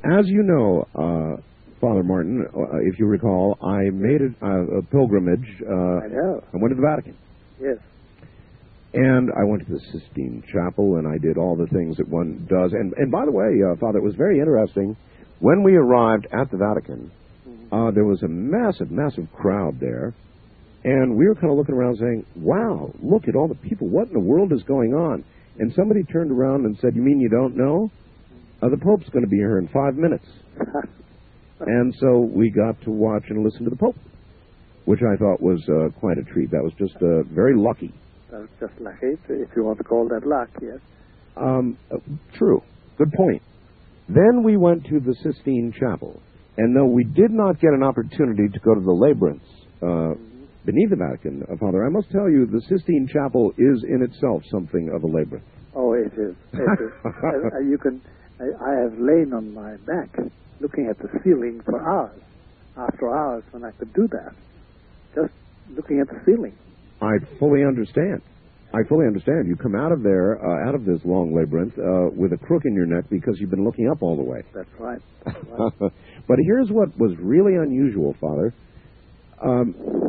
As you know, Father Martin, if you recall, I made a pilgrimage. I know. I went to the Vatican. Yes. And I went to the Sistine Chapel, and I did all the things that one does. And by the way, Father, it was very interesting. When we arrived at the Vatican, there was a massive, massive crowd there. And we were kind of looking around saying, wow, look at all the people. What in the world is going on? And somebody turned around and said, you mean you don't know? The Pope's going to be here in 5 minutes. And so we got to watch and listen to the Pope, which I thought was quite a treat. That was just very lucky. That was just lucky, if you want to call that luck, yes. True. Good point. Then we went to the Sistine Chapel. And though we did not get an opportunity to go to the labyrinths beneath the Vatican, Father, I must tell you, the Sistine Chapel is in itself something of a labyrinth. Oh, it is. It is. I have lain on my back looking at the ceiling for hours, after hours, when I could do that. Just looking at the ceiling. I fully understand. You come out of there, out of this long labyrinth, with a crook in your neck because you've been looking up all the way. That's right. But here's what was really unusual, Father.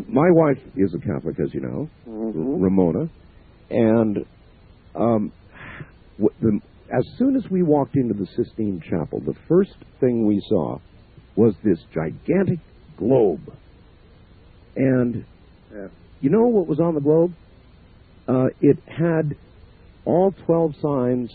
My wife is a Catholic, as you know, Ramona, and as soon as we walked into the Sistine Chapel, the first thing we saw was this gigantic globe. And you know what was on the globe? It had all 12 signs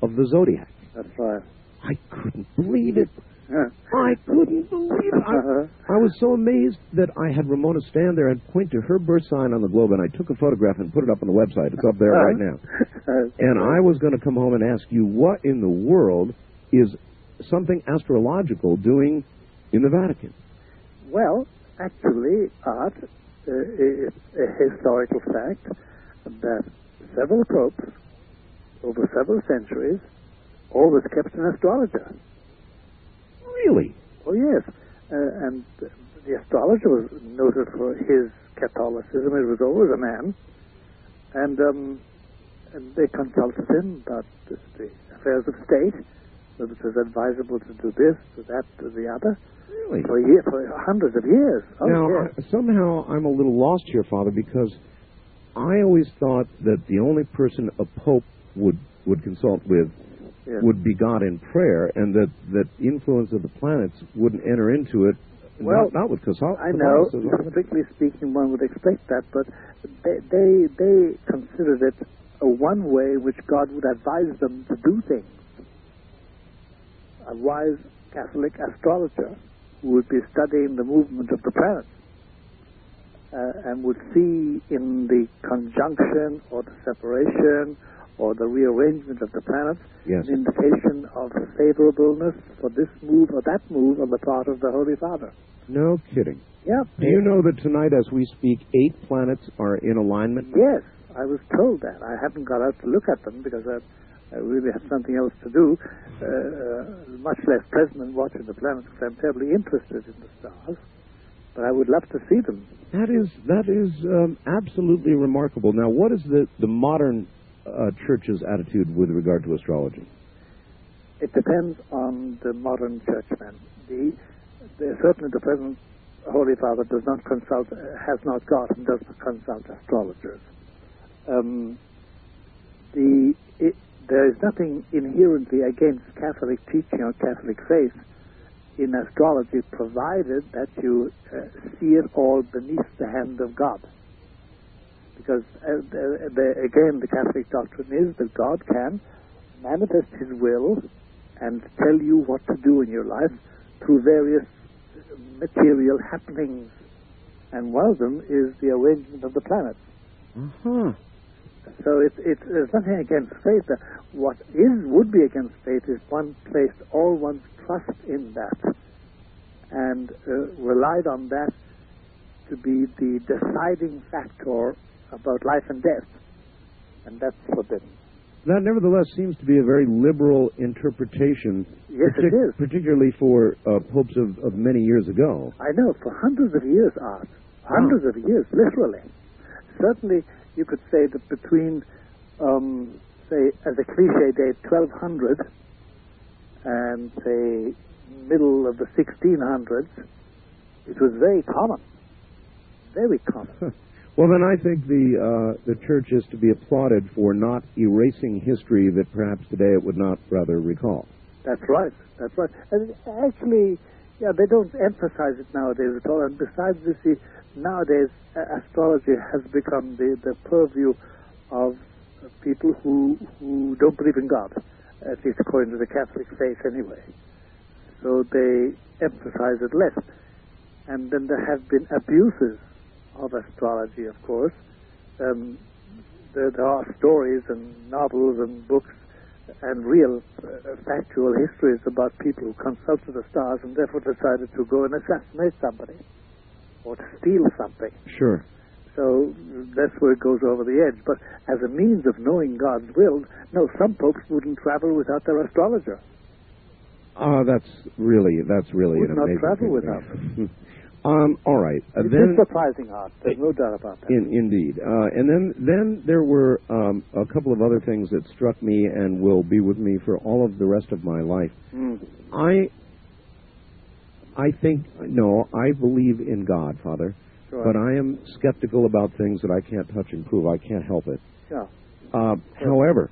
of the zodiac. That's right. I couldn't believe it. I couldn't believe it. I was so amazed that I had Ramona stand there and point to her birth sign on the globe, and I took a photograph and put it up on the website. It's up there right now. And I was going to come home and ask you, what in the world is something astrological doing in the Vatican? Well, actually, Art, it's a historical fact that several popes over several centuries always kept an astrologer. Really? Oh, yes. And the astrologer was noted for his Catholicism. It was always a man. And they consulted him about the affairs of state, whether it was advisable to do this, to that, to the other. Really? For hundreds of years. Oh, now, yes. Somehow I'm a little lost here, Father, because I always thought that the only person a pope would consult with would be God in prayer, and that influence of the planets wouldn't enter into it. Well, not with Catholicism. I know, strictly speaking, one would expect that, but they considered it a one way in which God would advise them to do things. A wise Catholic astrologer who would be studying the movement of the planets and would see in the conjunction or the separation or the rearrangement of the planets an indication of favorableness for this move or that move on the part of the Holy Father. No kidding. Yeah. Do you know that tonight, as we speak, 8 planets are in alignment? Yes, I was told that. I haven't got out to look at them because I really have something else to do, much less present and watching the planets, because I'm terribly interested in the stars. But I would love to see them. That is absolutely remarkable. Now, what is the modern church's attitude with regard to astrology? It depends on the modern churchman. Certainly the present Holy Father does not consult, has not got and does not consult astrologers. There is nothing inherently against Catholic teaching or Catholic faith in astrology, provided that you see it all beneath the hand of God. Because, again, the Catholic doctrine is that God can manifest His will and tell you what to do in your life through various material happenings. And one of them is the arrangement of the planets. So there's nothing against faith. What would be against faith is one placed all one's trust in that and relied on that to be the deciding factor about life and death. And that's forbidden. That, nevertheless, seems to be a very liberal interpretation. Yes, it is. Particularly for popes of many years ago. I know, for hundreds of years, Art. Hundreds of years, literally. Certainly, you could say that between, say, as a cliche date, 1200 and, say, middle of the 1600s, it was very common. Very common. Well, then I think the church is to be applauded for not erasing history that perhaps today it would not rather recall. That's right. That's right. And actually, yeah, they don't emphasize it nowadays at all. And besides this, nowadays astrology has become the purview of people who don't believe in God, at least according to the Catholic faith anyway. So they emphasize it less. And then there have been abuses of astrology, of course. There are stories and novels and books and real factual histories about people who consulted the stars and therefore decided to go and assassinate somebody or to steal something. Sure. So that's where it goes over the edge. But as a means of knowing God's will, no, some folks wouldn't travel without their astrologer. That's really Would an not amazing travel thing. without them. All right. It then, is surprising art. There's no doubt about that. Indeed. And then there were a couple of other things that struck me and will be with me for all of the rest of my life. I think, no, I believe in God, Father, Sure. but I am skeptical about things that I can't touch and prove. I can't help it. Yeah. However,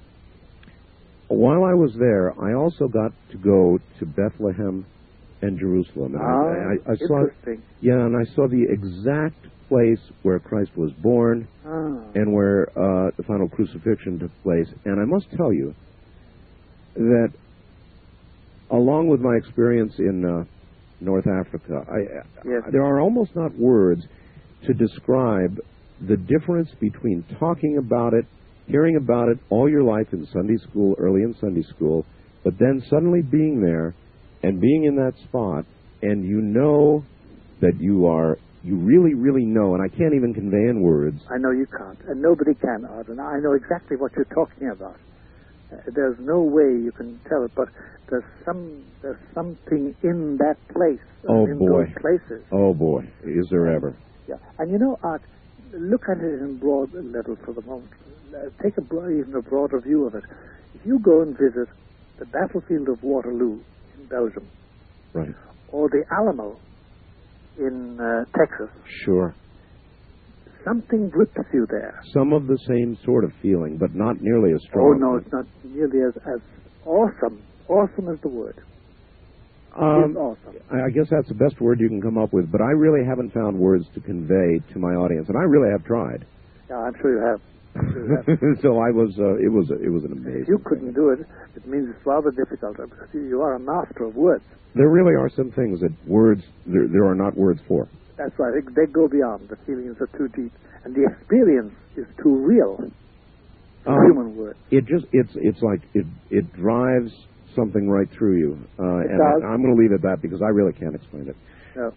while I was there, I also got to go to Bethlehem and Jerusalem. And I saw, interesting. yeah, and I saw the exact place where Christ was born and where the final crucifixion took place. And I must tell you that, along with my experience in North Africa, there are almost not words to describe the difference between talking about it, hearing about it all your life in Sunday school, early in Sunday school, but then suddenly being there and being in that spot, and you know that you really, really know, and I can't even convey in words. I know you can't, and nobody can, Art, and I know exactly what you're talking about. There's no way you can tell it, but there's something in that place, in those places. Oh boy, is there ever. Yeah, and you know, Art, look at it in broad level for the moment. Take even a broader view of it. If you go and visit the battlefield of Waterloo in Belgium, right, or the Alamo in Texas, sure, something grips you there. Some of the same sort of feeling, but not nearly as strong. Oh no, it's not nearly as awesome. Awesome is the word. It's awesome. I guess that's the best word you can come up with, but I really haven't found words to convey to my audience, and I really have tried. Yeah, I'm sure you have. So I was. It was an amazing. If you couldn't do it, it means it's rather difficult because you are a master of words. There really are some things that words there are not words for. That's right. They go beyond. The feelings are too deep, and the experience is too real. Human word. It's like it drives something right through you. And I'm going to leave it at that because I really can't explain it. No.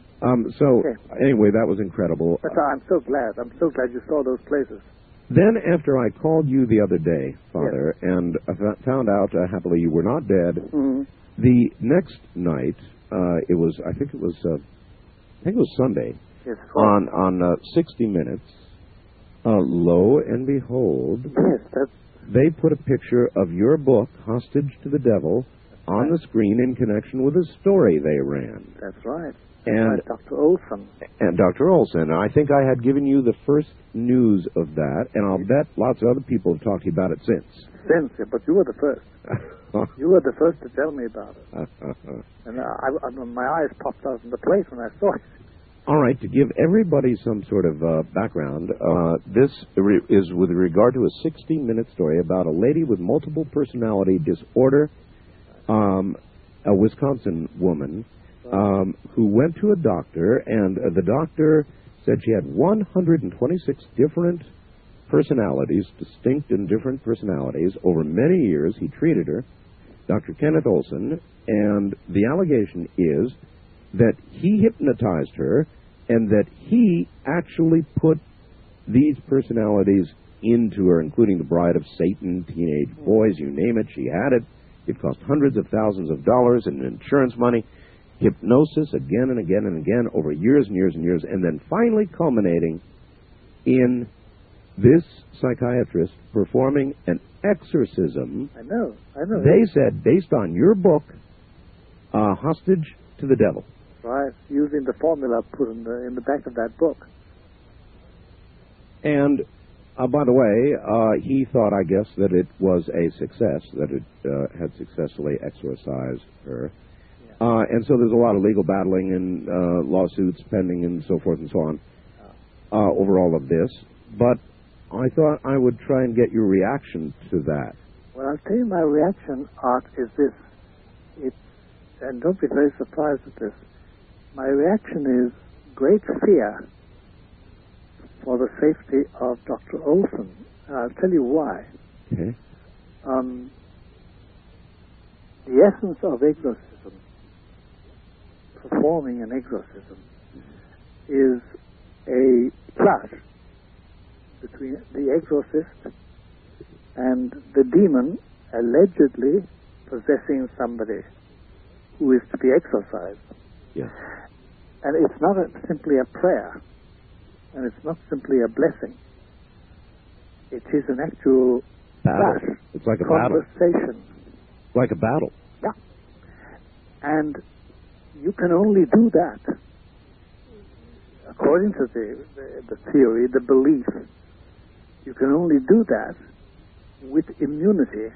Anyway, that was incredible. But I'm so glad. I'm so glad you saw those places. Then, after I called you the other day, Father, yes, and I found out happily you were not dead, the next night, I think it was Sunday, yes, on 60 Minutes, lo and behold, they put a picture of your book, Hostage to the Devil, on the screen in connection with a story they ran. That's right. And Dr. Olson. And Dr. Olson. I think I had given you the first news of that, and I'll bet lots of other people have talked to you about it since. But you were the first. You were the first to tell me about it. And my eyes popped out of the place when I saw it. All right, to give everybody some sort of background, this is with regard to a 60-minute story about a lady with multiple personality disorder, a Wisconsin woman, who went to a doctor, and the doctor said she had 126 different personalities, distinct and different personalities. Over many years, he treated her, Dr. Kenneth Olson, and the allegation is that he hypnotized her and that he actually put these personalities into her, including the Bride of Satan, teenage boys, you name it, she had it. It cost hundreds of thousands of dollars in insurance money. Hypnosis again and again and again over years and years and years, and then finally culminating in this psychiatrist performing an exorcism. I know. They said, based on your book, hostage to the devil. Right, using the formula put in the back of that book. And, by the way, he thought, I guess, that it was a success, that it had successfully exorcised her. Yeah. And so there's a lot of legal battling and lawsuits pending and so forth and so on over all of this. But I thought I would try and get your reaction to that. Well, I'll tell you my reaction, Art, is this. And don't be very surprised at this. My reaction is great fear for the safety of Dr. Olson. And I'll tell you why. Okay. The essence of exorcism, performing an exorcism, is a clash between the exorcist and the demon allegedly possessing somebody who is to be exorcised. Yes. And it's not simply a prayer, and it's not simply a blessing. It is an actual battle. clash. It's like a conversation. Battle. Like a battle. Yeah. And you can only do that, according to the theory, the belief, you can only do that with immunity,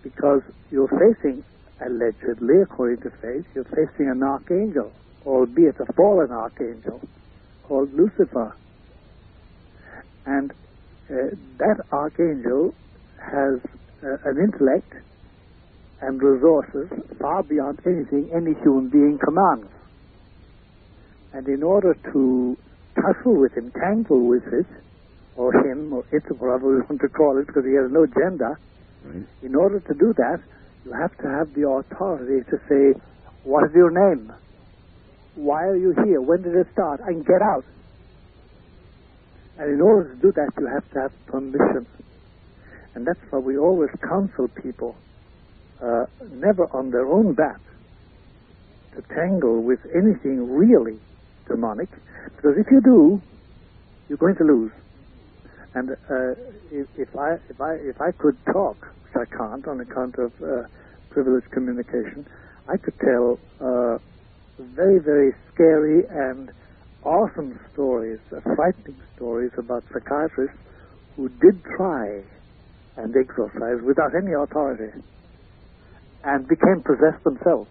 because you're facing, allegedly, according to faith, you're facing an archangel, albeit a fallen archangel, called Lucifer. And that archangel has an intellect and resources far beyond anything any human being commands. And in order to tussle with him, tangle with it, or him, or it, or whatever we want to call it, because he has no gender, right. In order to do that, you have to have the authority to say, what is your name? Why are you here? When did it start? And get out. And in order to do that, you have to have permission. And that's why we always counsel people, never on their own bat, to tangle with anything really demonic, because if you do, you're going to lose. And if I could talk, which I can't on account of privileged communication, I could tell very, very scary and awesome stories, frightening stories about psychiatrists who did try and exorcise without any authority and became possessed themselves.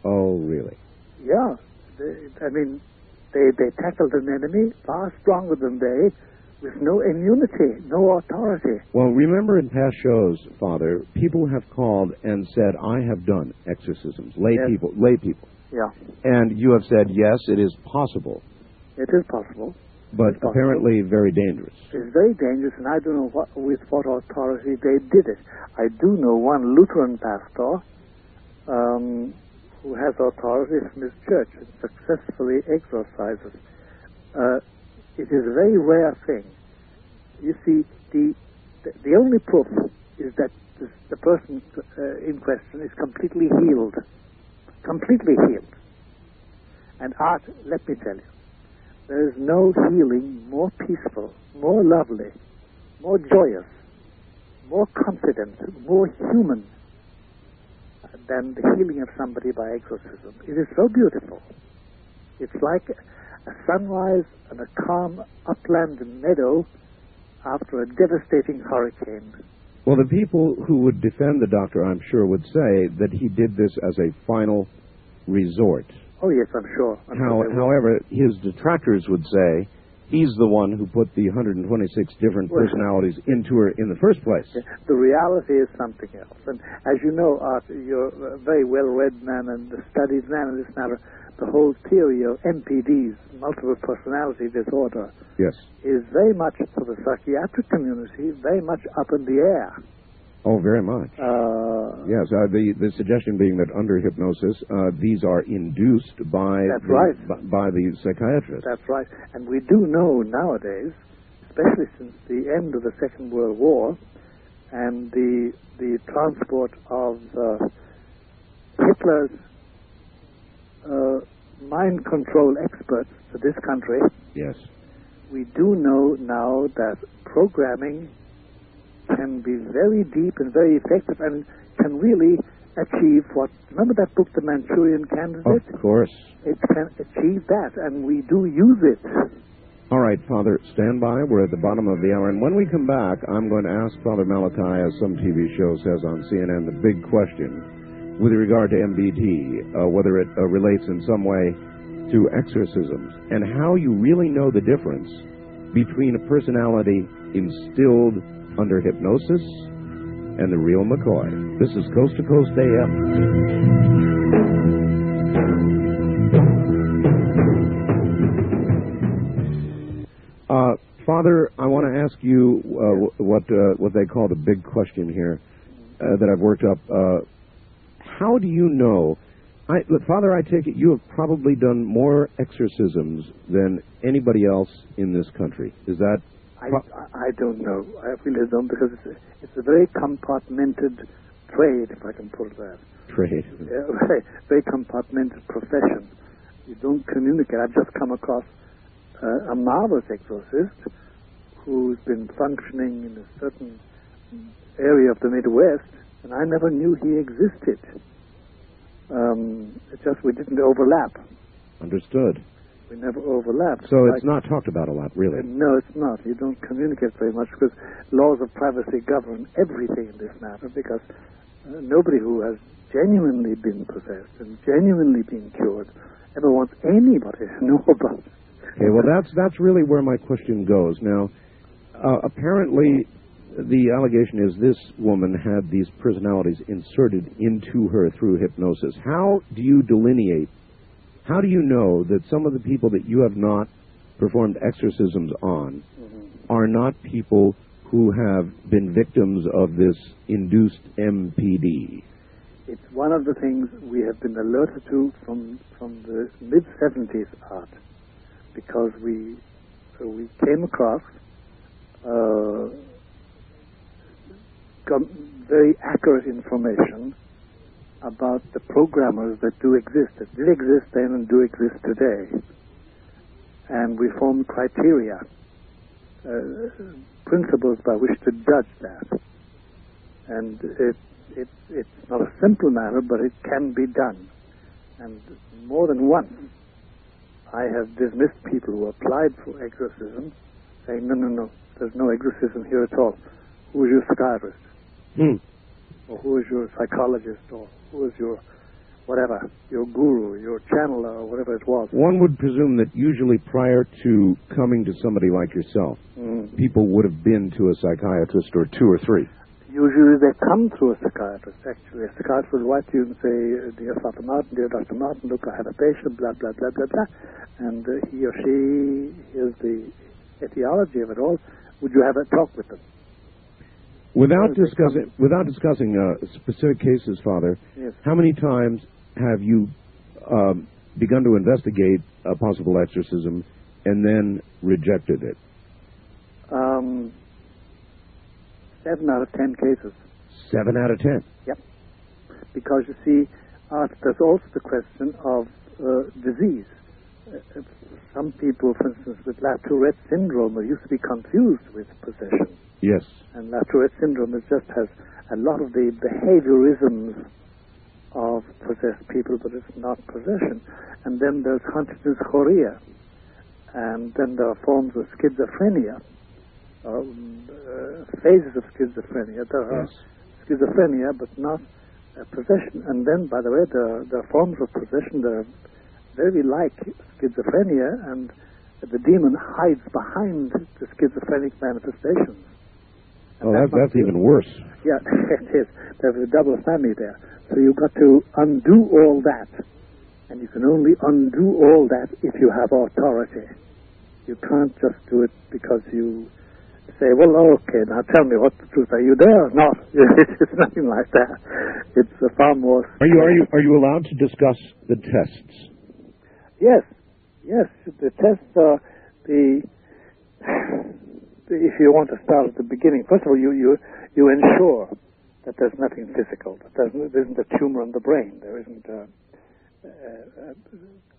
Oh, really? Yeah. They tackled an enemy far stronger than they, with no immunity, no authority. Well, remember in past shows, Father, people have called and said, I have done exorcisms. Lay people. Yeah. And you have said, yes, it is possible. It is possible. But apparently very dangerous. It's very dangerous, and I don't know with what authority they did it. I do know one Lutheran pastor who has authority from his church and successfully exorcises. It is a very rare thing. You see, the only proof is that the person in question is completely healed. Completely healed. And Art, let me tell you, there is no healing more peaceful, more lovely, more joyous, more confident, more human than the healing of somebody by exorcism. It is so beautiful. It's like a sunrise and a calm upland meadow after a devastating hurricane. Well, the people who would defend the doctor, I'm sure, would say that he did this as a final resort. Oh, yes, I'm sure. However, his detractors would say he's the one who put the 126 different personalities into her in the first place. The reality is something else. And as you know, Art, you're a very well-read man and a studied man in this matter. The whole theory of MPDs, multiple personality disorder, yes, is very much, for the psychiatric community, very much up in the air. Oh, very much. Yes, the suggestion being that under hypnosis, these are induced by by the psychiatrist. That's right. And we do know nowadays, especially since the end of the Second World War and the transport of Hitler's mind control experts to this country, yes, we do know now that programming can be very deep and very effective and can really achieve what... Remember that book, The Manchurian Candidate? Of course. It can achieve that, and we do use it. All right, Father, stand by. We're at the bottom of the hour, and when we come back, I'm going to ask Father Malachi, as some TV show says on CNN, the big question with regard to MBT, whether it relates in some way to exorcisms, and how you really know the difference between a personality instilled under hypnosis and the real McCoy. This is Coast to Coast AM. Father, I want to ask you what they call the big question here that I've worked up. How do you know? Father, I take it you have probably done more exorcisms than anybody else in this country. Is that? I don't know. I really don't, because it's a very compartmented trade, if I can put it that. Trade. Very compartmented profession. You don't communicate. I've just come across a marvelous exorcist who's been functioning in a certain area of the Midwest, and I never knew he existed. It's just we didn't overlap. Understood. We never overlapped. So it's not talked about a lot, really. No, it's not. You don't communicate very much because laws of privacy govern everything in this matter, because nobody who has genuinely been possessed and genuinely been cured ever wants anybody to know about it. Okay, well, that's really where my question goes. Now, apparently, the allegation is this woman had these personalities inserted into her through hypnosis. How do you delineate, how do you know that some of the people that you have not performed exorcisms on are not people who have been victims of this induced MPD? It's one of the things we have been alerted to from the mid-70s, Art, because we came across very accurate information about the programmers that do exist, that did exist then and do exist today. And we formed criteria, principles by which to judge that. And it's not a simple matter, but it can be done. And more than once, I have dismissed people who applied for exorcism, saying, no, there's no exorcism here at all. Who is your psychiatrist? Or who is your psychologist? Or who is your whatever, your guru, your channeler, or whatever it was? One would presume that usually prior to coming to somebody like yourself, people would have been to a psychiatrist or two or three. Usually they come through a psychiatrist, actually. A psychiatrist will write to you and say, dear Father Martin, dear Dr. Martin, look, I have a patient, blah, blah, blah, blah, blah. And he or she, here's the etiology of it all. Would you have a talk with them? Without discussing specific cases, Father, yes. How many times have you begun to investigate a possible exorcism and then rejected it? 7 out of 10 cases. 7 out of 10? Yep. Because, you see, there's also the question of disease. Some people, for instance, with La Tourette syndrome are used to be confused with possession. Yes. And La Tourette syndrome just has a lot of the behaviorisms of possessed people, but it's not possession. And then there's Huntington's chorea. And then there are forms of schizophrenia, phases of schizophrenia. There are schizophrenia, but not possession. And then, by the way, there are forms of possession that are very like schizophrenia, and the demon hides behind the schizophrenic manifestations. And that's even worse. Yeah, it is. There's a double whammy there. So you've got to undo all that. And you can only undo all that if you have authority. You can't just do it because you say, well, okay, now tell me what's the truth. Are you there or not? It's nothing like that. It's a far more... Are you allowed to discuss the tests? Yes. The tests are if you want to start at the beginning, first of all, you ensure that there's nothing physical. That there isn't a tumor in the brain. There isn't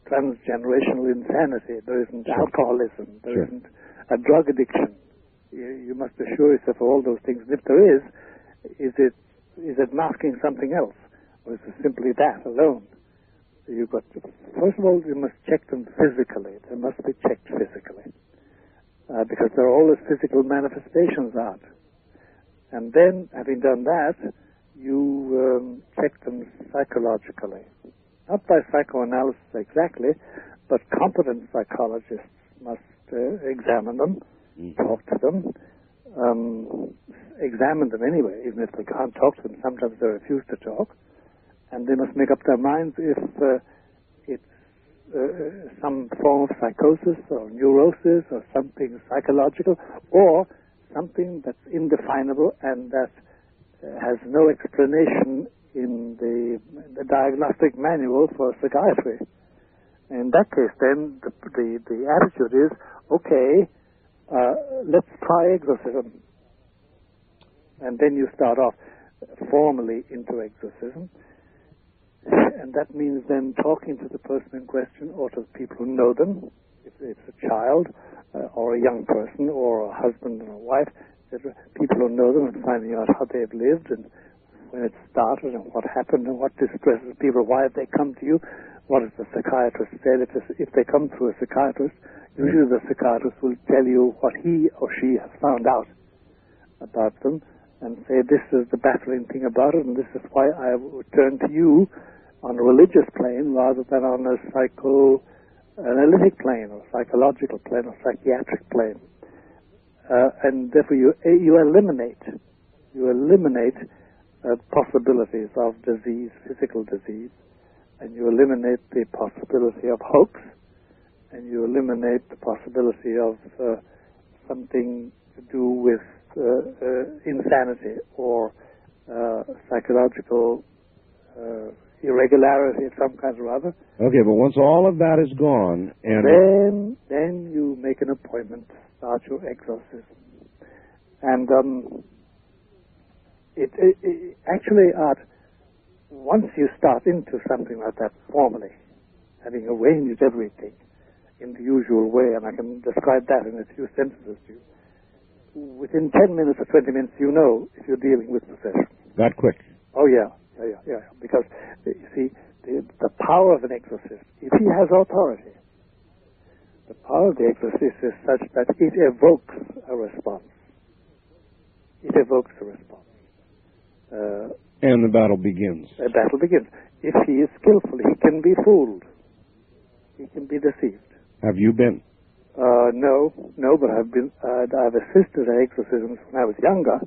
transgenerational insanity. There isn't alcoholism. There isn't a drug addiction. You must assure yourself of all those things. And if there is it masking something else? Or is it simply that alone? You've got to, first of all, you must check them physically. They must be checked physically. Because there are always physical manifestations out. And then, having done that, you check them psychologically. Not by psychoanalysis exactly, but competent psychologists must examine them, talk to them, examine them anyway, even if they can't talk to them. Sometimes they refuse to talk. And they must make up their minds if it's some form of psychosis or neurosis or something psychological or something that's indefinable and that has no explanation in the diagnostic manual for psychiatry. In that case, then, the attitude is, okay, let's try exorcism. And then you start off formally into exorcism. And that means then talking to the person in question or to the people who know them, if it's a child or a young person or a husband and a wife, etc., people who know them and finding out how they've lived and when it started and what happened and what distresses people, why have they come to you, what has the psychiatrist said. If they come through a psychiatrist, usually the psychiatrist will tell you what he or she has found out about them and say, this is the baffling thing about it and this is why I would turn to you on a religious plane rather than on a psychoanalytic plane or psychological plane or psychiatric plane. And therefore you eliminate possibilities of disease, physical disease, and you eliminate the possibility of hoax, and you eliminate the possibility of something to do with insanity or psychological irregularity of some kind or other. Okay, but once all of that is gone, and then you make an appointment to start your exorcism. And it actually, Art, once you start into something like that formally, having arranged everything in the usual way, and I can describe that in a few sentences to you, within 10 minutes or 20 minutes, you know if you're dealing with possession. that quick. Oh, yeah. Because, you see, the power of an exorcist, if he has authority, the power of the exorcist is such that it evokes a response. It evokes a response. And the battle begins. The battle begins. If he is skillful, he can be fooled. He can be deceived. Have you been? No, but I've assisted at exorcisms when I was younger,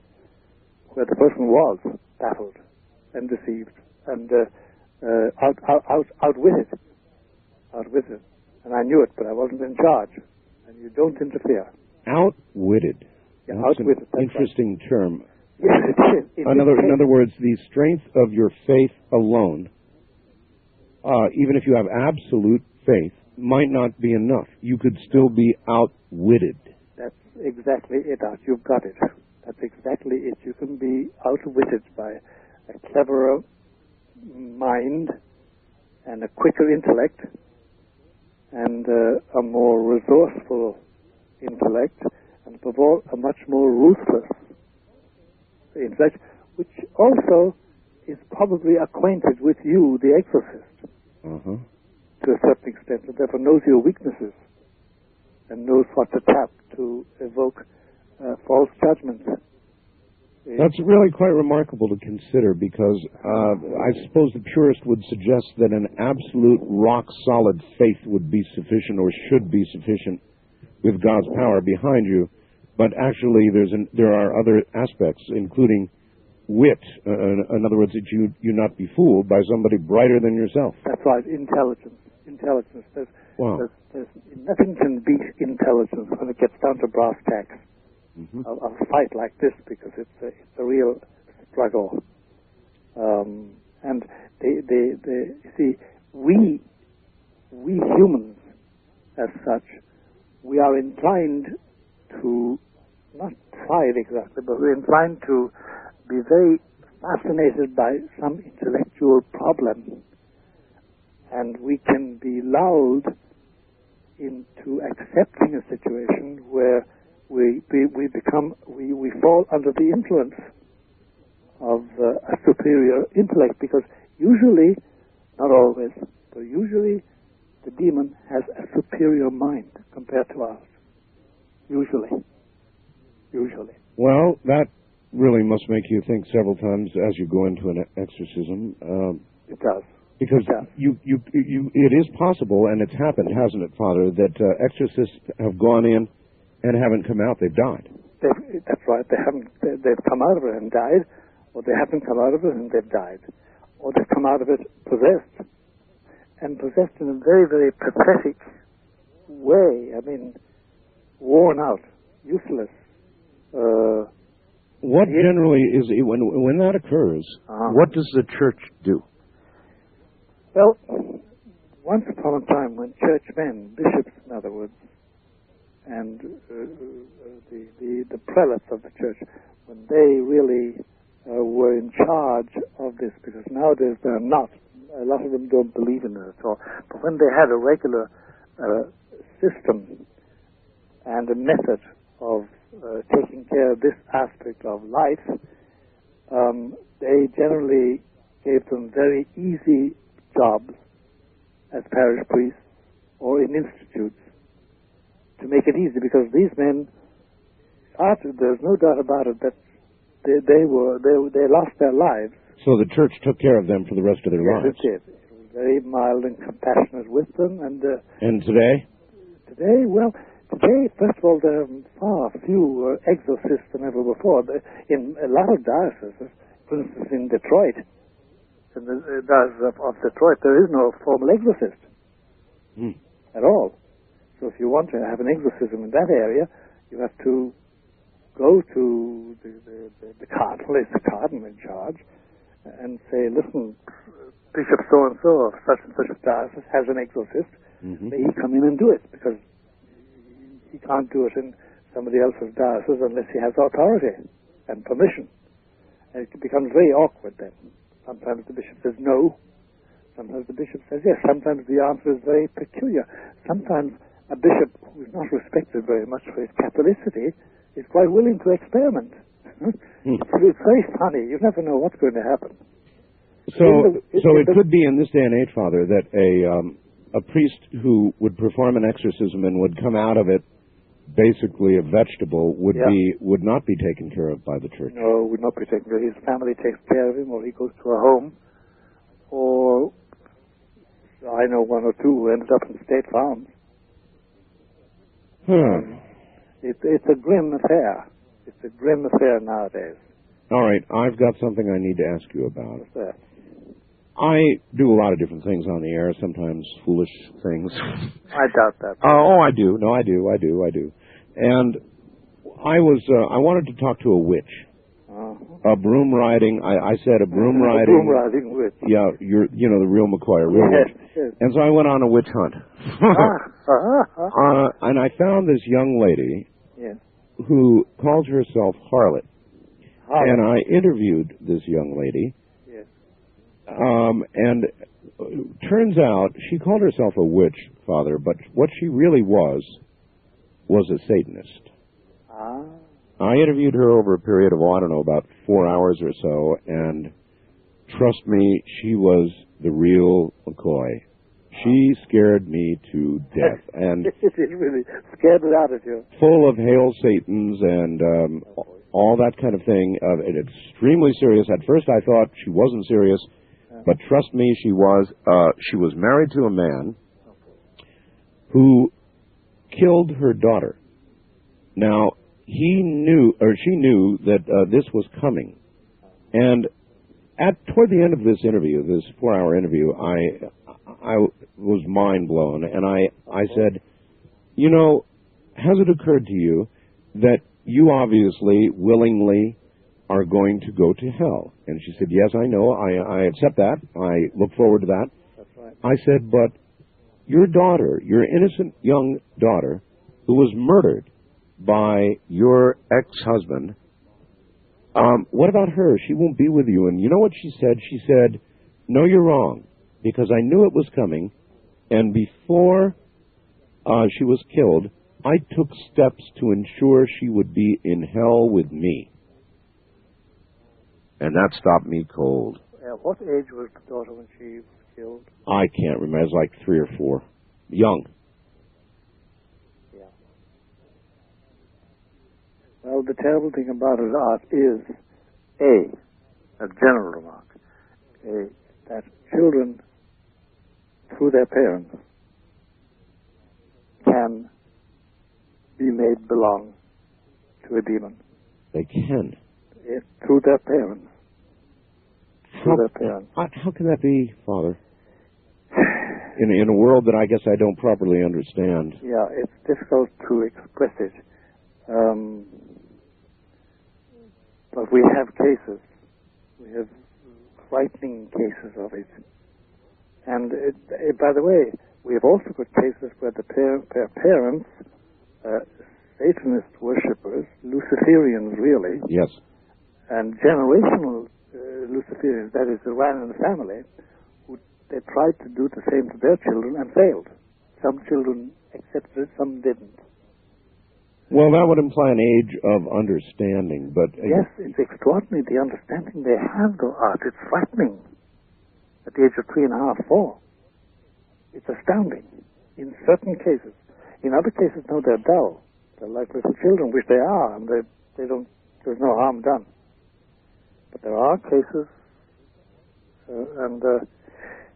where the person was baffled and deceived and outwitted. And I knew it, but I wasn't in charge. And you don't interfere. Outwitted. Yeah, That's outwitted. an interesting term. Yes, it is. In other words, the strength of your faith alone, even if you have absolute faith, might not be enough. You could still be outwitted. That's exactly it, Art. You've got it. That's exactly it. You can be outwitted by a cleverer mind and a quicker intellect and a more resourceful intellect and above all a much more ruthless intellect, which also is probably acquainted with you, the exorcist, to a certain extent, and therefore knows your weaknesses and knows what to tap to evoke false judgments. That's really quite remarkable to consider because I suppose the purist would suggest that an absolute rock-solid faith would be sufficient or should be sufficient with God's power behind you. But actually there are other aspects, including wit. In other words, that you not be fooled by somebody brighter than yourself. That's right, intelligence. There's nothing can beat intelligence when it gets down to brass tacks. A fight like this, because it's a real struggle. And you see, we humans, as such, we are inclined to, not pride exactly, but we're inclined to be very fascinated by some intellectual problem. And we can be lulled into accepting a situation where we fall under the influence of a superior intellect, because Usually, not always, but usually the demon has a superior mind compared to ours. Usually. Well, that really must make you think several times as you go into an exorcism. It does. Because it is possible, and it's happened, hasn't it, Father, that exorcists have gone in and haven't come out, they've died. That's right. They've come out of it and died, or they haven't come out of it and they've died, or they've come out of it possessed, and possessed in a very, very pathetic way. I mean, worn out, useless. What generally is when that occurs? What does the church do? Well, once upon a time, when churchmen, bishops, in other words, and the prelates of the church, when they really were in charge of this, because nowadays they're not. A lot of them don't believe in it at all. But when they had a regular system and a method of taking care of this aspect of life, they generally gave them very easy jobs as parish priests or in institutes to make it easy, because these men, there's no doubt about it that they lost their lives. So the church took care of them for the rest of their lives. Yes, it did. It was very mild and compassionate with them. And today? Today, first of all, there are far fewer exorcists than ever before. In a lot of dioceses, for instance, in Detroit, in the Diocese of Detroit, there is no formal exorcist at all. So if you want to have an exorcism in that area, you have to go to the cardinal, it's the cardinal in charge, and say, listen, Bishop so-and-so of such and such a diocese has an exorcist. May he come in and do it, because he can't do it in somebody else's diocese unless he has authority and permission. And it becomes very awkward then. Sometimes the bishop says no. Sometimes the bishop says yes. Sometimes the answer is very peculiar. Sometimes a bishop who is not respected very much for his Catholicity is quite willing to experiment. It's very funny. You never know what's going to happen. So it could be in this day and age, Father, that a priest who would perform an exorcism and would come out of it basically a vegetable would not be taken care of by the church. No, would not be taken care of. His family takes care of him, or he goes to a home, or I know one or two who ended up in state farms. It's a grim affair. It's a grim affair nowadays. All right, I've got something I need to ask you about. What's that? I do a lot of different things on the air, sometimes foolish things. I doubt that. I do. No, I do. And I wanted to talk to a witch. A broom riding, I said a broom riding. A broom riding witch. Yeah, the real McCoy, real witch. Yes. And so I went on a witch hunt. And I found this young lady who calls herself Harlot. And I interviewed this young lady. Yes. And turns out she called herself a witch, Father, but what she really was a Satanist. I interviewed her over a period of, about 4 hours or so, and trust me, she was the real McCoy. She scared me to death. And it really scared it out of you. Full of Hail Satans and all that kind of thing. Extremely serious. At first I thought she wasn't serious, but trust me, she was. She was married to a man who killed her daughter. Now, she knew that this was coming. And toward the end of this interview, this 4-hour interview, I was mind blown, and I said, has it occurred to you that you obviously, willingly, are going to go to hell? And she said, yes, I know. I accept that. I look forward to that. That's right. I said, but your daughter, your innocent young daughter, who was murdered by your ex-husband, what about her? She won't be with you. And you know what she said? She said, no, you're wrong, because I knew it was coming, and before she was killed, I took steps to ensure she would be in hell with me. And that stopped me cold. Yeah, what age was the daughter when she was killed? I can't remember. It was like 3 or 4. Young. Yeah. Well, the terrible thing about it, Art, is, a general remark, that children, through their parents, can be made belong to a demon. They can. Through their parents. Through their parents. How can that be, Father? In a world that I guess I don't properly understand. Yeah, it's difficult to express it. But we have cases. We have frightening cases of it. And by the way, we have also got cases where the parents, Satanist worshippers, Luciferians really, yes, and generational Luciferians, that is, the ran in the family, who they tried to do the same to their children and failed. Some children accepted it, some didn't. Well, that would imply an age of understanding, but... yes, it's extraordinary, the understanding they have, though, Art. It's frightening. At the age of 3.5, 4. It's astounding. In certain cases. In other cases, no, they're dull. They're like little children, which they are, and they don't, there's no harm done. But there are cases,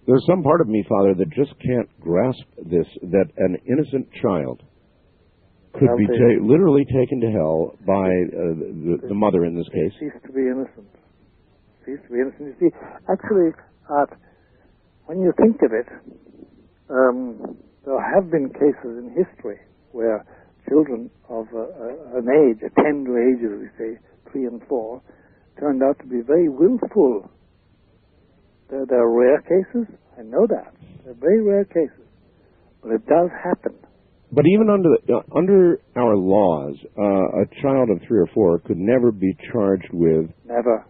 there's some part of me, Father, that just can't grasp this, that an innocent child could be literally taken to hell by the mother in this case. Cease to be innocent. Cease to be innocent. You see, actually, Art, when you think of it, there have been cases in history where children of an age, a tender age, as we say, 3 and 4, turned out to be very willful. There are rare cases, I know that. They're very rare cases. But it does happen. But even under our laws, a child of 3 or 4 could never be charged with... Never.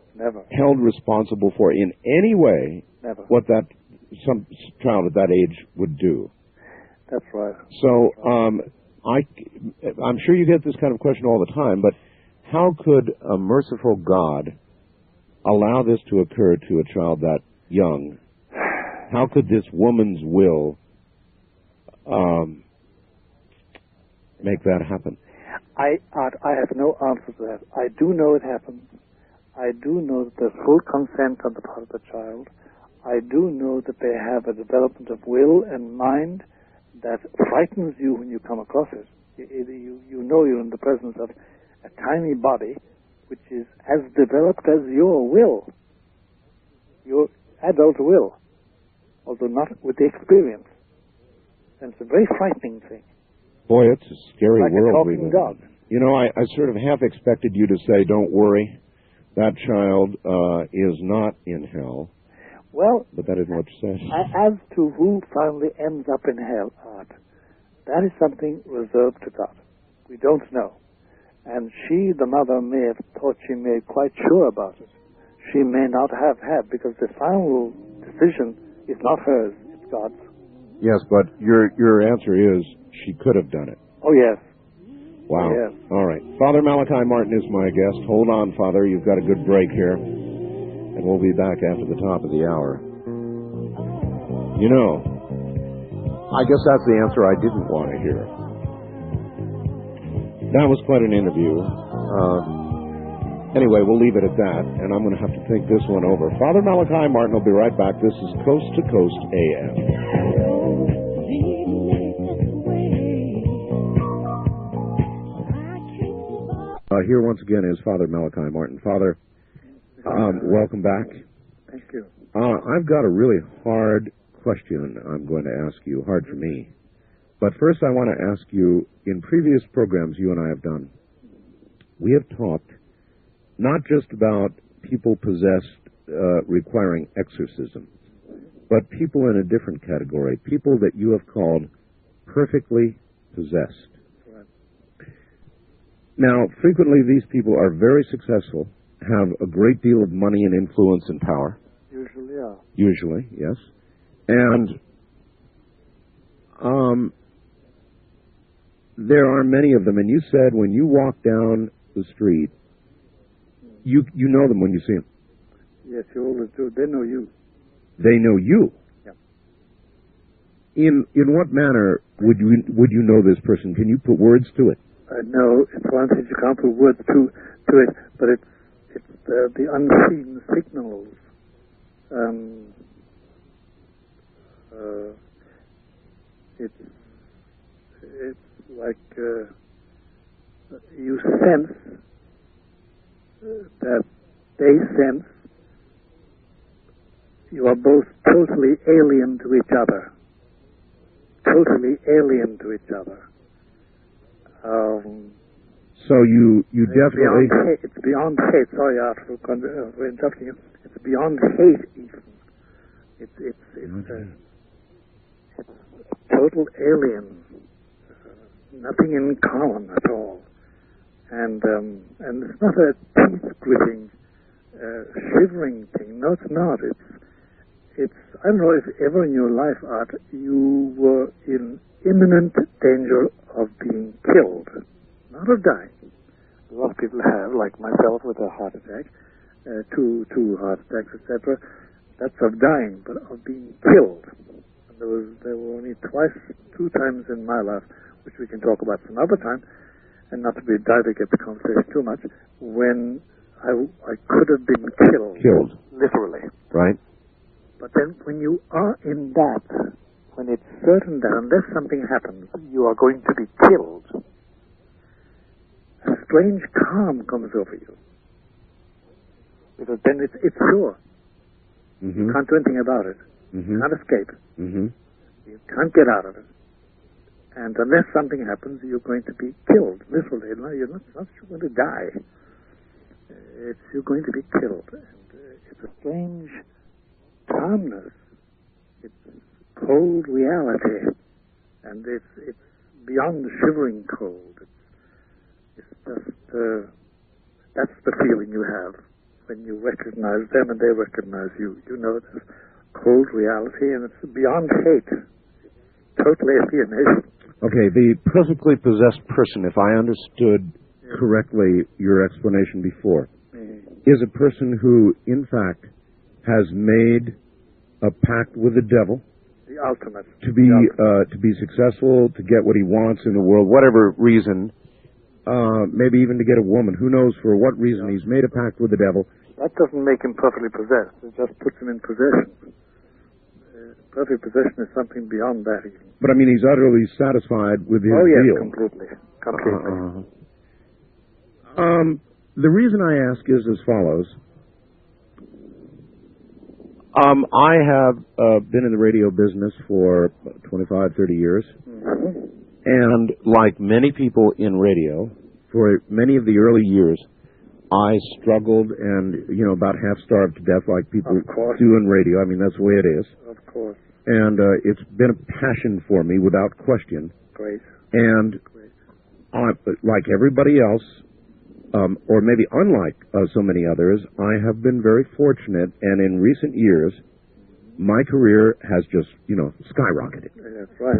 Held responsible for in any way... Never. What some child at that age would do. That's right. So, I'm sure you get this kind of question all the time, but how could a merciful God allow this to occur to a child that young? How could this woman's will make that happen? I have no answer to that. I do know it happens. I do know that there's full consent on the part of the child. I do know that they have a development of will and mind that frightens you when you come across it. You know you're in the presence of a tiny body which is as developed as your will, your adult will, although not with the experience. And it's a very frightening thing. Boy, it's a scary like world a we talking live dog. in. You know, I sort of half expected you to say, don't worry, that child is not in hell. Well, but that isn't what you said. As to who finally ends up in hell, Art, that is something reserved to God. We don't know. And she, the mother, may have thought she made quite sure about it. She may not have had, because the final decision is not hers, it's God's. Yes, but your answer is she could have done it. Oh, yes. Wow. Oh, yes. All right. Father Malachi Martin is my guest. Hold on, Father. You've got a good break here. And we'll be back after the top of the hour. You know, I guess that's the answer I didn't want to hear. That was quite an interview. Anyway, we'll leave it at that, and I'm going to have to think this one over. Father Malachi Martin will be right back. This is Coast to Coast AM. Here once again is Father Malachi Martin. Father, welcome back. Thank you. I've got a really hard question I'm going to ask you, hard for me. But first I want to ask you, in previous programs you and I have done, we have talked not just about people possessed requiring exorcism, but people in a different category, people that you have called perfectly possessed. Now, frequently these people are very successful, have a great deal of money and influence and power. Usually, yeah. Usually, yes. And there are many of them. And you said when you walk down the street, you know them when you see them. Yes, you always do. They know you. They know you. Yeah. In what manner would you know this person? Can you put words to it? No, it's one thing you can't put words to it, but it's the unseen signals. It's like you sense that they sense you are both totally alien to each other. Totally alien to each other. So you definitely... It's beyond hate. Sorry for interrupting you. It's beyond hate even. It's total alien. Nothing in common at all. And it's not a teeth-gritting, shivering thing. No, it's not. It's. I don't know if ever in your life, Art, you were in imminent danger of being killed, not of dying. A lot of people have, like myself, with a heart attack, two heart attacks, etc. That's of dying, but of being killed. And there were only two times in my life, which we can talk about some other time, and not to be divagate the conversation too much, when I could have been killed. Literally. Right. But then when you are in that, when it's certain that unless something happens, you are going to be killed, a strange calm comes over you. Because then it's sure. Mm-hmm. You can't do anything about it. Mm-hmm. You can't escape. Mm-hmm. You can't get out of it. And unless something happens, you're going to be killed, literally. No, you're not going to die. You're going to be killed. And it's a strange calmness. It's cold reality. And it's beyond the shivering cold. It's just, that's the feeling you have when you recognize them and they recognize you. You know this cold reality, and it's beyond hate. It's total alienation. Okay, the perfectly possessed person, if I understood correctly your explanation before, is a person who, in fact, has made a pact with the devil. The ultimate. To be successful, to get what he wants in the world, whatever reason, maybe even to get a woman. Who knows for what reason he's made a pact with the devil. That doesn't make him perfectly possessed. It just puts him in possession. Perfect possession is something beyond that even. But I mean, he's utterly satisfied with his deal. Oh, yes, deal. completely. The reason I ask is as follows. I have been in the radio business for 25, 30 years. Mm-hmm. And like many people in radio, for many of the early years, I struggled and, about half-starved to death like people do in radio. I mean, that's the way it is. Of course. And it's been a passion for me, without question. Great. And like everybody else, or maybe unlike so many others, I have been very fortunate, and in recent years, my career has just, skyrocketed. That's right.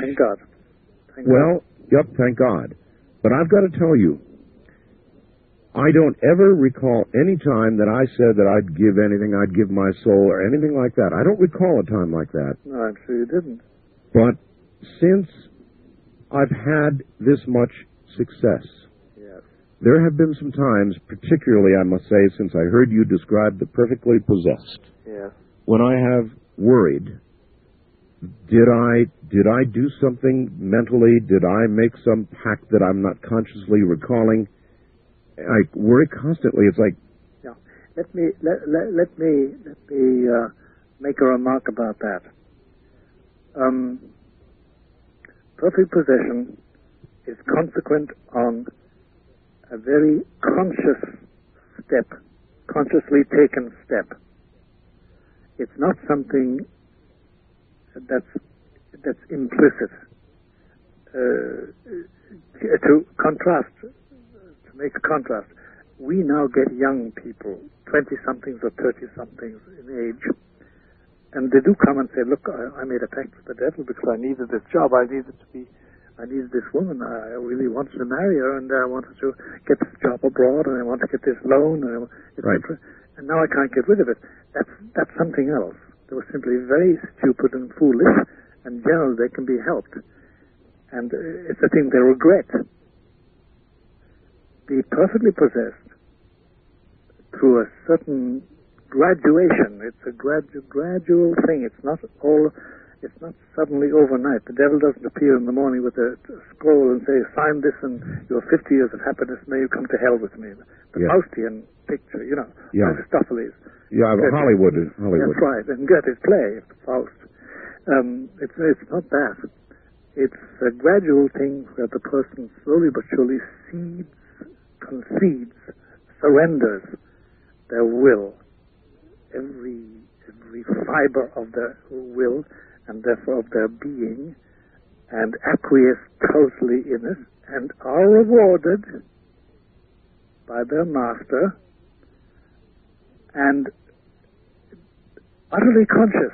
Thank God. Yep, thank God. But I've got to tell you, I don't ever recall any time that I said that I'd give anything, I'd give my soul, or anything like that. I don't recall a time like that. No, I'm sure you didn't. But since I've had this much success, yes, there have been some times, particularly, I must say, since I heard you describe the perfectly possessed, yes, when I have worried, did I do something mentally? Did I make some pact that I'm not consciously recalling? I worry constantly. It's like, yeah. Let me make a remark about that. Perfect possession is consequent on a very conscious step, consciously taken step. It's not something that's implicit. To contrast. Make a contrast. We now get young people, 20-somethings or 30-somethings in age, and they do come and say, look, I made a pact with the devil because I needed this job, I needed this woman, I really wanted to marry her, and I wanted to get this job abroad, and I want to get this loan, and etc. and now I can't get rid of it. That's something else. They were simply very stupid and foolish, and generally they can be helped. And it's a thing they regret. Be perfectly possessed through a certain graduation. It's a gradual thing. It's not suddenly overnight. The devil doesn't appear in the morning with a scroll and say, sign this and your 50 years of happiness, may you come to hell with me. The Faustian picture, Aristophanes. Yeah, Hollywood. That's right, and Goethe's play, Faust. It's not that. It's a gradual thing where the person slowly but surely concedes, surrenders their will, every fiber of their will, and therefore of their being, and acquiesce totally in it, and are rewarded by their master, and utterly conscious.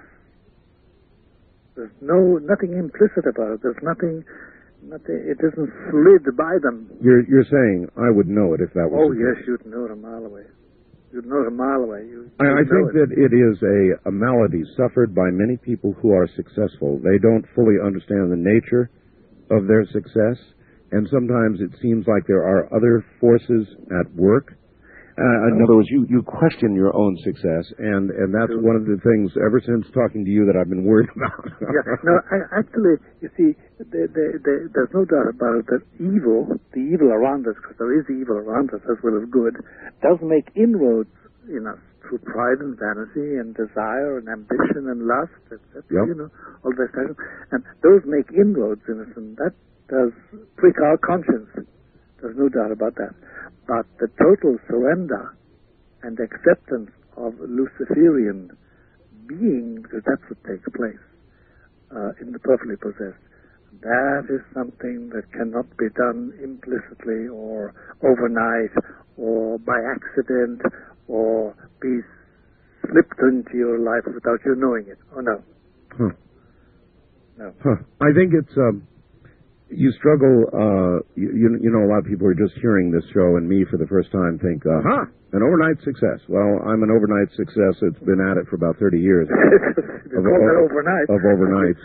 There's nothing implicit about it. There's nothing. It isn't slid by them. You're saying I would know it if that was. Oh yes, you'd know it a mile away. You'd know it a mile away. I think that it is a malady suffered by many people who are successful. They don't fully understand the nature of their success, and sometimes it seems like there are other forces at work. In other words, you question your own success, and that's one of the things, ever since talking to you, that I've been worried about. Actually, you see, there's no doubt about it that the evil around us, because there is evil around us as well as good, does make inroads in us through pride and vanity and desire and ambition and lust, etc. All those things. And those make inroads in us, and that does prick our conscience. There's no doubt about that. But the total surrender and acceptance of Luciferian being, because that's what takes place in the perfectly possessed, that is something that cannot be done implicitly or overnight or by accident or be slipped into your life without you knowing it. Oh, no. No. I think it's... You struggle, you know, a lot of people are just hearing this show and me for the first time think, an overnight success. Well, I'm an overnight success. It's been at it for about 30 years. Of overnights.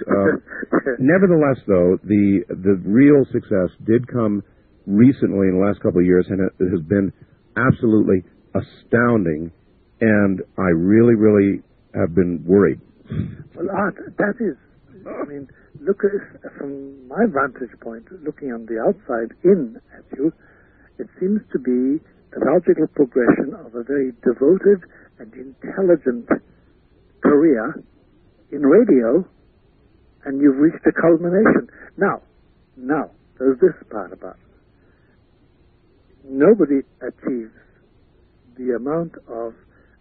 Nevertheless, though, the real success did come recently in the last couple of years, and it has been absolutely astounding, and I really, really have been worried. Well, Art, that is, I mean... Look, from my vantage point, looking on the outside in at you, it seems to be the logical progression of a very devoted and intelligent career in radio, and you've reached a culmination. Now, there's this part about it. Nobody achieves the amount of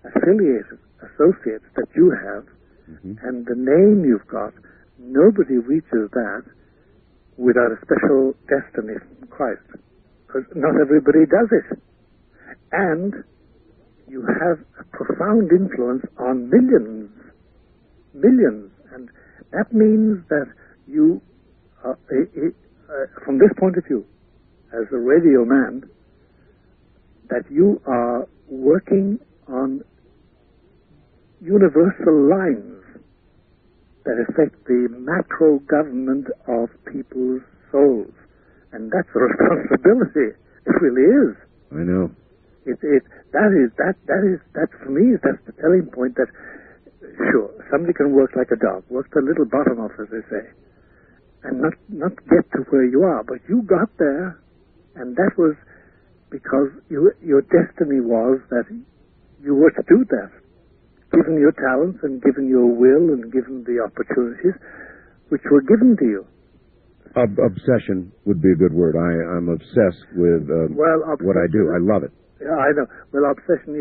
affiliated associates that you have, and the name you've got. Nobody reaches that without a special destiny from Christ, because not everybody does it. And you have a profound influence on millions, and that means that you, from this point of view, as a radio man, that you are working on universal lines that affect the macro government of people's souls. And that's a responsibility. It really is. I know. That for me, that's the telling point that, sure, somebody can work like a dog, work the little bottom off, as they say, and not get to where you are. But you got there, and that was because your destiny was that you were to do that. Given your talents and given your will and given the opportunities which were given to you. Obsession would be a good word. I'm obsessed with what I do. I love it. Yeah, I know. Well, obsession,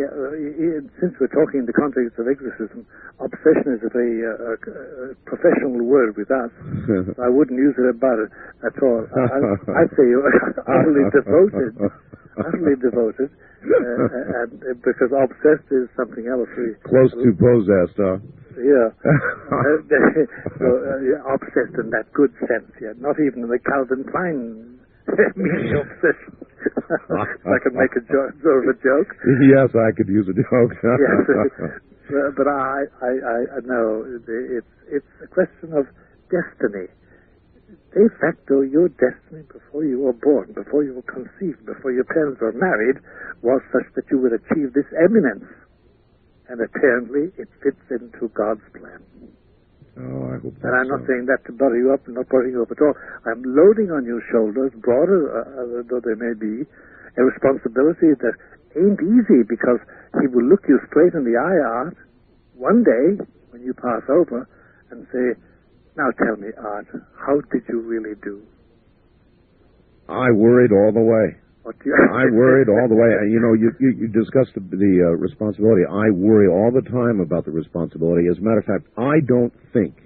since we're talking in the context of exorcism, obsession is a very professional word with us. I wouldn't use it about it at all. I'd say you're utterly devoted. And because obsessed is something else. Close to possessed, huh? Yeah. Obsessed in that good sense, yeah. Not even in the Calvin Klein meaning obsession. I could make a sort of a joke. Yes, I could use a joke. Yes, but I know it's a question of destiny. De facto, your destiny before you were born, before you were conceived, before your parents were married, was such that you would achieve this eminence. And apparently, it fits into God's plan. Oh, I hope that's And I'm not saying that to butter you up, not buttering you up at all. I'm loading on your shoulders, broader though they may be, a responsibility that ain't easy, because He will look you straight in the eye, Art, one day when you pass over, and say, "Now tell me, Art, how did you really do?" I worried all the way. What do you I worried all the way. You know, you discussed the responsibility. I worry all the time about the responsibility. As a matter of fact, I don't think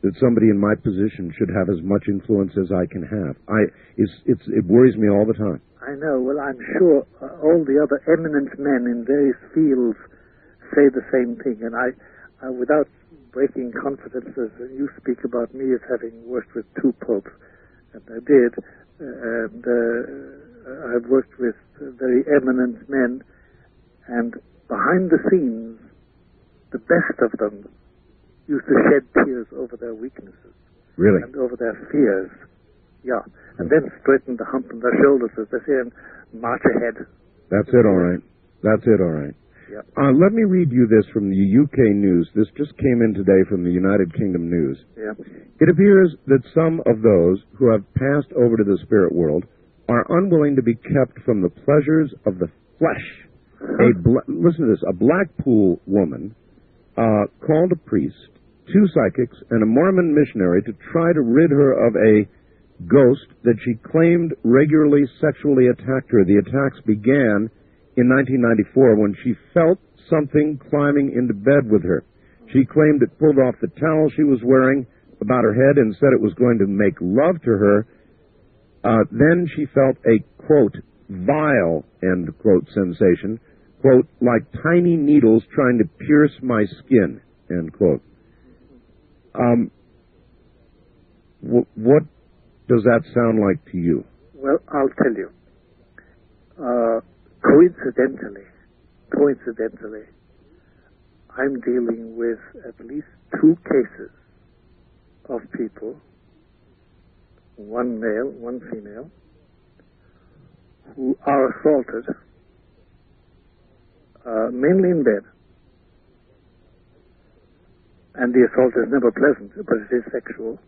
that somebody in my position should have as much influence as I can have. It worries me all the time. I know. Well, I'm sure all the other eminent men in various fields say the same thing. And I without breaking confidences, you speak about me as having worked with 2 popes, and I did. I've worked with very eminent men, and behind the scenes, the best of them used to shed tears over their weaknesses. Really? And over their fears. Yeah. And then straighten the hump on their shoulders, as they say, and march ahead. That's it, all right. That's it, all right. Yeah. Let me read you this from the UK News. This just came in today from the United Kingdom News. Yeah. It appears that some of those who have passed over to the spirit world are unwilling to be kept from the pleasures of the flesh. Listen to this. A Blackpool woman called a priest, 2 psychics, and a Mormon missionary to try to rid her of a ghost that she claimed regularly sexually attacked her. The attacks began in 1994 when she felt something climbing into bed with her. She claimed it pulled off the towel she was wearing about her head and said it was going to make love to her. Then she felt a, quote, vile, end quote, sensation, quote, like tiny needles trying to pierce my skin, end quote. What does that sound like to you? Well, I'll tell you. Coincidentally, I'm dealing with at least 2 cases of people, 1 male, 1 female, who are assaulted, mainly in bed. And the assault is never pleasant, but it is sexual.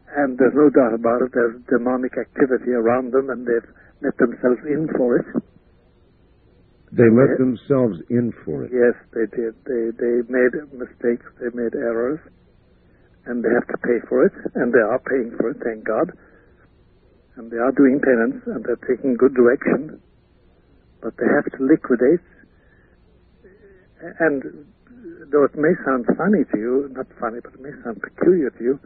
And there's no doubt about it, there's demonic activity around them, and they've let themselves in for it. They let themselves in for it? Yes, they did. They made mistakes, they made errors, and they have to pay for it, and they are paying for it, thank God. And they are doing penance, and they're taking good direction, but they have to liquidate. And though it may sound funny to you, not funny, but it may sound peculiar to you,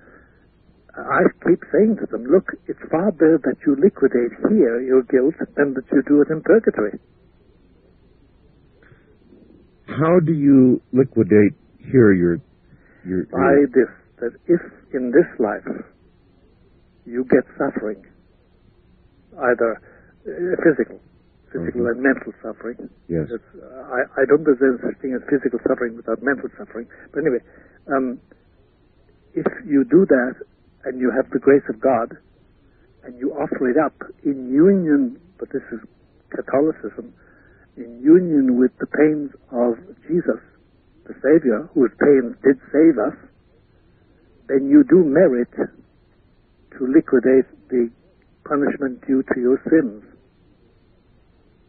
I keep saying to them, look, it's far better that you liquidate here your guilt than that you do it in purgatory. How do you liquidate here your By this, that if in this life you get suffering, either physical and mental suffering. Yes. I don't think there's such thing as physical suffering without mental suffering. But anyway, if you do that, and you have the grace of God, and you offer it up in union, but this is Catholicism, in union with the pains of Jesus, the Savior, whose pains did save us, then you do merit to liquidate the punishment due to your sins.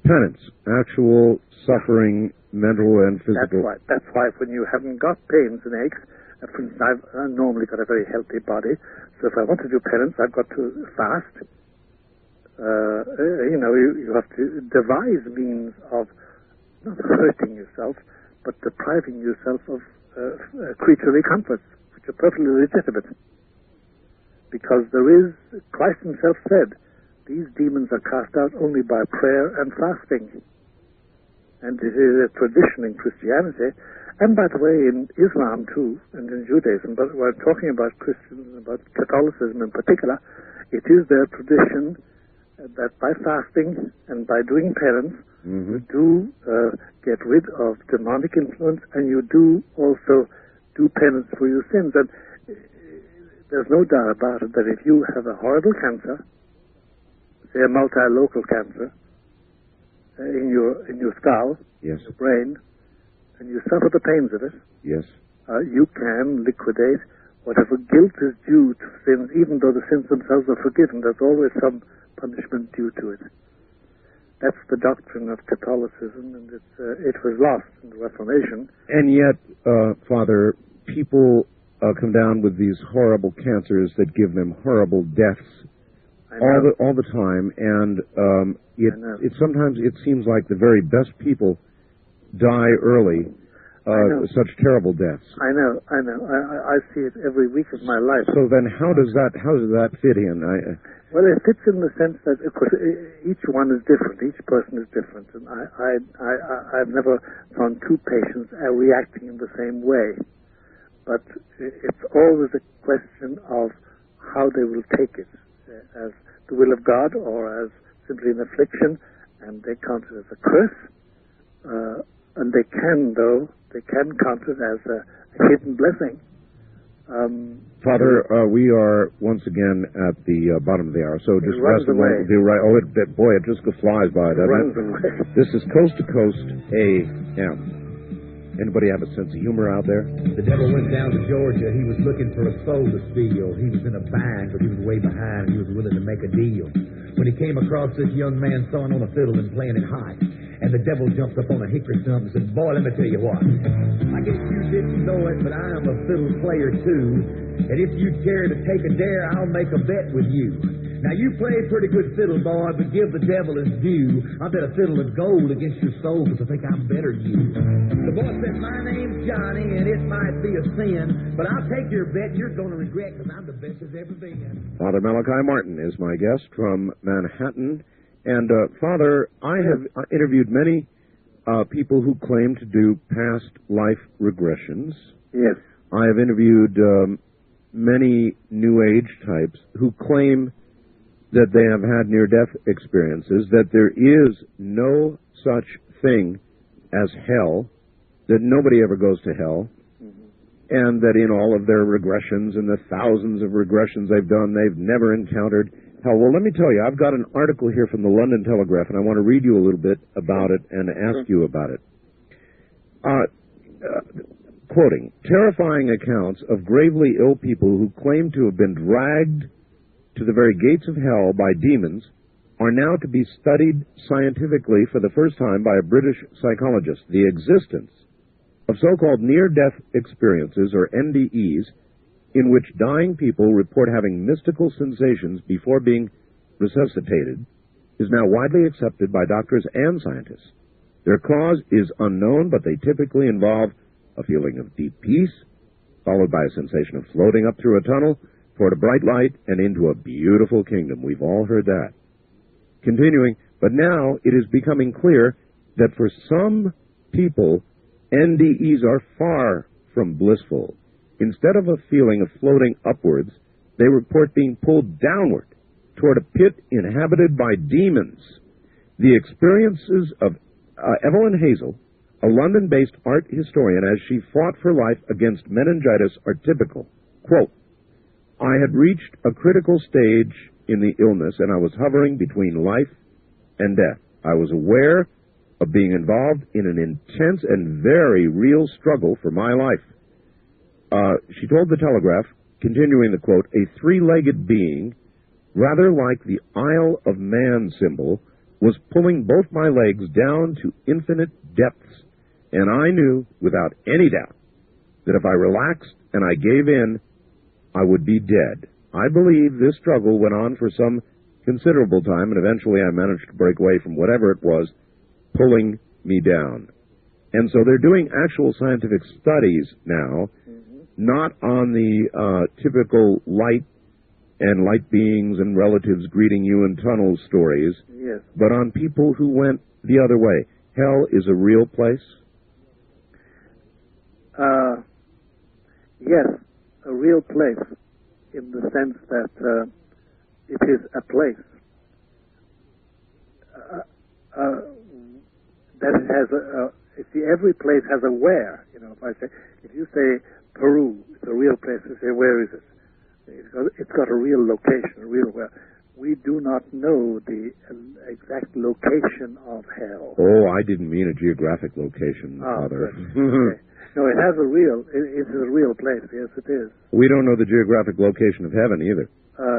Penance, actual suffering, mental and physical. That's right. That's why when you haven't got pains and aches, for instance, I've normally got a very healthy body, so if I want to do penance, I've got to fast. You have to devise means of not hurting yourself, but depriving yourself of creaturely comforts, which are perfectly legitimate. Because Christ himself said, these demons are cast out only by prayer and fasting. And it is a tradition in Christianity, And by the way, in Islam too, and in Judaism, but we're talking about Christians and about Catholicism in particular, it is their tradition that by fasting and by doing penance, you do get rid of demonic influence, and you do also do penance for your sins. And there's no doubt about it that if you have a horrible cancer, say a multilocal cancer, in your skull, Yes. your brain, and you suffer the pains of it, Yes. you can liquidate whatever guilt is due to sins, even though the sins themselves are forgiven. There's always some punishment due to it. That's the doctrine of Catholicism, and it was lost in the Reformation. And yet, Father, people come down with these horrible cancers that give them horrible deaths all the time, and it sometimes it seems like the very best people die early, such terrible deaths. I know. I see it every week of my life. So then, how does that fit in? Well, it fits in the sense that, of course, each one is different. Each person is different, and I've never found two patients reacting in the same way. But it's always a question of how they will take it, as the will of God or as simply an affliction, and they count it as a curse. And they can count it as a hidden blessing. Father, we are once again at the bottom of the hour, so just rest a moment. Boy, it just flies by, doesn't it? This is Coast to Coast AM. Anybody have a sense of humor out there? The devil went down to Georgia. He was looking for a soul to steal. He was in a bind, but he was way behind. He was willing to make a deal. When he came across this young man sawing on a fiddle and playing it high, and the devil jumped up on a hickory stump and said, "Boy, let me tell you what. I guess you didn't know it, but I am a fiddle player too. And if you care to take a dare, I'll make a bet with you. Now, you play a pretty good fiddle, boy, but give the devil his due. I bet a fiddle of gold against your soul, because I think I'm better than you." The boy said, "My name's Johnny, and it might be a sin, but I'll take your bet. You're going to regret, because I'm the best there's ever been." Father Malachi Martin is my guest from Manhattan. And, Father, I have interviewed many people who claim to do past life regressions. Yes. I have interviewed many New Age types who claim that they have had near-death experiences, that there is no such thing as hell, that nobody ever goes to hell, and that in all of their regressions and the thousands of regressions they've done, they've never encountered hell. Well, let me tell you, I've got an article here from the London Telegraph, and I want to read you a little bit about it and ask you about it. Quoting, "Terrifying accounts of gravely ill people who claim to have been dragged to the very gates of hell by demons are now to be studied scientifically for the first time by a British psychologist. The existence of so-called near-death experiences, or NDEs, in which dying people report having mystical sensations before being resuscitated, is now widely accepted by doctors and scientists. Their cause is unknown, but they typically involve a feeling of deep peace, followed by a sensation of floating up through a tunnel toward a bright light and into a beautiful kingdom." We've all heard that. Continuing, "But now it is becoming clear that for some people, NDEs are far from blissful. Instead of a feeling of floating upwards, they report being pulled downward toward a pit inhabited by demons. The experiences of Evelyn Hazel, a London-based art historian, as she fought for life against meningitis, are typical. Quote, "I had reached a critical stage in the illness, and I was hovering between life and death. I was aware of being involved in an intense and very real struggle for my life." She told the Telegraph, continuing the quote, "A three-legged being, rather like the Isle of Man symbol, was pulling both my legs down to infinite depths, and I knew, without any doubt, that if I relaxed and I gave in, I would be dead. I believe this struggle went on for some considerable time, and eventually I managed to break away from whatever it was pulling me down." And so they're doing actual scientific studies now, not on the typical light and light beings and relatives greeting you in tunnel stories, Yes. but on people who went the other way. Hell is a real place? Yes, a real place in the sense that it is a place. That it has every place has a where. You know, if you say Peru, it's a real place. You say, where is it? It's got a real location, a real where. We do not know the exact location of hell. Oh, I didn't mean a geographic location, Father. Okay. No, it has a real. It is a real place. Yes, it is. We don't know the geographic location of heaven either.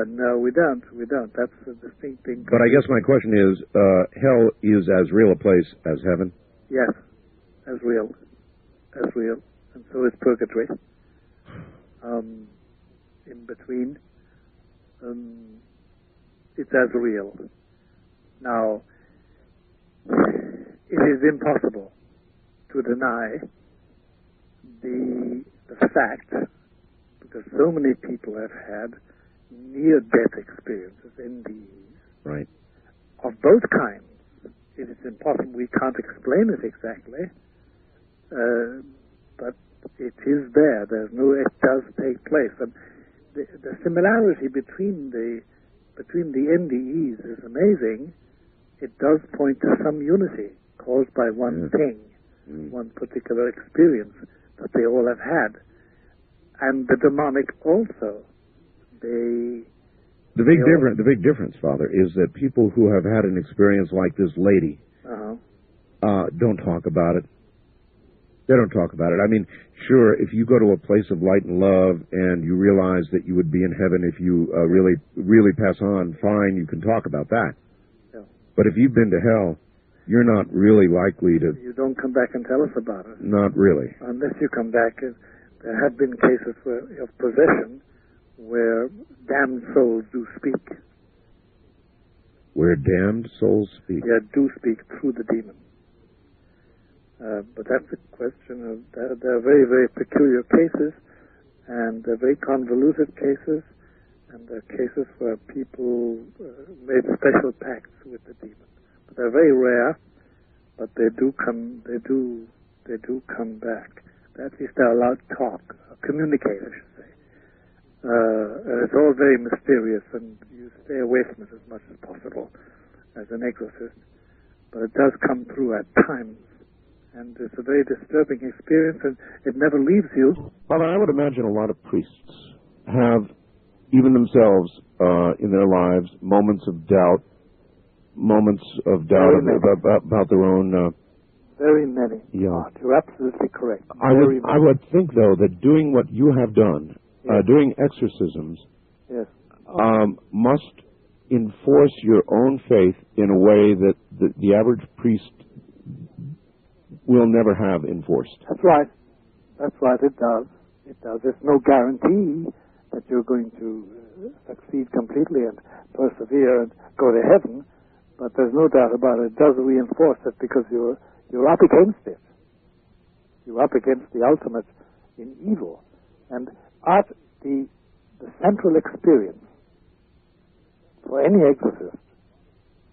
No, we don't. We don't. That's a distinct thing. But I guess my question is, hell is as real a place as heaven? Yes, as real. And so is purgatory. In between, it's as real. Now, it is impossible to deny the fact, because so many people have had near-death experiences, NDEs, right, of both kinds. It is impossible. We can't explain it exactly, but it is there. It does take place. And the similarity between the NDEs is amazing. It does point to some unity caused by one thing, one particular experience that they all have had. And the demonic also. The big difference, Father, is that people who have had an experience like this lady don't talk about it. They don't talk about it. I mean, sure, if you go to a place of light and love and you realize that you would be in heaven if you really pass on, fine, you can talk about that. Yeah. But if you've been to hell, you're not really likely to... You don't come back and tell us about it. Not really. Unless you come back. There have been cases of possession where damned souls do speak. Where damned souls speak? Yeah, do speak through the demon. But that's a question of... There are very, very peculiar cases, and they're very convoluted cases, and there are cases where people made special pacts with the demon. But they're very rare, but they do come back. At least they're allowed to talk, communicate, I should say. It's all very mysterious, and you stay away from it as much as possible as an exorcist. But it does come through at times, and it's a very disturbing experience, and it never leaves you. Father, I would imagine a lot of priests have, even themselves, in their lives, moments of doubt about their own... Very many. Yeah. You're absolutely correct. I would think, though, that doing what you have done, yes. Doing exorcisms, yes. Must enforce your own faith in a way that the average priest will never have enforced. That's right. It does. There's no guarantee that you're going to succeed completely and persevere and go to heaven, but there's no doubt about it. It does reinforce it because you're up against it. You're up against the ultimate in evil. And the central experience for any exorcist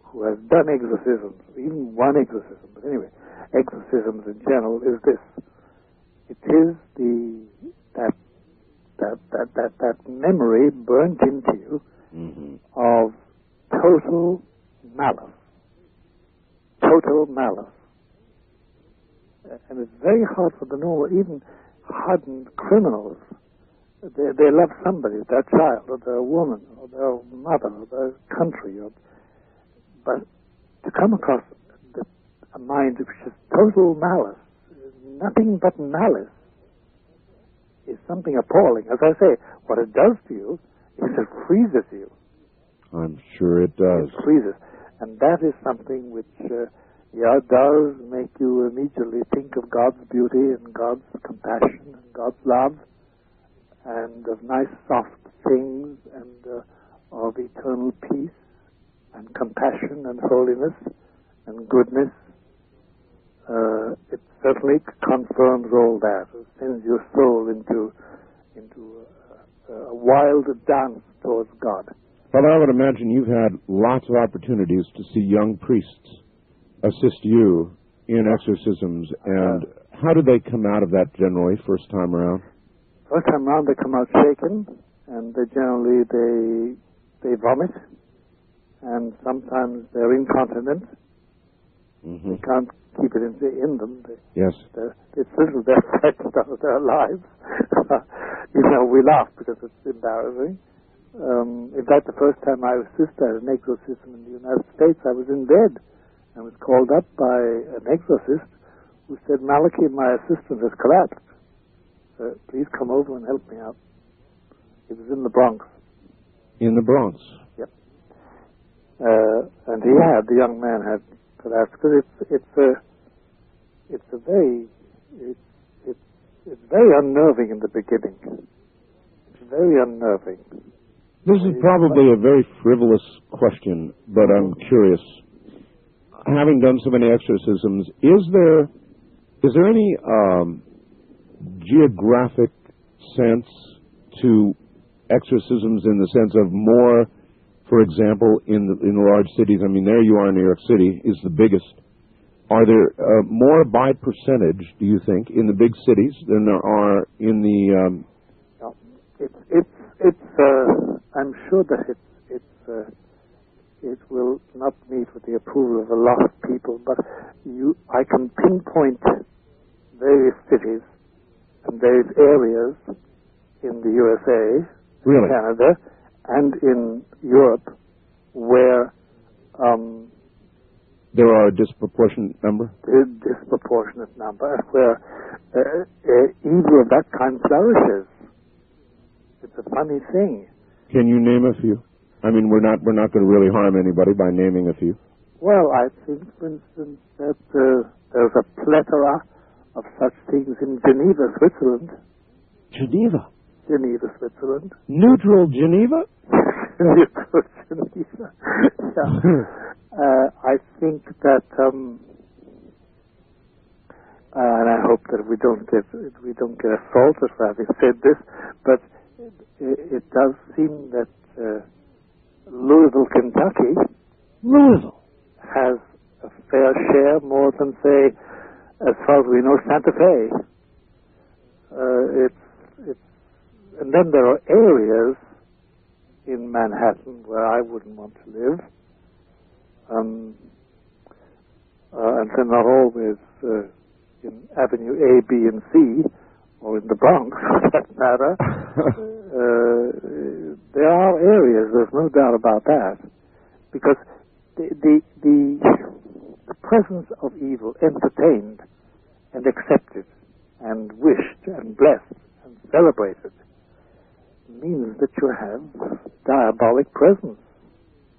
who has done exorcisms, even one exorcism, but anyway, exorcisms in general, is this. It is that memory burnt into you of total malice. Total malice. And it's very hard for the normal, even hardened criminals. They love somebody, their child, or their woman, or their mother, or their country. But to come across a mind which is total malice, nothing but malice, is something appalling. As I say, what it does to you is it freezes you. I'm sure it does. It freezes. And that is something which... does make you immediately think of God's beauty and God's compassion and God's love and of nice soft things and of eternal peace and compassion and holiness and goodness. It certainly confirms all that. It sends your soul into a wild dance towards God. Father, I would imagine you've had lots of opportunities to see young priests assist you in exorcisms, and How do they come out of that generally first time around? First time around, they come out shaken, and they generally they vomit, and sometimes they're incontinent. Mm-hmm. They can't keep it in them. Yes. It's little their threats of their lives. We laugh because it's embarrassing. In fact, the first time I assisted an exorcism in the United States, I was in bed and was called up by an exorcist who said, "Malachi, my assistant has collapsed. Please come over and help me out." It was in the Bronx. In the Bronx? Yep. And the young man had collapsed because it's very unnerving in the beginning. It's very unnerving. This is probably a very frivolous question, but I'm curious. Having done so many exorcisms, is there any geographic sense to exorcisms in the sense of more, for example, in the large cities? I mean, there you are, New York City is the biggest. Are there more by percentage, do you think, in the big cities than there are in the? No, I'm sure that it will not meet with the approval of a lot of people, but I can pinpoint various cities and various areas in the USA, really? Canada, and in Europe where there are a disproportionate number? Disproportionate number, where evil of that kind flourishes. It's a funny thing. Can you name a few? I mean, we're not going to really harm anybody by naming a few. Well, I think, for instance, that there's a plethora of such things in Geneva, Switzerland. Geneva, Switzerland. Neutral Geneva? Neutral Geneva. Yeah. I think that, and I hope that we don't get assaulted for having said this, but it does seem that Louisville, Kentucky, has a fair share, more than, say, as far as we know, Santa Fe. And then there are areas in Manhattan where I wouldn't want to live, and they're not always in Avenue A, B, and C, or in the Bronx, for that matter. There are areas, there's no doubt about that, because the presence of evil entertained and accepted and wished and blessed and celebrated means that you have diabolic presence,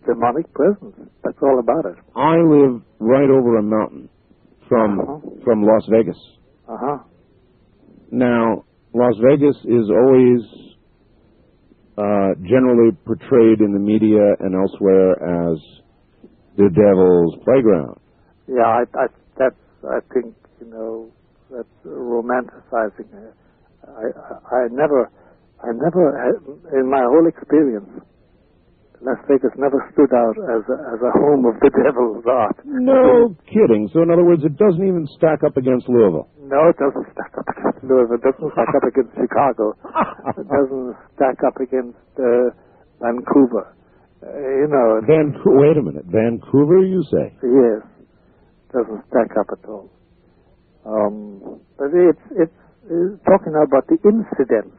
demonic presence. That's all about it. I live right over a mountain from Las Vegas. Now, Las Vegas is always generally portrayed in the media and elsewhere as the devil's playground. Yeah, I think, that's romanticizing. I never, in my whole experience, Las Vegas never stood out as a home of the devil's art. No kidding. So, in other words, it doesn't even stack up against Louisville. No, it doesn't stack up against Louisville. It doesn't stack up against Chicago. It doesn't stack up against Vancouver. Wait a minute. Vancouver, you say? Yes. Doesn't stack up at all. But it's talking about the incidence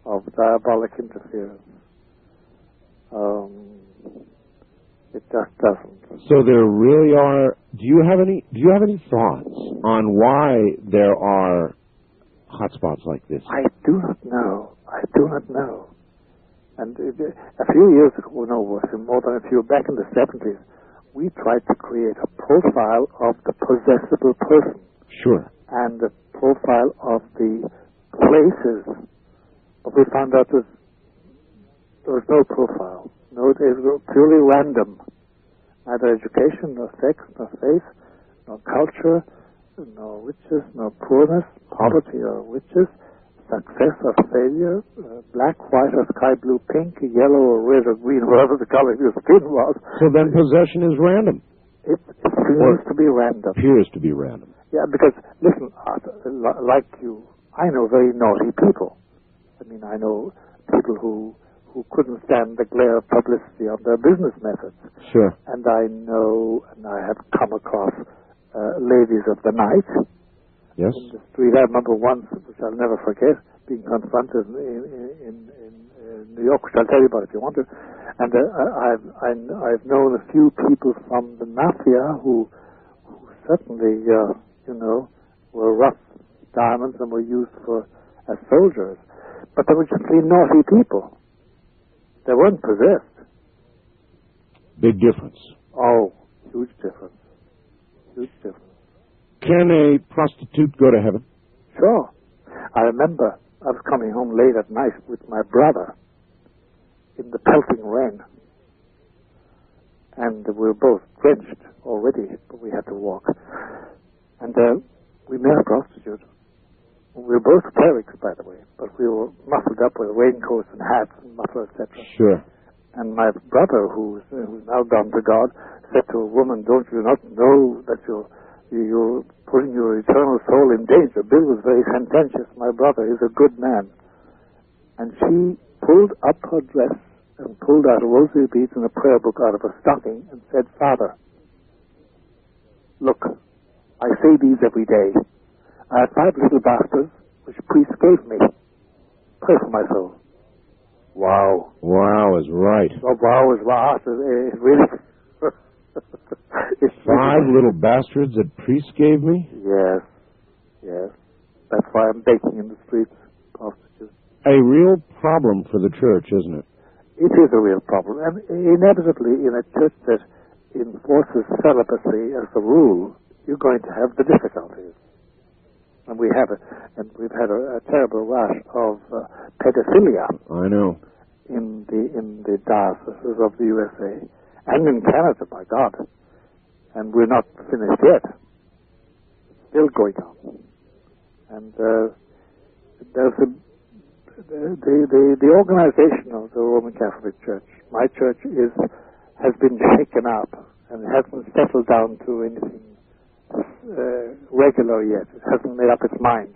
of diabolic interference. It just doesn't. So there really are. Do you have any thoughts on why there are hotspots like this? I do not know. And a few years ago, more than a few, back in the 70s, we tried to create a profile of the possessible person. Sure. And the profile of the places. But we found out there was no profile. No, it was purely random. Neither education, nor sex, nor faith, nor culture, nor riches, nor poorness, poverty or riches, success or failure, black, white or sky blue, pink, yellow or red or green, whatever the color of your skin was. So then possession is random. It appears to be random. Appears to be random. Yeah, because, listen, Arthur, like you, I know very naughty people. I mean, I know people who couldn't stand the glare of publicity on their business methods. Sure. And I know, and I have come across ladies of the night Yes. in the street. I remember once, which I'll never forget, being confronted in New York, which I'll tell you about if you want to. And I've known a few people from the mafia who certainly, were rough diamonds and were used as soldiers. But they were just really naughty people. They weren't possessed. Big difference. Oh, huge difference. Huge difference. Can a prostitute go to heaven? Sure. I remember I was coming home late at night with my brother in the pelting rain. And we were both drenched already, but we had to walk. And we met a prostitute. We were both clerics, by the way, but we were muffled up with raincoats and hats and mufflers, etc. Sure. And my brother, who's now gone to God, said to a woman, "Don't you not know that you're putting your eternal soul in danger?" Bill was very sententious. My brother is a good man. And she pulled up her dress and pulled out a rosary beads and a prayer book out of her stocking and said, "Father, look, I say these every day. I have 5 little bastards which priests gave me. Pray for my soul." Wow. Wow is right. Oh, wow is wow. It really... it's 5 little bastards that priests gave me? Yes. Yes. That's why I'm baking in the streets, prostitutes. A real problem for the church, isn't it? It is a real problem. And inevitably, in a church that enforces celibacy as the rule, you're going to have the difficulties. And we have it. And we've had a terrible rash of pedophilia. I know. In the dioceses of the USA. And in Canada, by God. And we're not finished yet. It's still going on. And there's the organization of the Roman Catholic Church. My church has been shaken up and hasn't settled down to anything regular yet. It hasn't made up its mind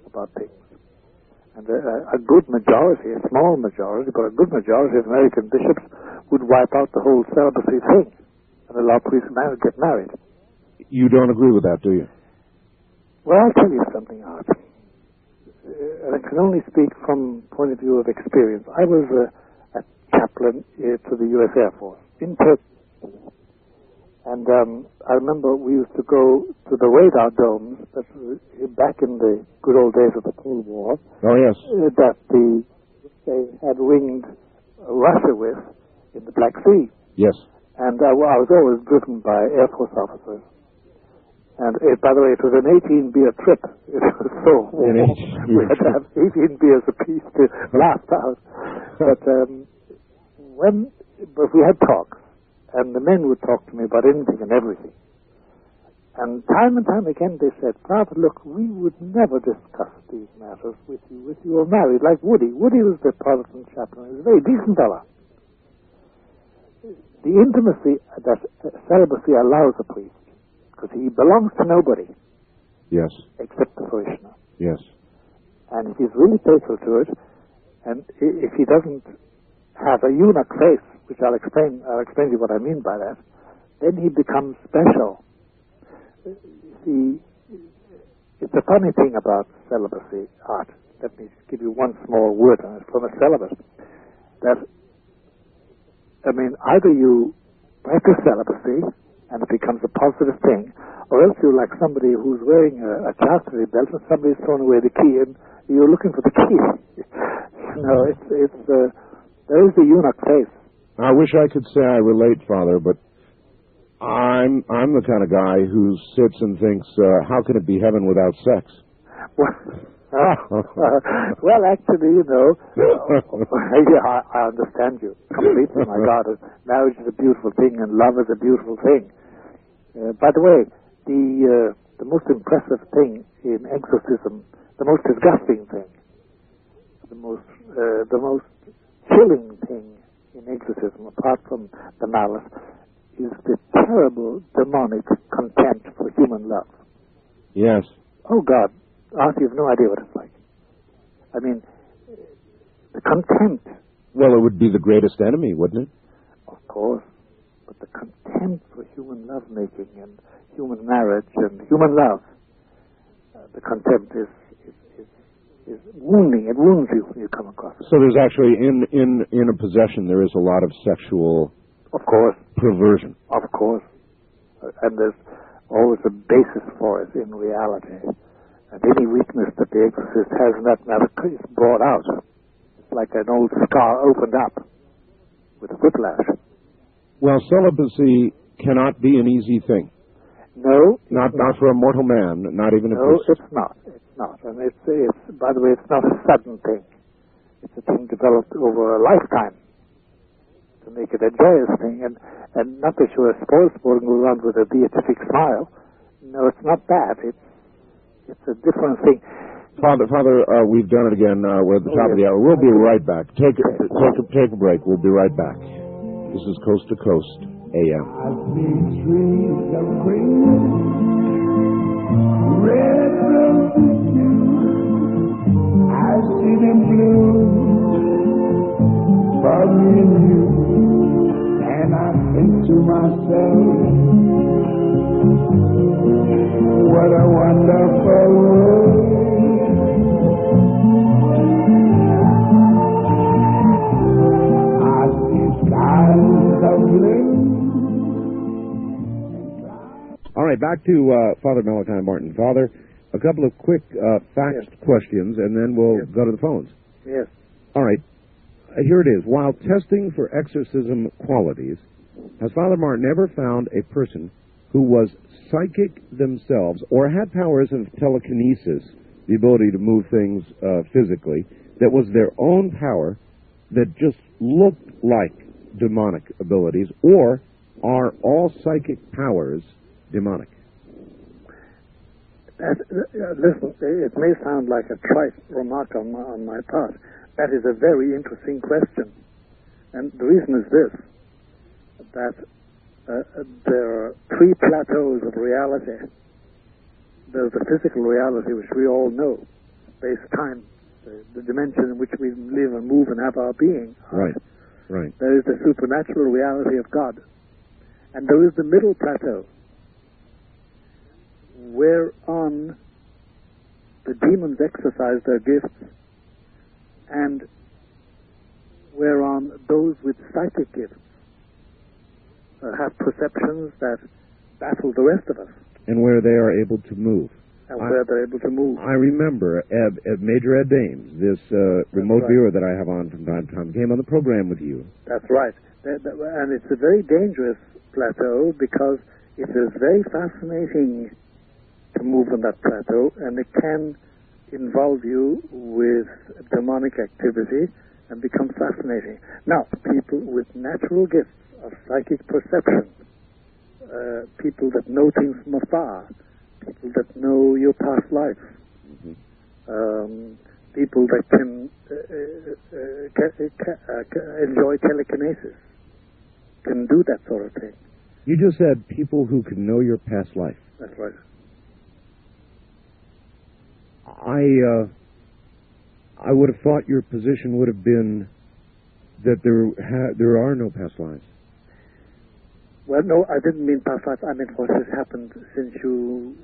about things. And a good majority, a small majority, but a good majority of American bishops would wipe out the whole celibacy thing and allow priests to get married. You don't agree with that, do you? Well, I'll tell you something, Art. And I can only speak from point of view of experience. I was a chaplain to the U.S. Air Force in Turkey. And I remember we used to go to the radar domes that back in the good old days of the Cold War. Oh, yes. That they had ringed Russia with in the Black Sea. Yes. And I was always driven by Air Force officers. And by the way, it was an 18-beer trip. It was so warm. We had to have 18 beers apiece to last out. But we had talks. And the men would talk to me about anything and everything. And time again they said, "Father, look, we would never discuss these matters with you if you were married, like Woody. Woody was the Protestant chaplain. He was a very decent fella. The intimacy that celibacy allows a priest, because he belongs to nobody. Yes. Except the parishioner. Yes. And if he's really faithful to it, and if he doesn't have a eunuch face, which I'll explain to you what I mean by that, then he becomes special. See, it's a funny thing about celibacy, Art. Let me give you one small word on it from a celibate. That, I mean, either you practice celibacy and it becomes a positive thing, or else you're like somebody who's wearing a chastity belt and somebody's thrown away the key and you're looking for the key. There is the eunuch face. I wish I could say I relate, Father, but I'm the kind of guy who sits and thinks, how can it be heaven without sex? Well, actually, I understand you completely. My God, marriage is a beautiful thing and love is a beautiful thing. By the way, the most impressive thing in exorcism, the most disgusting thing, the most chilling thing in exorcism, apart from the malice, is the terrible demonic contempt for human love. Yes. Oh, God. Arthur, you have no idea what it's like. I mean, the contempt. Well, it would be the greatest enemy, wouldn't it? Of course. But the contempt for human lovemaking and human marriage and human love, the contempt is wounding. It wounds you when you come across it. So there's actually, in a possession, there is a lot of sexual... Of course. Perversion. Of course. And there's always a basis for it in reality. And any weakness that the exorcist has in that matter is brought out. It's like an old scar opened up with a whiplash. Well, celibacy cannot be an easy thing. No. Not for a mortal man, not even a No, person. it's not. It's not. And it's, by the way, it's not a sudden thing. It's a thing developed over a lifetime to make it a joyous thing. And not that you're a spoil sport and go around with a beatific smile. No, it's not that. It's a different thing. Father, we've done it again. We're at the top of the hour. We'll be right back. Take a break. We'll be right back. This is Coast to Coast AM. I see trees of green, red roses too. I see them bloom for me and you, and I think to myself, what a wonderful world. I see skies of blue. All right, back to Father Malachi Martin. Father, a couple of quick fact questions, and then we'll go to the phones. Yes. All right. Here it is. While testing for exorcism qualities, has Father Martin ever found a person who was psychic themselves or had powers of telekinesis, the ability to move things physically, that was their own power that just looked like demonic abilities, or are all psychic powers demonic? Listen, it may sound like a trite remark on my part. That is a very interesting question. And the reason is this, that there are three plateaus of reality. There's the physical reality, which we all know, space-time, the dimension in which we live and move and have our being. Right. There is the supernatural reality of God. And there is the middle plateau, whereon the demons exercise their gifts, and whereon those with psychic gifts have perceptions that baffle the rest of us. And where they are able to move. And where they're able to move. I remember Major Ed Dames, this remote viewer that I have on from time to time, came on the program with you. That's right. And it's a very dangerous plateau because it is very fascinating to move on that plateau, and it can involve you with demonic activity and become fascinating. Now, people with natural gifts of psychic perception, people that know things from afar, people that know your past life, people that can enjoy telekinesis, can do that sort of thing. You just said people who can know your past life. That's right. I would have thought your position would have been that there are no past lives. Well, no, I didn't mean past lives. I meant what has happened since you,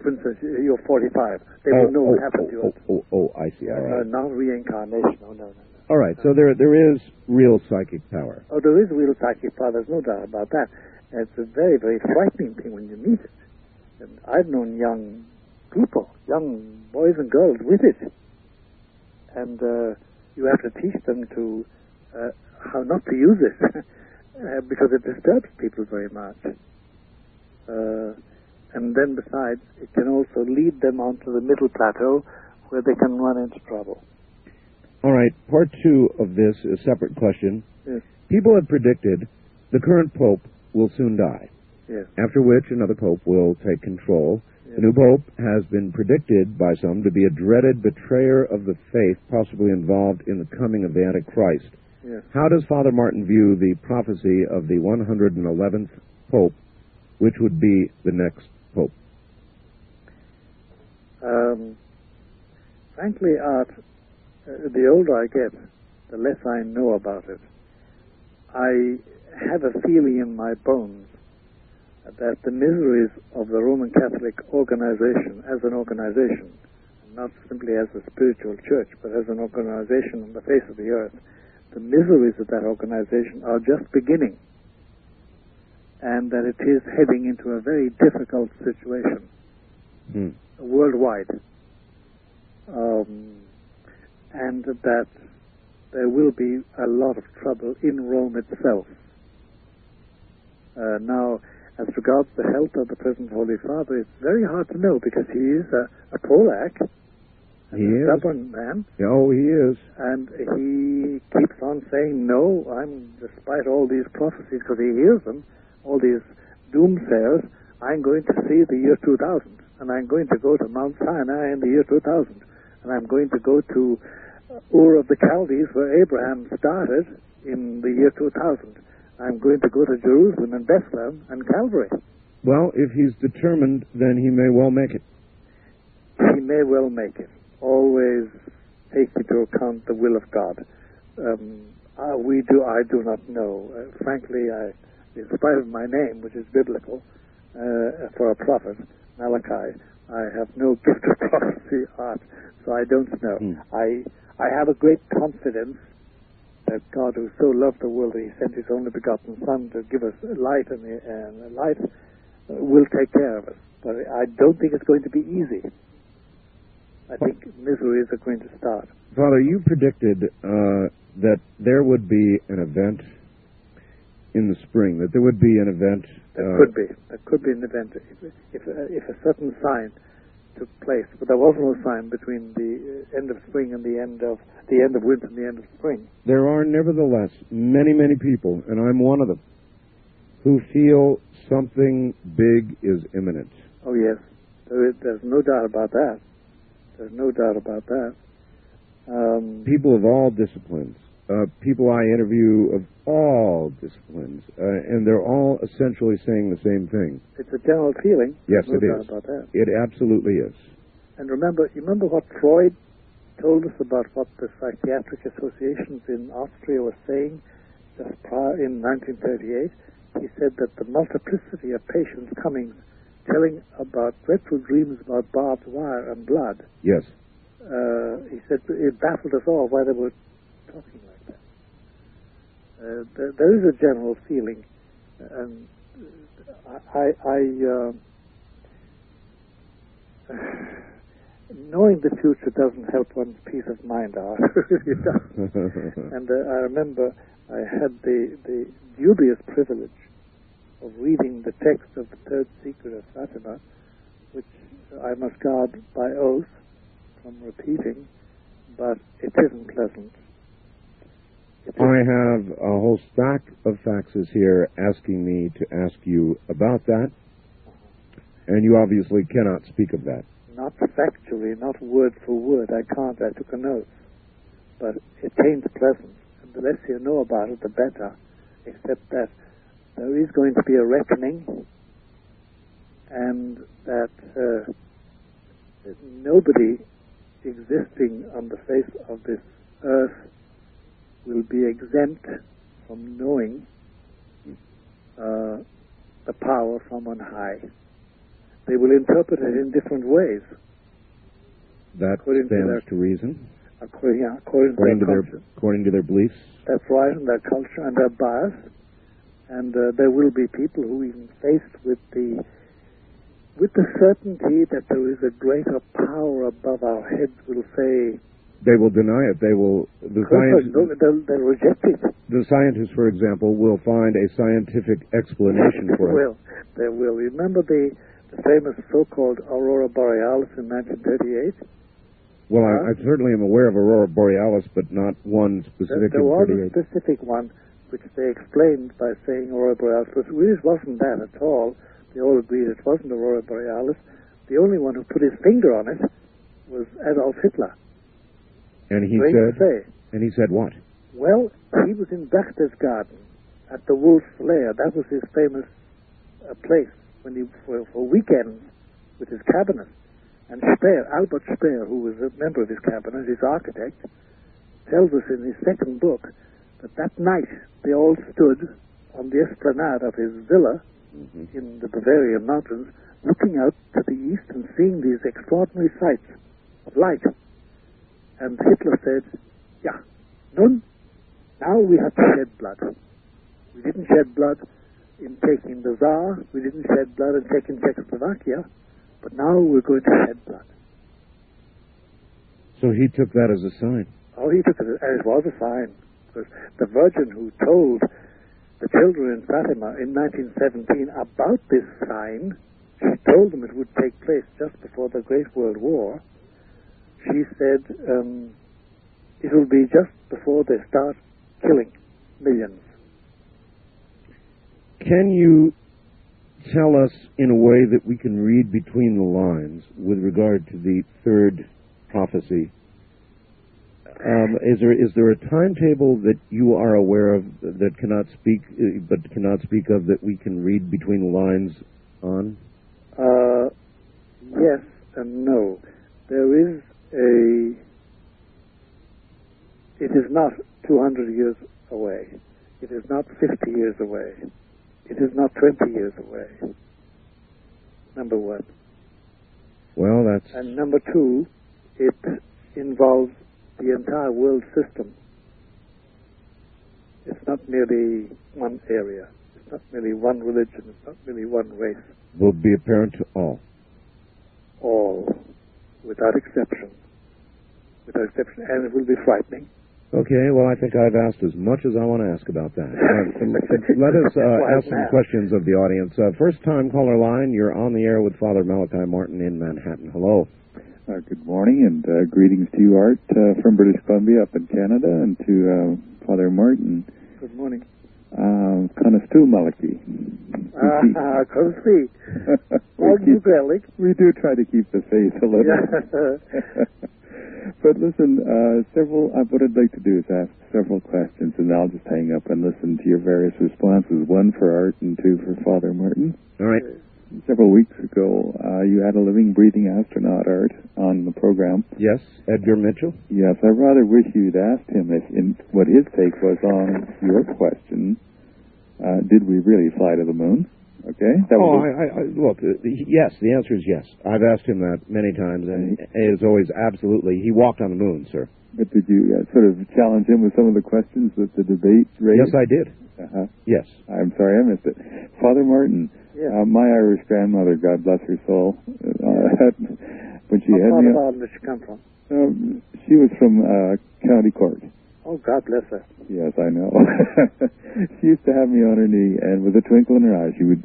for instance, you're 45. They will know what happened to you. Oh, I see. All right. Not reincarnation. No. All right, so there is real psychic power. Oh, there is real psychic power. There's no doubt about that. And it's a very, very frightening thing when you meet it. And I've known young people, young boys and girls with it. And you have to teach them to how not to use it because it disturbs people very much. And then besides, it can also lead them onto the middle plateau where they can run into trouble. All right, part two of this is a separate question. Yes. People have predicted the current pope will soon die, yes. after which another pope will take control. Yes. The new pope has been predicted by some to be a dreaded betrayer of the faith, possibly involved in the coming of the Antichrist. Yes. How does Father Martin view the prophecy of the 111th pope, which would be the next pope? Frankly, Art, the older I get, the less I know about it. I have a feeling in my bones that the miseries of the Roman Catholic organization as an organization, not simply as a spiritual church, but as an organization on the face of the earth, the miseries of that organization are just beginning, and that it is heading into a very difficult situation worldwide, and that there will be a lot of trouble in Rome itself. Now, as regards the health of the present Holy Father, it's very hard to know, because he is a Polak, a stubborn man. Oh, he is. And he keeps on saying, no, despite all these prophecies, because he hears them, all these doomsayers, I'm going to see the year 2000, and I'm going to go to Mount Sinai in the year 2000, and I'm going to go to Ur of the Chaldees, where Abraham started, in the year 2000. I'm going to go to Jerusalem and Bethlehem and Calvary. Well, if he's determined, then he may well make it. He may well make it. Always take into account the will of God. I do not know. Frankly, in spite of my name, which is biblical, for a prophet, Malachi, I have no gift of prophecy, Art, so I don't know. I have a great confidence that God, who so loved the world that he sent his only begotten Son to give us light, and light will take care of us. But I don't think it's going to be easy. I think miseries are going to start. Father, you predicted that there would be an event in the spring, that there would be an event. There could be an event if a certain sign took place, but there was no sign between the end of spring and the end of winter and the end of spring. There are nevertheless many, many people, and I'm one of them, who feel something big is imminent. Oh yes, there's no doubt about that. There's no doubt about that. People of all disciplines, people I interview of all disciplines, and they're all essentially saying the same thing. It's a general feeling. Yes, no it doubt is. About that. It absolutely is. And remember what Freud told us about what the psychiatric associations in Austria were saying just prior in 1938. He said that the multiplicity of patients coming, telling about dreadful dreams about barbed wire and blood. Yes. He said it baffled us all why they were talking like that. There is a general feeling, and knowing the future doesn't help one's peace of mind, Art. It doesn't. And I remember I had the dubious privilege of reading the text of the third secret of Fatima, which I must guard by oath from repeating, but it isn't pleasant. I have a whole stack of faxes here asking me to ask you about that, and you obviously cannot speak of that. Not factually, not word for word. I can't. I took a note. But it ain't pleasant. And the less you know about it, the better. Except that there is going to be a reckoning, and that nobody existing on the face of this earth will be exempt from knowing the power from on high. They will interpret it in different ways. That stands to reason. According to their beliefs. That's right, and their culture and their bias. And there will be people who, even faced with the certainty that there is a greater power above our heads, will say. They will deny it. They will. They'll reject it. The scientists, for example, will find a scientific explanation for it. They will. Remember the famous so-called Aurora Borealis in 1938? Well, I certainly am aware of Aurora Borealis, but not one specific. There was a specific one which they explained by saying Aurora Borealis, but it really wasn't that at all. They all agreed it wasn't Aurora Borealis. The only one who put his finger on it was Adolf Hitler. And he said what? Well, he was in Berchtesgaden at the Wolf's Lair. That was his famous place when for weekends with his cabinet. And Speer, Albert Speer, who was a member of his cabinet, his architect, tells us in his second book that night they all stood on the esplanade of his villa in the Bavarian mountains, looking out to the east and seeing these extraordinary sights of light. And Hitler said, "Yeah, nun, now we have to shed blood. We didn't shed blood in taking the Tsar, we didn't shed blood in taking Czechoslovakia, but now we're going to shed blood." So he took that as a sign. Oh, he took it, and it was a sign, because the Virgin who told the children in Fatima in 1917 about this sign, she told them it would take place just before the Great World War. She said it will be just before they start killing millions. Can you tell us in a way that we can read between the lines with regard to the third prophecy? Is there a timetable that you are aware of that cannot speak of that we can read between the lines on? Yes and no. There is it is not 200 years away. It is not 50 years away. It is not 20 years away. Number one. Well, that's... And number two, it involves the entire world system. It's not merely one area. It's not merely one religion. It's not merely one race. Will be apparent to all. All, without exception. Without exception. And it will be frightening. Okay, well, I think I've asked as much as I want to ask about that. Let us ask some questions of the audience. First-time caller line, you're on the air with Father Malachi Martin in Manhattan. Hello. Good morning, and greetings to you, Art, from British Columbia up in Canada, and to Father Martin. Good morning. Kanastu Malachi. Konsti. We do try to keep the faith a little. Yeah. But listen, what I'd like to do is ask several questions, and I'll just hang up and listen to your various responses, one for Art and two for Father Martin. All right. Several weeks ago, you had a living, breathing astronaut, Art, on the program. Yes, Edgar Mitchell. Yes, I rather wish you'd asked him what his take was on your question, did we really fly to the moon? Okay. Look, yes, the answer is yes. I've asked him that many times, and it is always absolutely, he walked on the moon, sir. But did you sort of challenge him with some of the questions that the debate raised? Yes, I did. Uh-huh. Yes. I'm sorry I missed it. Father Martin, my Irish grandmother, God bless her soul, when she had me... What part of Ireland did she come from? She was from County Cork. Oh, God bless her. Yes, I know. She used to have me on her knee, and with a twinkle in her eye, she would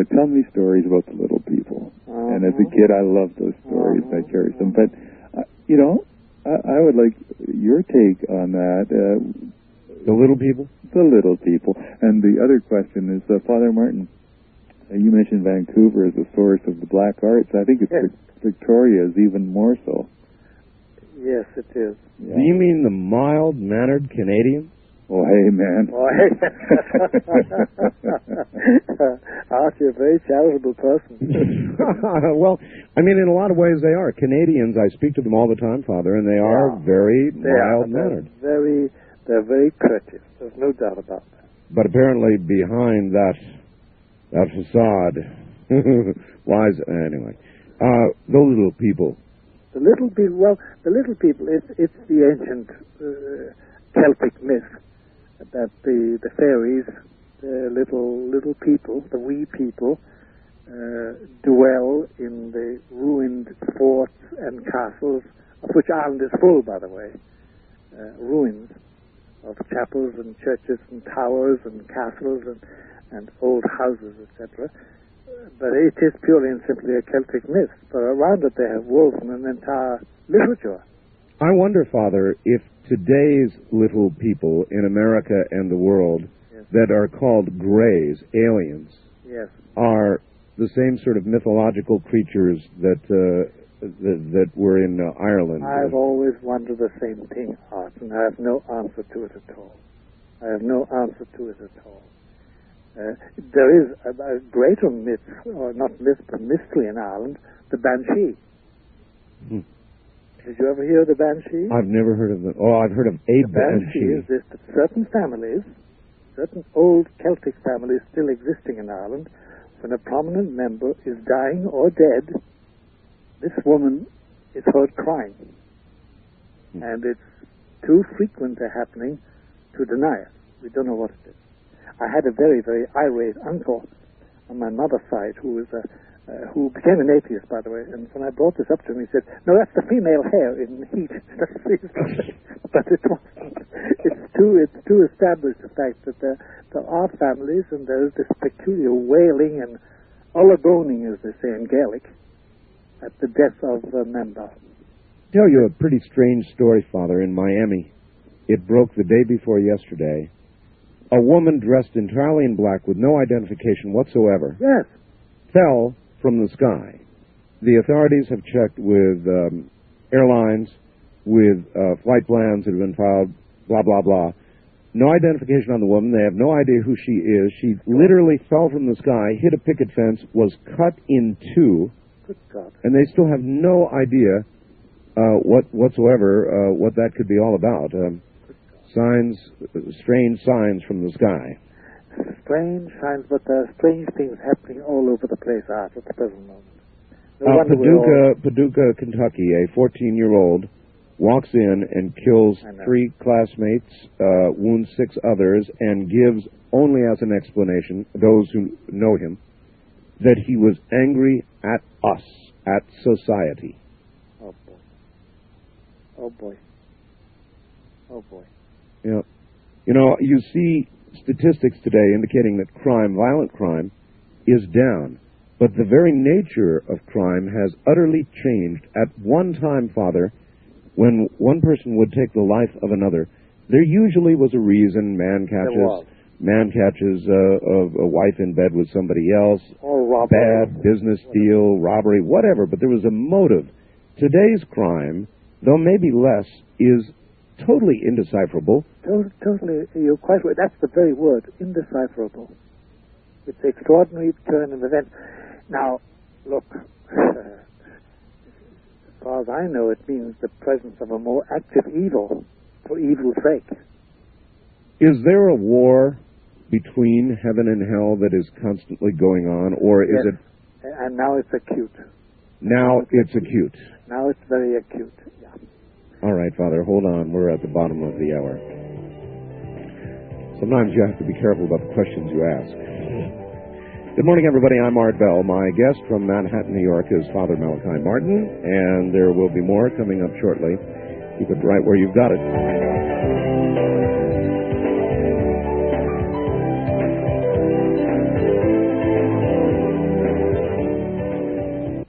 tell me stories about the little people. And as a kid, I loved those stories. I cherished them. But, I would like your take on that. The little people? The little people. And the other question is, Father Martin, you mentioned Vancouver as a source of the black arts. I think Victoria is even more so. Yes, it is. Yeah. Do you mean the mild-mannered Canadians? Oh, hey, man. Oh, hey. Art, you're a very charitable person. Well, I mean, in a lot of ways they are. Canadians, I speak to them all the time, Father, and they are very mild-mannered. They're very courteous. There's no doubt about that. But apparently behind that facade lies... Anyway, those little people... The little people, it's the ancient Celtic myth that the fairies, the little people, the wee people, dwell in the ruined forts and castles, of which Ireland is full, by the way, ruins of chapels and churches and towers and castles and old houses, etc. But it is purely and simply a Celtic myth. But around it they have woven an entire literature. I wonder, Father, if today's little people in America and the world that are called greys, aliens, are the same sort of mythological creatures that were in Ireland. I've always wondered the same thing, Art, and I have no answer to it at all. There is a greater myth, or not myth, but mystery in Ireland, the Banshee. Did you ever hear of the Banshee? I've never heard of them. Oh, I've heard of a The Banshee is this, that certain families, certain old Celtic families still existing in Ireland, when a prominent member is dying or dead, this woman is heard crying. And it's too frequent a happening to deny it. We don't know what it is. I had a very, very irate uncle on my mother's side who who became an atheist, by the way, and when I brought this up to him, he said, "No, that's the female hair in the heat." But it wasn't. It's too established the fact that there are families, and there is this peculiar wailing and ullagoning, as they say in Gaelic, at the death of a member. Tell you a pretty strange story, Father, in Miami. It broke the day before yesterday. A woman dressed entirely in black with no identification whatsoever Yes. fell from the sky. The authorities have checked with airlines, with flight plans that have been filed, blah, blah, blah. No identification on the woman. They have no idea who she is. She literally fell from the sky, hit a picket fence, was cut in two, Good God. and they still have no idea whatsoever what that could be all about. Signs, strange signs from the sky. Strange signs, but there are strange things happening all over the place at the present moment. No wonder we're all- Paducah, Kentucky, a 14-year-old walks in and kills I know. 3 classmates, wounds 6 others, and gives only as an explanation, those who know him, that he was angry at us, at society. Oh, boy. Oh, boy. Oh, boy. Yeah. You know, you see statistics today indicating that crime, violent crime, is down. But the very nature of crime has utterly changed. At one time, Father, when one person would take the life of another, there usually was a reason. Man catches a wife in bed with somebody else, Or robbery. bad business deal, robbery, whatever, but there was a motive. Today's crime, though maybe less, is totally indecipherable. Totally, you're quite right. That's the very word, indecipherable. It's an extraordinary turn of events. Now, look, as far as I know, it means the presence of a more active evil, for evil's sake. Is there a war between heaven and hell that is constantly going on, or is Yes. it And now it's acute. now it's acute? Now it's very acute. Yeah. All right, Father, hold on. We're at the bottom of the hour. Sometimes you have to be careful about the questions you ask. Good morning, everybody. I'm Art Bell. My guest from Manhattan, New York is Father Malachi Martin, and there will be more coming up shortly. Keep it right where you've got it.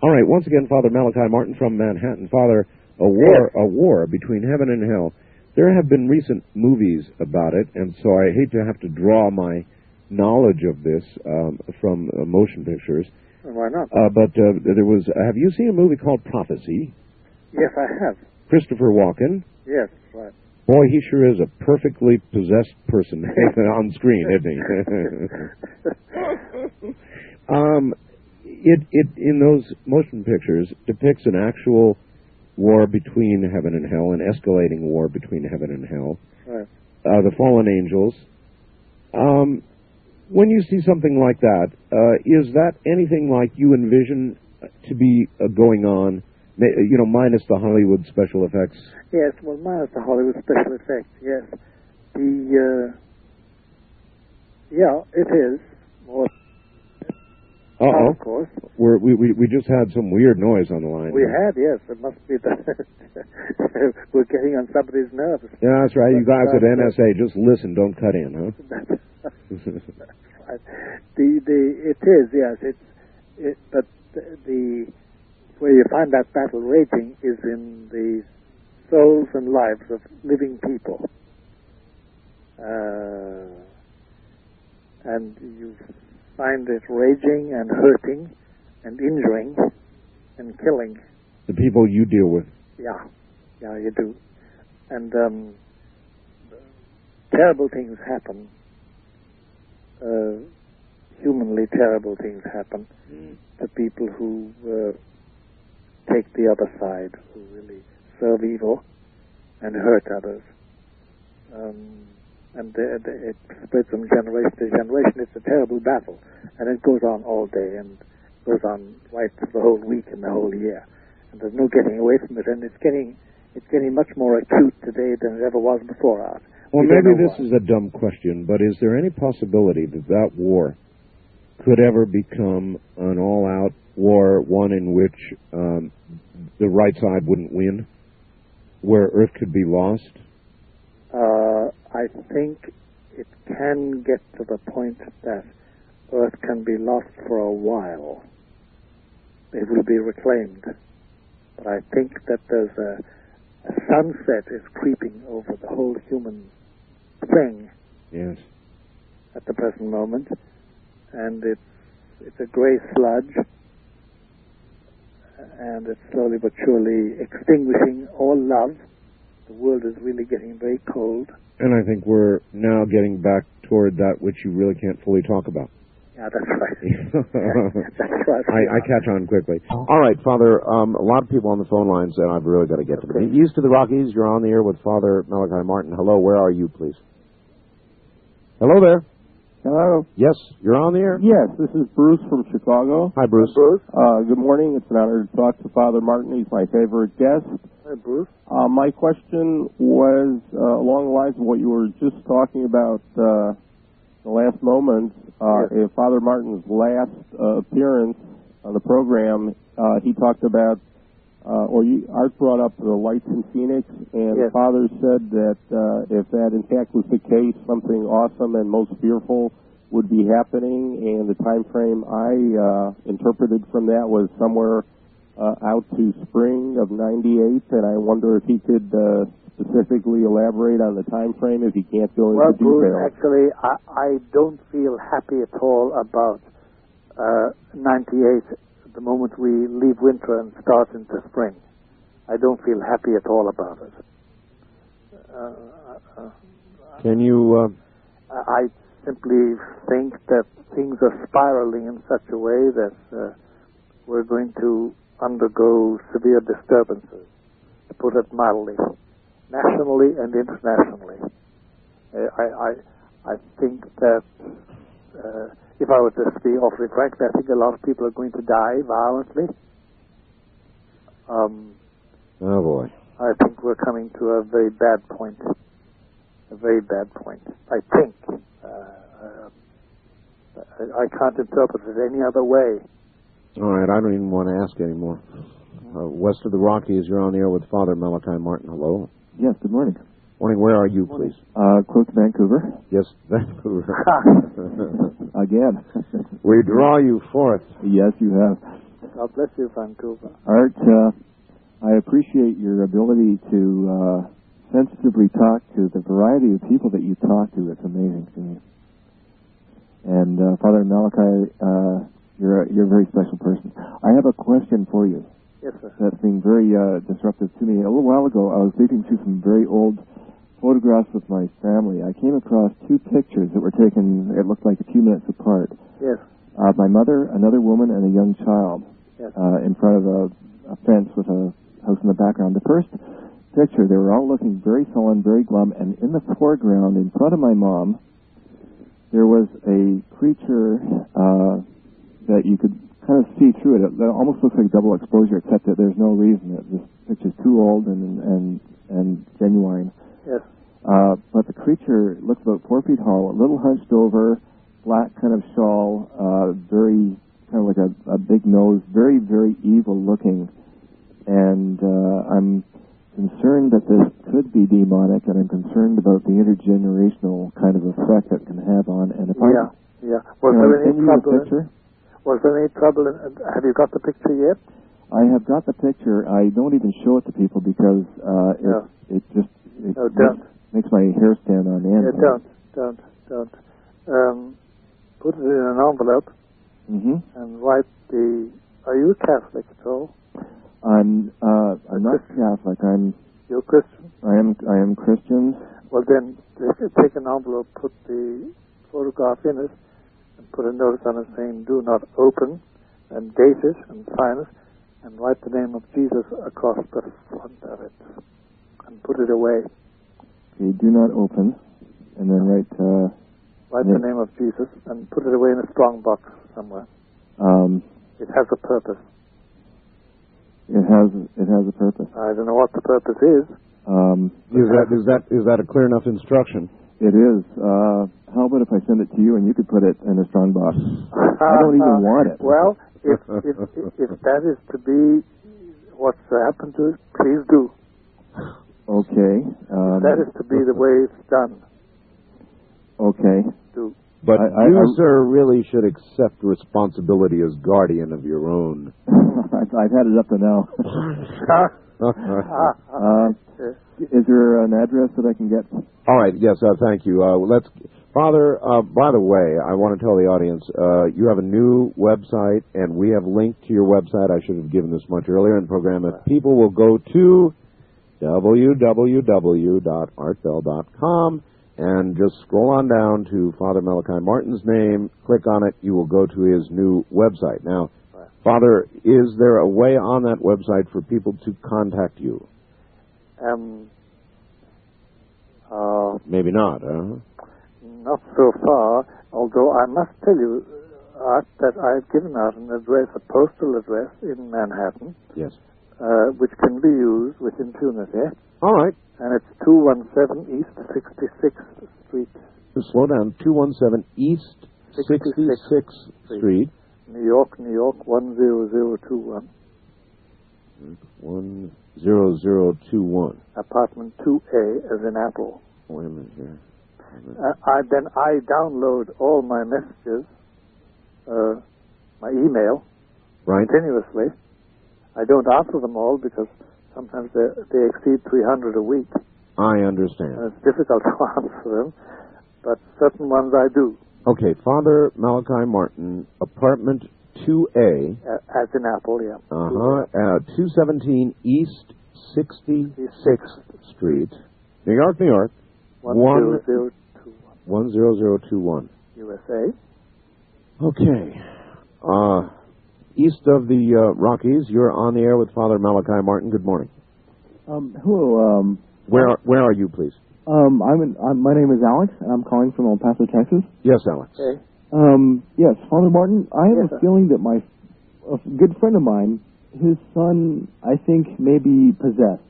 All right, once again, Father Malachi Martin from Manhattan. Father, a war between heaven and hell. There have been recent movies about it, and so I hate to have to draw my knowledge of this from motion pictures. Why not? But there was. Have you seen a movie called Prophecy? Yes, I have. Christopher Walken. Yes, right. Boy, he sure is a perfectly possessed person on screen, isn't he? It in those motion pictures depicts an actual war between heaven and hell, an escalating war between heaven and hell. Right. The fallen angels. When you see something like that, is that anything like you envision to be going on? You know, minus the Hollywood special effects. Yes, well, minus the Hollywood special effects, yes. Yeah, it is. More, of course. We just had some weird noise on the line. We had, yes. It must be that we're getting on somebody's nerves. Yeah, that's right. You guys at NSA, just listen, don't cut in, huh? That's right. It is, yes. But the where you find that battle raging is in the souls and lives of living people. And you find it raging and hurting and injuring and killing. The people you deal with. Yeah, you do. And terrible things happen. Humanly terrible things happen to people who take the other side, who really serve evil and hurt others. And it spreads from generation to generation. It's a terrible battle, and it goes on all day and goes on right through the whole week and the whole year. And there's no getting away from it, and it's getting much more acute today than it ever was before us. Well, maybe this is a dumb question, but is there any possibility that war could ever become an all-out war, one in which the right side wouldn't win, where Earth could be lost? I think it can get to the point that Earth can be lost for a while. It will be reclaimed. But I think that there's a sunset is creeping over the whole human thing. Yes. At the present moment. And it's a gray sludge. And it's slowly but surely extinguishing all love. The world is really getting very cold. And I think we're now getting back toward that which you really can't fully talk about. Yeah, that's right. That's right. I catch on quickly. All right, Father, a lot of people on the phone lines, and I've really got to get to them. East to the Rockies, you're on the air with Father Malachi Martin. Hello, where are you, please? Hello there. Hello? Yes, you're on the air? Yes, this is Bruce from Chicago. Hi, Bruce. Bruce. Good morning. It's an honor to talk to Father Martin. He's my favorite guest. Hi, Bruce. My question was along the lines of what you were just talking about the last moment. Yes. Father Martin's last appearance on the program, he talked about, Art brought up the lights in Phoenix, and Yes. Father said that if that in fact was the case, something awesome and most fearful would be happening, and the time frame I interpreted from that was somewhere out to spring of '98, and I wonder if he could specifically elaborate on the time frame if he can't go into Bruce, detail. actually, I don't feel happy at all about 98, the moment we leave winter and start into spring. I don't feel happy at all about it. Can you... I simply think that things are spiraling in such a way that we're going to undergo severe disturbances, to put it mildly, nationally and internationally. I think that if I were to be awfully frank, I think a lot of people are going to die violently. Oh, boy. I think we're coming to a very bad point. A very bad point. I think. I can't interpret it any other way. All right, I don't even want to ask anymore. West of the Rockies, you're on the air with Father Malachi Martin. Hello. Yes, good morning. Morning, where are you, please? Close to Vancouver. Yes, Vancouver. Again. We draw you forth. Yes, you have. God bless you, Vancouver. Art, I appreciate your ability to sensitively talk to the variety of people that you talk to. It's amazing to me. And Father Malachi, you're a very special person. I have a question for you. Yes, sir. That's been very disruptive to me. A little while ago, I was looking through some very old photographs with my family. I came across two pictures that were taken, it looked like a few minutes apart. Yes. My mother, another woman, and a young child. Yes. In front of a fence with a house in the background. The first picture, they were all looking very sullen, very glum, and in the foreground, in front of my mom, there was a creature that you could kind of see through it. It almost looks like double exposure, except that there's no reason. This picture's too old and genuine. Yes. But the creature looked about 4 feet tall, a little hunched over, black kind of shawl, very kind of like a big nose, very, very evil looking. And I'm concerned that this could be demonic, and I'm concerned about the intergenerational kind of effect that can have on. And if Yeah. Was there any trouble? Picture? Was there any trouble? Have you got the picture yet? I have got the picture. I don't even show it to people because it makes my hair stand on end. Don't. Put it in an envelope and write the. Are you a Catholic at all? I'm not Catholic. You're Christian. I am Christian. Well, then take an envelope, put the photograph in it, and put a notice on it saying "Do not open," and date it and sign it, and write the name of Jesus across the front of it, and put it away. Okay, do not open, and then write the name of Jesus, and put it away in a strong box somewhere. It has a purpose. It has a purpose. I don't know what the purpose is. Is that a clear enough instruction? It is. How about if I send it to you and you could put it in a strong box? I don't even want it. Well, if that is to be what's happened to it, please do. Okay. That is to be the way it's done. Okay. Do. But you, sir, really should accept responsibility as guardian of your own. I've had it up to now. Is there an address that I can get? All right. Yes. Thank you. Father. By the way, I want to tell the audience you have a new website, and we have linked to your website. I should have given this much earlier in the program. If people will go to www.artbell.com and just scroll on down to Father Malachi Martin's name, click on it, you will go to his new website. Now, Father, is there a way on that website for people to contact you? Maybe not, huh? Not so far, although I must tell you, Art, that I've given out an address, a postal address in Manhattan. Yes. Which can be used with impunity. All right. And it's 217 East 66th Street. Slow down. 217 East 66th Street. New York, 10021. 10021. Apartment 2A as in Apple. Wait a minute here. Then I download all my messages, my email, continuously. I don't answer them all because sometimes they exceed 300 a week. I understand. And it's difficult to answer them, but certain ones I do. Okay, Father Malachi Martin, apartment 2A. As in Apple, yeah. 217 East 66th Street, New York, 10021. USA. Okay. East of the Rockies, you're on the air with Father Malachi Martin. Good morning. Hello. Where are you, please? My name is Alex, and I'm calling from El Paso, Texas. Yes, Alex. Okay. Yes, Father Martin, I have a feeling that a good friend of mine, his son, I think, may be possessed.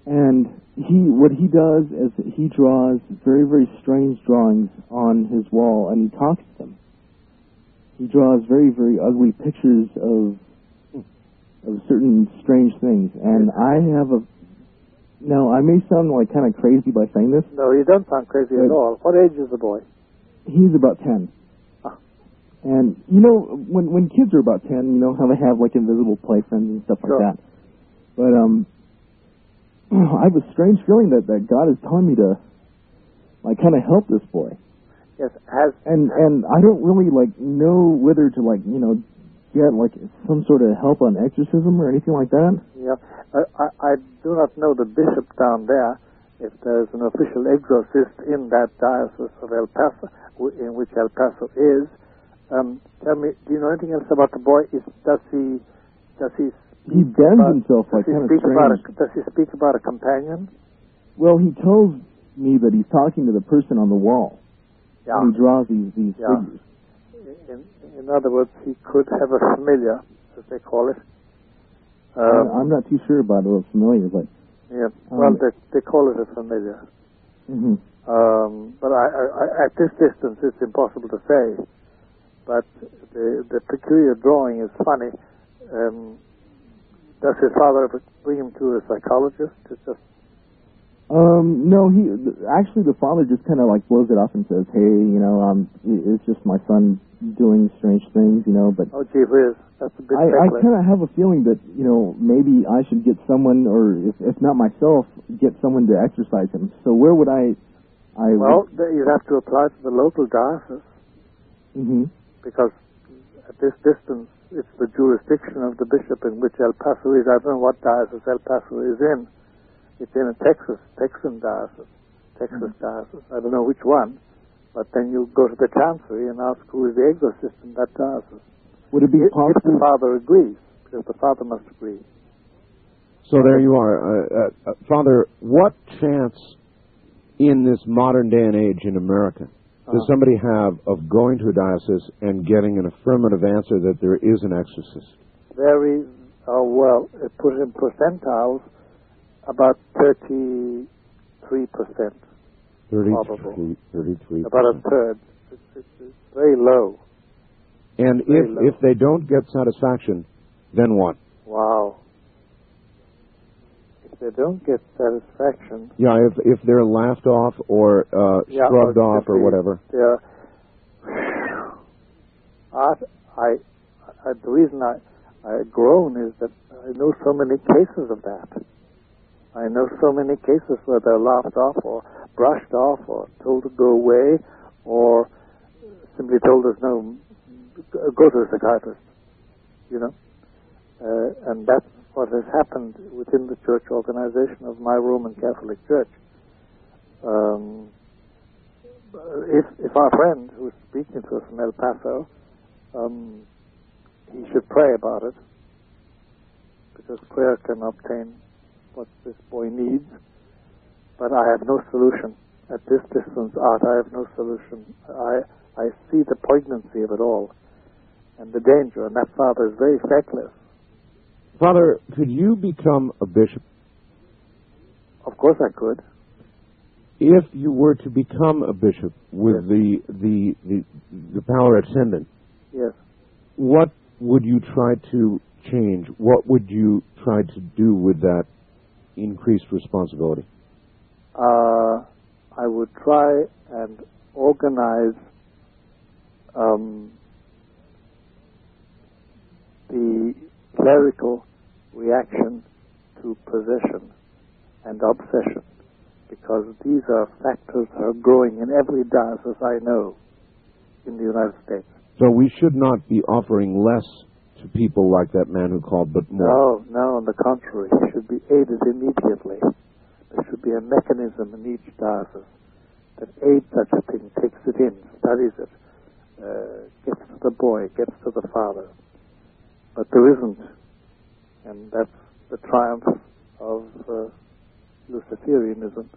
And what he does is he draws very, very strange drawings on his wall, and he talks to them. He draws very, very ugly pictures of certain strange things. And now, I may sound like kind of crazy by saying this. No, you don't sound crazy at all. What age is the boy? He's about 10. And, when kids are about 10, you know how they have, like, invisible play friends and stuff like that. But, I have a strange feeling that God is telling me to, like, kind of help this boy. Yes, and I don't really, like, know whether to, like, get, like, some sort of help on exorcism or anything like that. Yeah. I do not know the bishop down there, if there's an official exorcist in that diocese of El Paso, in which El Paso is. Tell me, do you know anything else about the boy? Does he He bends himself like kind of strange. Does he speak about a companion? Well, he tells me that he's talking to the person on the wall. Yeah. And he draws these figures. In other words, he could have a familiar, as they call it. I'm not too sure about those familiar, but... Yeah, well, they call it a familiar. Mm-hmm. But I, at this distance, it's impossible to say. But the peculiar drawing is funny. Does his father ever bring him to a psychologist? No, actually the father just kind of like blows it off and says, hey, it's just my son doing strange things, but... Oh, gee whiz, that's a bit I kind of have a feeling that, maybe I should get someone, or if not myself, get someone to exorcise him. So where would I Well, you'd have to apply to the local diocese. Mm-hmm. Because at this distance, it's the jurisdiction of the bishop in which El Paso is. I don't know what diocese El Paso is in. It's in a Texan diocese, Texas diocese. I don't know which one. But then you go to the chancery and ask who is the exorcist in that diocese. Would it be possible? If the father agrees, because the father must agree. So there you are. Father, what chance in this modern day and age in America does somebody have of going to a diocese and getting an affirmative answer that there is an exorcist? Very, well, put it in percentiles, about 33%. 33%. About a third. It's very low. And if they don't get satisfaction, then what? Wow. If they don't get satisfaction... Yeah, if they're laughed off or shrugged off or whatever. The reason I groan is that I know so many cases of that. I know so many cases where they're laughed off or brushed off or told to go away or simply told us, no, go to a psychiatrist, you know. And that's what has happened within the church organization of my Roman Catholic Church. If our friend who's speaking to us from El Paso, he should pray about it, because prayer can obtain what this boy needs. But I have no solution. At this distance, Art, I have no solution. I see the poignancy of it all and the danger, and that father is very feckless. Father, could you become a bishop? Of course I could. If you were to become a bishop with the power ascendant, yes, what would you try to change? What would you try to do with that increased responsibility? I would try and organize the clerical reaction to possession and obsession, because these are factors that are growing in every diocese I know in the United States. So we should not be offering less to people like that man who called, but more. No, on the contrary. He should be aided immediately. There should be a mechanism in each diocese that aids such a thing, takes it in, studies it, gets to the boy, gets to the father. But there isn't. And that's the triumph of Luciferianism.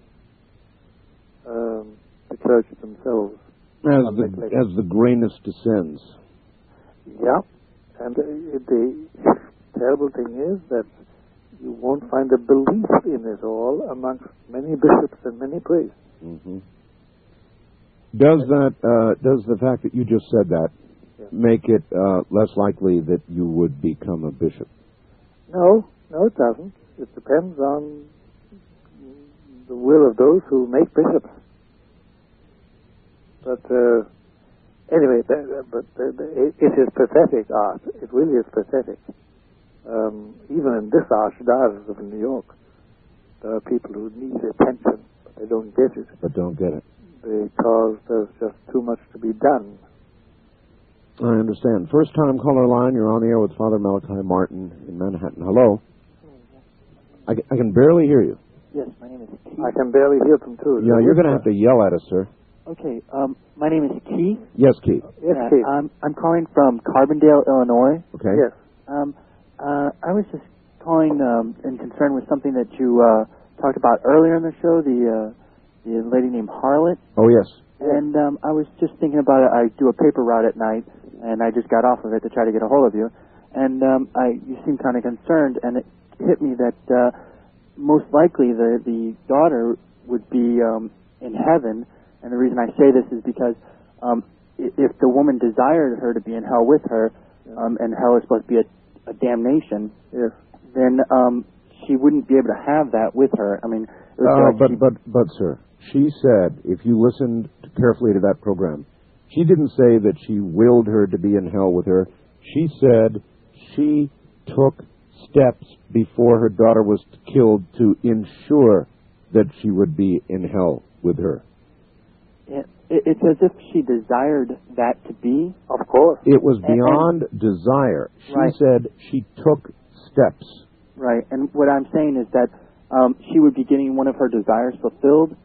The clergy themselves. As the grayness descends. Yeah. And the terrible thing is that you won't find a belief in it all amongst many bishops and many priests. Mm-hmm. Does the fact that you just said that make it less likely that you would become a bishop? No, it doesn't. It depends on the will of those who make bishops. But anyway, it is pathetic, Art. It really is pathetic. Even in this Archdiocese of New York, there are people who need attention, but they don't get it. Because there's just too much to be done. I understand. First time caller line, you're on the air with Father Malachi Martin in Manhattan. Hello. I can barely hear you. Yes, my name is Keith. I can barely hear them too. Yeah, you're going to have to yell at us, sir. Okay, my name is Keith. Yes, Keith. Yes, Keith. I'm calling from Carbondale, Illinois. Okay. Yes. I was just calling in concern with something that you talked about earlier in the show, the lady named Harlot. Oh, yes. And I was just thinking about it. I do a paper route at night, and I just got off of it to try to get a hold of you. And you seemed kind of concerned, and it hit me that most likely the daughter would be in heaven. And the reason I say this is because if the woman desired her to be in hell with her, and hell is supposed to be a damnation, then she wouldn't be able to have that with her. I mean, but sir, she said, if you listened carefully to that program, she didn't say that she willed her to be in hell with her. She said she took steps before her daughter was killed to ensure that she would be in hell with her. It's as if she desired that to be. Of course. It was beyond desire. She said she took steps. Right, and what I'm saying is that she would be getting one of her desires fulfilled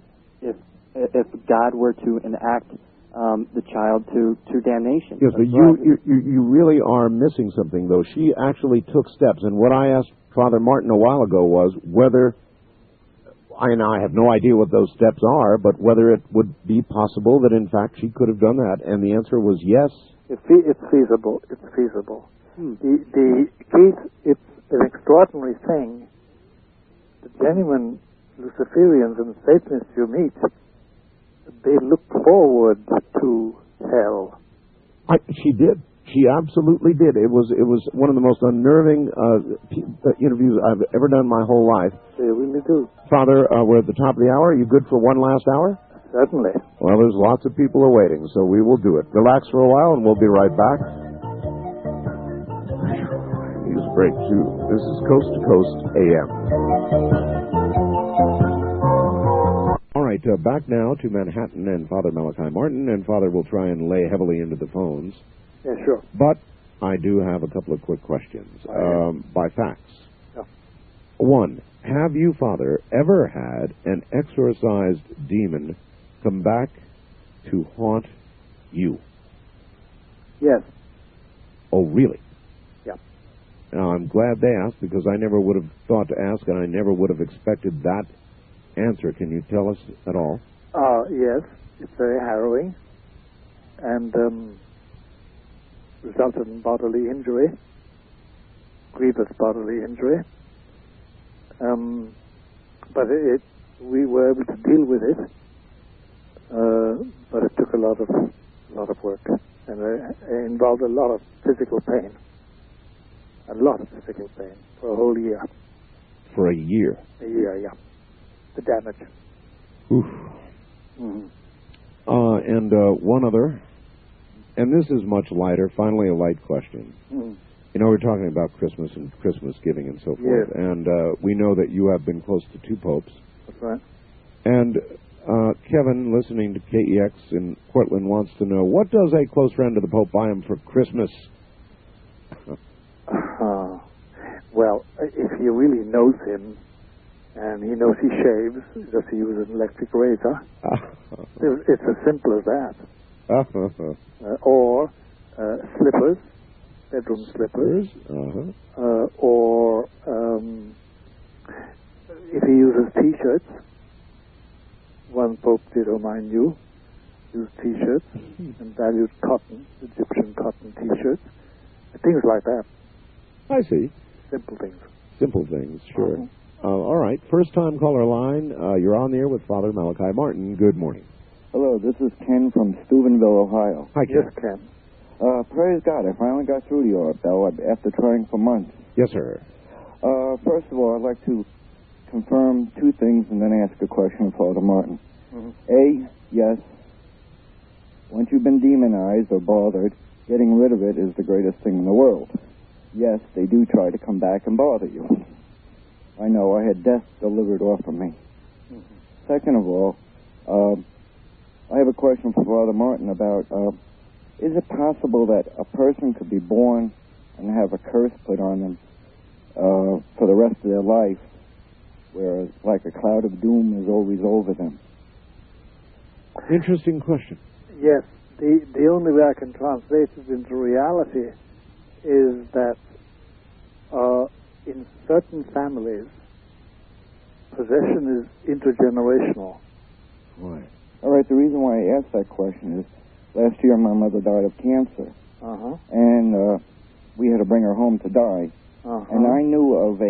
if God were to enact the child to damnation. Yes, but you really are missing something, though. She actually took steps, and what I asked Father Martin a while ago was whether, and I have no idea what those steps are, but whether it would be possible that, in fact, she could have done that, and the answer was yes. It's feasible. It's feasible. The case, it's an extraordinary thing. The genuine Luciferians and Satanists you meet, they look forward to hell. She did. She absolutely did. It was one of the most unnerving interviews I've ever done my whole life. They really do. Father, we're at the top of the hour. Are you good for one last hour? Certainly. Well, there's lots of people awaiting, so we will do it. Relax for a while, and we'll be right back. He's great, too. This is Coast to Coast AM. All right, back now to Manhattan and Father Malachi Martin, and Father will try and lay heavily into the phones. Yeah, sure. But I do have a couple of quick questions by fax. Yeah. One, have you, Father, ever had an exorcised demon come back to haunt you? Yes. Oh, really? Yeah. Now, I'm glad they asked, because I never would have thought to ask, and I never would have expected that answer. Can you tell us at all? Yes. It's very harrowing, and resulted in bodily injury, grievous bodily injury. But we were able to deal with it, but it took a lot of work, and it involved a lot of physical pain. A lot of physical pain for a whole year. For a year? A year, yeah. The damage. Oof. Mm-hmm. And one other, and this is much lighter, finally a light question. Mm-hmm. You know, we're talking about Christmas and Christmas giving and so forth, yes. And we know that you have been close to 2 popes. That's right. And Kevin, listening to KEX in Portland, wants to know, what does a close friend of the Pope buy him for Christmas? Well, if he really knows him, and he knows he shaves, does he use an electric razor? It's as simple as that. Or slippers, bedroom slippers. Or if he uses T-shirts, one Pope did, whom I knew, used T-shirts and valued cotton, Egyptian cotton T-shirts, things like that. I see. Simple things. Simple things, sure. All right. First time caller line. You're on the air with Father Malachi Martin. Good morning. Hello, this is Ken from Steubenville, Ohio. Hi, Ken. Yes, Ken. Praise God, I finally got through to you, Bill, after trying for months. Yes, sir. First of all, I'd like to confirm 2 things and then ask a question of Father Martin. Mm-hmm. A, yes, once you've been demonized or bothered, getting rid of it is the greatest thing in the world. Yes, they do try to come back and bother you. I know, I had death delivered off of me. Mm-hmm. Second of all, I have a question for Father Martin about, is it possible that a person could be born and have a curse put on them for the rest of their life, where like a cloud of doom is always over them? Interesting question. Yes. The only way I can translate it into reality is that in certain families, possession is intergenerational. Right. All right, the reason why I asked that question is last year my mother died of cancer, and we had to bring her home to die. And I knew of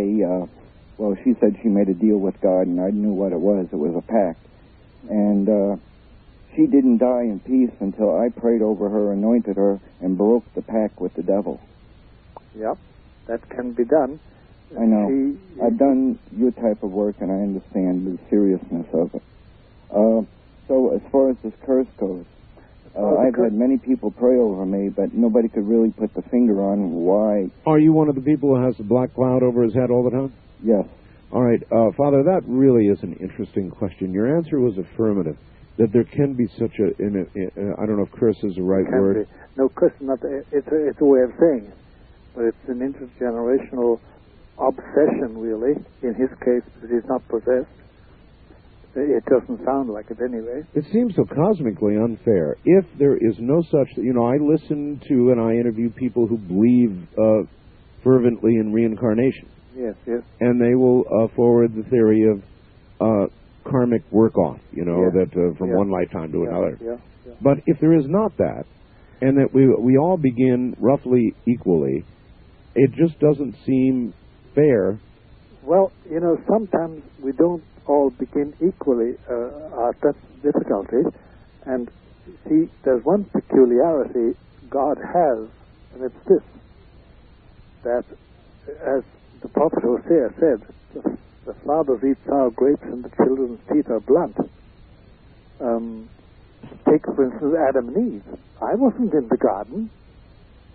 well, she said she made a deal with God, and I knew what it was. It was a pact. And she didn't die in peace until I prayed over her, anointed her, and broke the pact with the devil. Yep, that can be done. I know. I've done your type of work, and I understand the seriousness of it. So as far as this curse goes, I've had many people pray over me, but nobody could really put the finger on why. Are you one of the people who has the black cloud over his head all the time? Yes. All right, Father, that really is an interesting question. Your answer was affirmative, that there can be such a, I don't know if curse is the right word. Be. No, curse is not, it's a way of saying it, but it's an intergenerational obsession, really, in his case, because he's not possessed. It doesn't sound like it anyway. It seems so cosmically unfair. If there is no such, I listen to and I interview people who believe fervently in reincarnation. Yes, yes. And they will forward the theory of karmic work-off, that from one lifetime to another. Yeah. But if there is not that, and that we all begin roughly equally, it just doesn't seem fair. Well, sometimes we don't all begin equally. That's the difficulty. And see, there's one peculiarity God has, and it's this, that as the prophet Hosea said, the fathers eat sour grapes and the children's teeth are blunt. Take, for instance, Adam and Eve. I wasn't in the garden.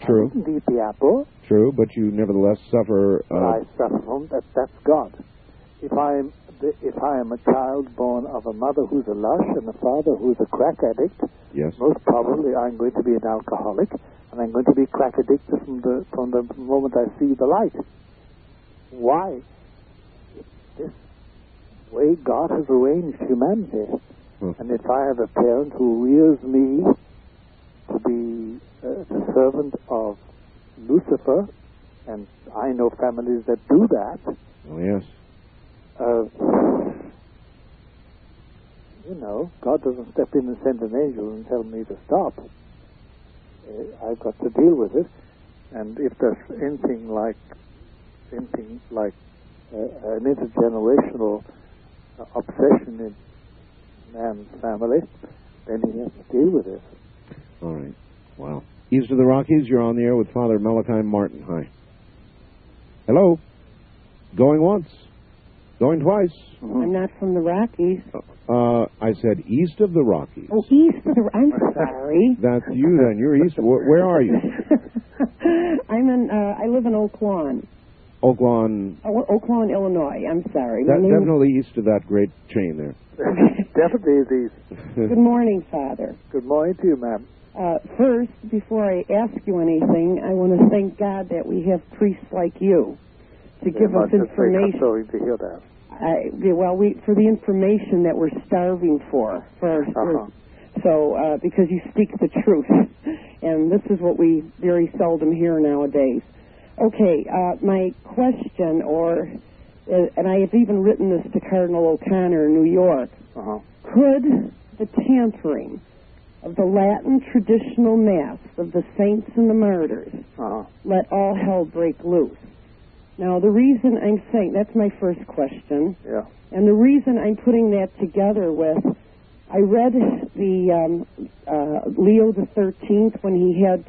True. I didn't eat the apple. True, but you nevertheless suffer. But I suffer from that. That's God. If I am a child born of a mother who's a lush and a father who's a crack addict, yes, most probably I'm going to be an alcoholic, and I'm going to be crack addicted from the moment I see the light. Why? It's this way God has arranged humanity. And if I have a parent who rears me to be the servant of Lucifer, and I know families that do that. Oh, yes. God doesn't step in and send an angel and tell me to stop. I've got to deal with it. And if there's anything like an intergenerational obsession in man's family, then he has to deal with it. All right. Wow. East of the Rockies, you're on the air with Father Malachi Martin. Hi. Hello. Going once. Going twice. I'm not from the Rockies. I said east of the Rockies. Oh, east of the... I'm sorry. That's you then. You're east. Where are you? I live in Oak Lawn. Oak Lawn. Oak Lawn, Illinois. I'm sorry. Definitely east of that great chain there. Definitely east. Good morning, Father. Good morning to you, ma'am. First, before I ask you anything, I want to thank God that we have priests like you to give us information. I'm sorry to hear that. For the information that we're starving for. So, because you speak the truth. And this is what we very seldom hear nowadays. Okay, my question, and I have even written this to Cardinal O'Connor in New York. Could the tampering of the Latin traditional Mass of the saints and the martyrs let all hell break loose? Now, the reason I'm saying, that's my first question. Yeah. And the reason I'm putting that together with, I read the Leo the 13th when he had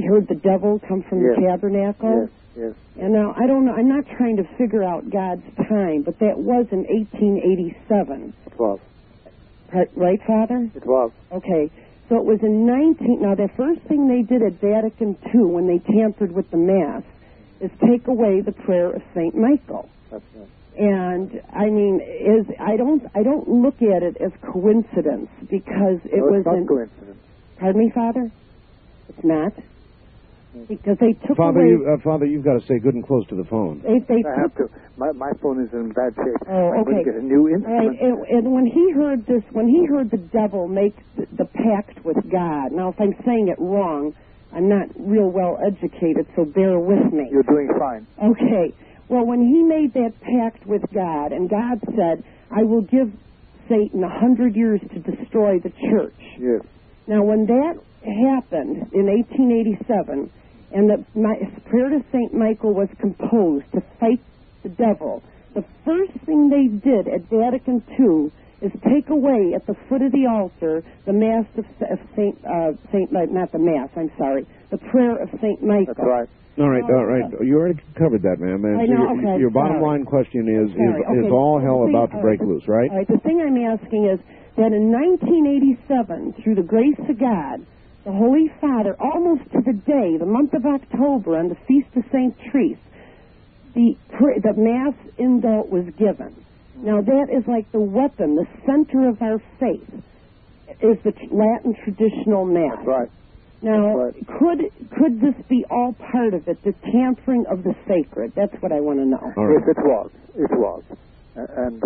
heard the devil come from the tabernacle. Yes. And now, I don't know, I'm not trying to figure out God's time, but that was in 1887. It was. Right, Father? It was. Okay. So it was in now the first thing they did at Vatican II when they tampered with the Mass is take away the prayer of St. Michael. That's right. And I mean, I don't look at it as coincidence because it was not coincidence. Pardon me, Father? It's not, because they took Father, away. Father, you've got to stay good and close to the phone. I have to. My phone is in bad shape. Oh, okay. I'm going to get a new instrument. All right. And when he heard this, when he heard the devil make the pact with God. Now, if I'm saying it wrong, I'm not real well educated, so bear with me. You're doing fine. Okay. Well, when he made that pact with God, and God said, I will give Satan 100 years to destroy the church. Yes. Now, when that happened in 1887, and the prayer to St. Michael was composed to fight the devil, the first thing they did at Vatican II is take away at the foot of the altar the Mass of the prayer of St. Michael. That's right. All right. You already covered that, ma'am. I know, okay, your bottom line question is all hell about to break loose, right? All right. The thing I'm asking is that in 1987, through the grace of God, the Holy Father, almost to the day, the month of October, on the Feast of St. Therese, the Mass indult was given. Now, that is like the weapon, the center of our faith, is the Latin traditional Mass. That's right. Now, could this be all part of it, the tampering of the sacred? That's what I want to know. All right. Yes, it was. And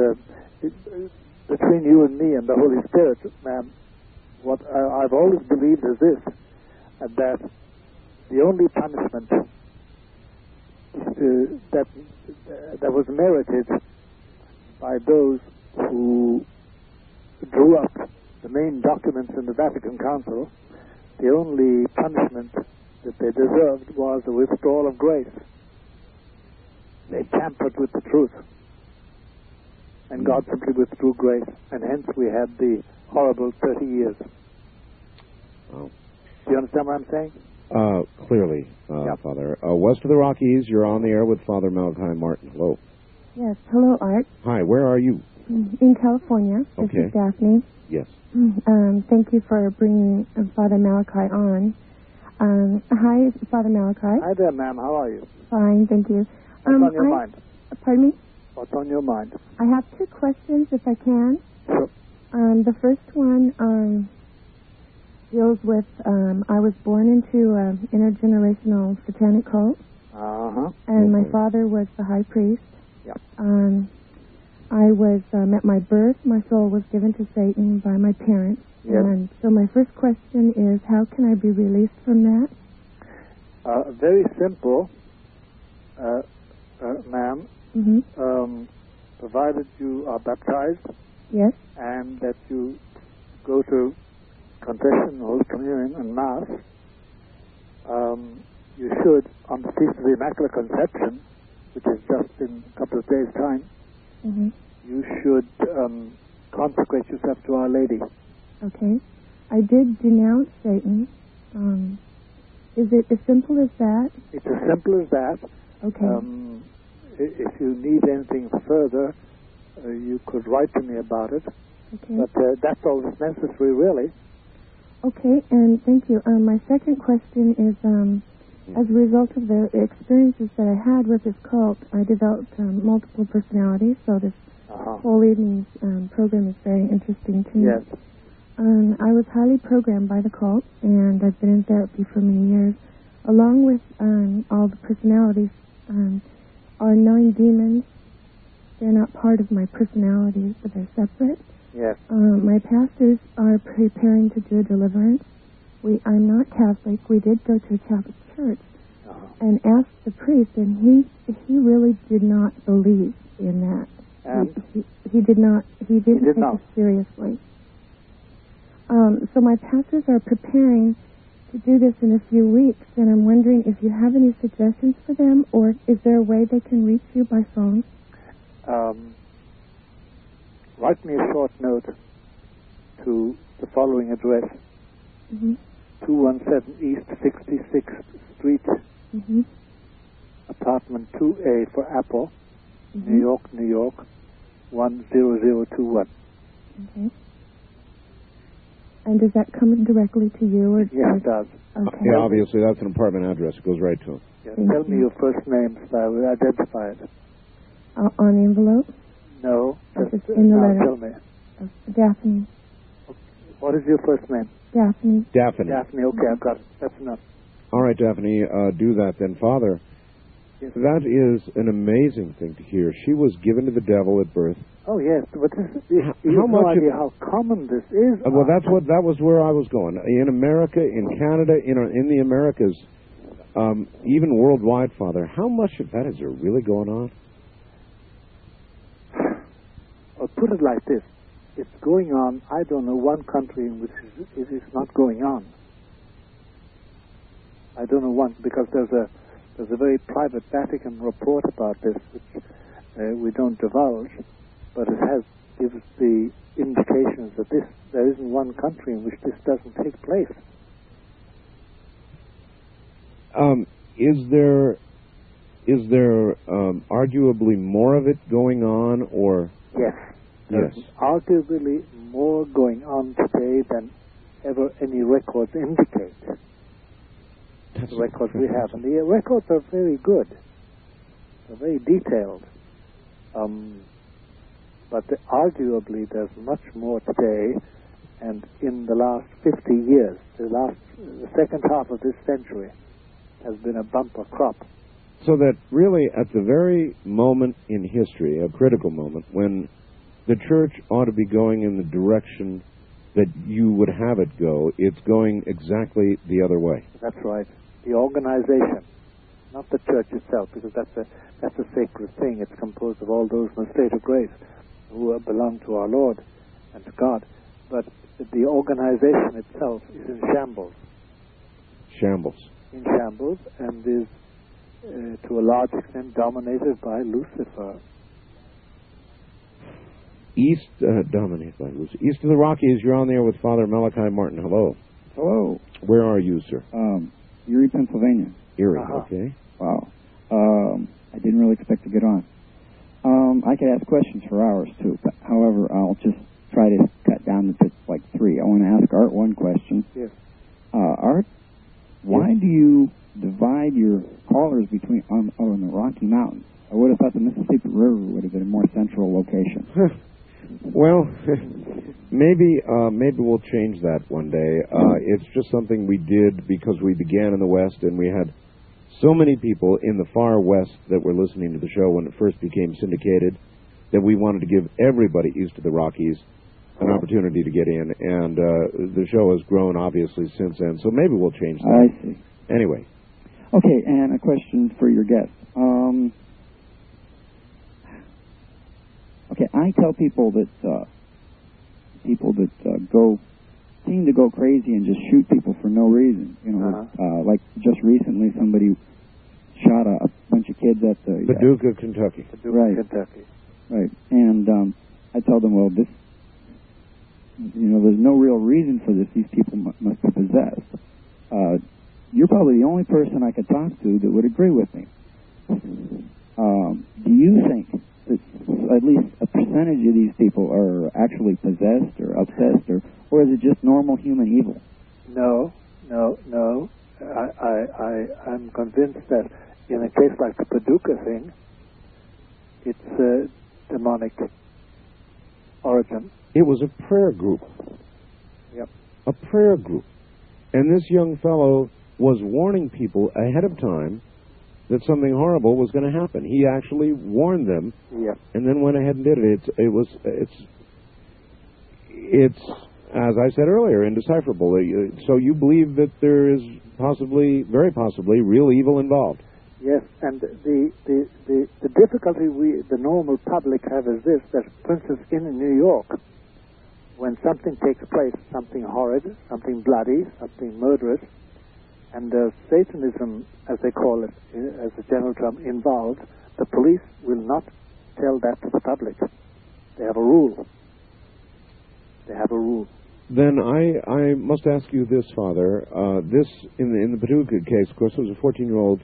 between you and me and the Holy Spirit, ma'am, what I've always believed is this, that the only punishment that was merited by those who drew up the main documents in the Vatican Council, the only punishment that they deserved was the withdrawal of grace. They tampered with the truth. And God simply withdrew grace, and hence we had the horrible 30 years. Oh. Do you understand what I'm saying? Clearly, Yep. Father. West of the Rockies, you're on the air with Father Malachi Martin. Hello. Yes. Hello, Art. Hi, where are you? In California. This Okay. is Daphne. Yes. Thank you for bringing Father Malachi on. Hi, Father Malachi. Hi there, ma'am. How are you? Fine, thank you. What's on your mind? Pardon me? What's on your mind? I have two questions, if I can. Sure. The first one deals with I was born into an intergenerational satanic cult, Uh-huh. and my Okay. father was the high priest. Yep. I was, at my birth, my soul was given to Satan by my parents. Yes. And so my first question is, how can I be released from that? Very simple, ma'am. Mm-hmm. Provided you are baptized Yes. and that you go to confession, Holy Communion, and Mass, you should, on the Feast of the Immaculate Conception, which is just in a couple of days' time, Mm-hmm. you should consecrate yourself to Our Lady. Okay. I did denounce Satan. Is it as simple as that? It's as simple as that. Okay. If you need anything further, you could write to me about it. Okay. But that's all that's necessary, really. Okay, and thank you. My second question is, as a result of the experiences that I had with this cult, I developed multiple personalities, so this whole evening's program is very interesting to me. Yes. I was highly programmed by the cult, and I've been in therapy for many years. Along with all the personalities are 9 demons. They're not part of my personalities, but they're separate. Yes. My pastors are preparing to do deliverance. I'm not Catholic. We did go to a Catholic church and asked the priest, and he really did not believe in that. He didn't take it seriously. So my pastors are preparing to do this in a few weeks, and I'm wondering if you have any suggestions for them, or is there a way they can reach you by phone? Write me a short note to the following address. Mm-hmm. 217 East 66th Street, Mm-hmm. apartment 2A for Apple, Mm-hmm. New York, 10021. Okay. And does that come directly to you? Or Yes, it does. Okay. Yeah, obviously that's an apartment address. It goes right to him. Yes. Thank Tell you. me your first name so I will identify it. On the envelope? No, just Just in the now letter. tell me. Daphne. What is your first name? Daphne. Daphne. Daphne, okay, I've got it. That's enough. All right, Daphne, do that then. Father, Yes. that is an amazing thing to hear. She was given to the devil at birth. Oh, yes, but you How have no much idea of- how common this is. Well, that was where I was going. In America, in Canada, in the Americas, even worldwide, Father, how much of that is there really going on? Or put it like this. It's going on, I don't know, one country in which it is not going on. I don't know one, because there's a very private Vatican report about this, which we don't divulge, but it gives the indications that there isn't one country in which this doesn't take place. Is there arguably more of it going on, or Yes. There's arguably more going on today than ever any records indicate. The records we have. And the records are very good. They're very detailed. But arguably there's much more today, and in the last 50 years, the second half of this century has been a bumper crop. So that really, at the very moment in history, a critical moment, when the church ought to be going in the direction that you would have it go. It's going exactly the other way. That's right. The organization, not the church itself, because that's a sacred thing. It's composed of all those in the state of grace who belong to our Lord and to God. But the organization itself is in shambles. Shambles. In shambles, and is to a large extent dominated by Lucifer. Dominated by Lucifer. East of the Rockies, you're on there with Father Malachi Martin. Hello. Hello. Where are you, sir? Erie, Pennsylvania. Erie, okay. Wow. I didn't really expect to get on. I could ask questions for hours, too. But, however, I'll just try to cut down to like 3. I want to ask Art one question. Yes. Art, why do you divide your callers between on the Rocky Mountains? I would have thought the Mississippi River would have been a more central location. Well, maybe we'll change that one day. It's just something we did because we began in the West, and we had so many people in the far West that were listening to the show when it first became syndicated that we wanted to give everybody east of the Rockies an opportunity to get in, and the show has grown, obviously, since then, so maybe we'll change that. I see. Anyway. Okay, and a question for your guest. Okay, I tell people that seem to go crazy and just shoot people for no reason. You know, like just recently somebody shot a bunch of kids at the Paducah, Kentucky. Right. Kentucky. Right, and I tell them, well, there's no real reason for this. These people must be possessed. You're probably the only person I could talk to that would agree with me. Do you think that at least a percentage of these people are actually possessed or obsessed, or is it just normal human evil? No. I'm convinced that in a case like the Paducah thing, it's a demonic origin. It was a prayer group. Yep. A prayer group. And this young fellow was warning people ahead of time that something horrible was going to happen. He actually warned them, and then went ahead and did it. It's as I said earlier, indecipherable. So you believe that there is very possibly, real evil involved? Yes, and the difficulty the normal public have is this: that, for instance, in New York, when something takes place, something horrid, something bloody, something murderous, and Satanism, as they call it, as a general term, involved, the police will not tell that to the public. They have a rule. Then I must ask you this, Father. This, in the Paducah case, of course, was a 14-year-old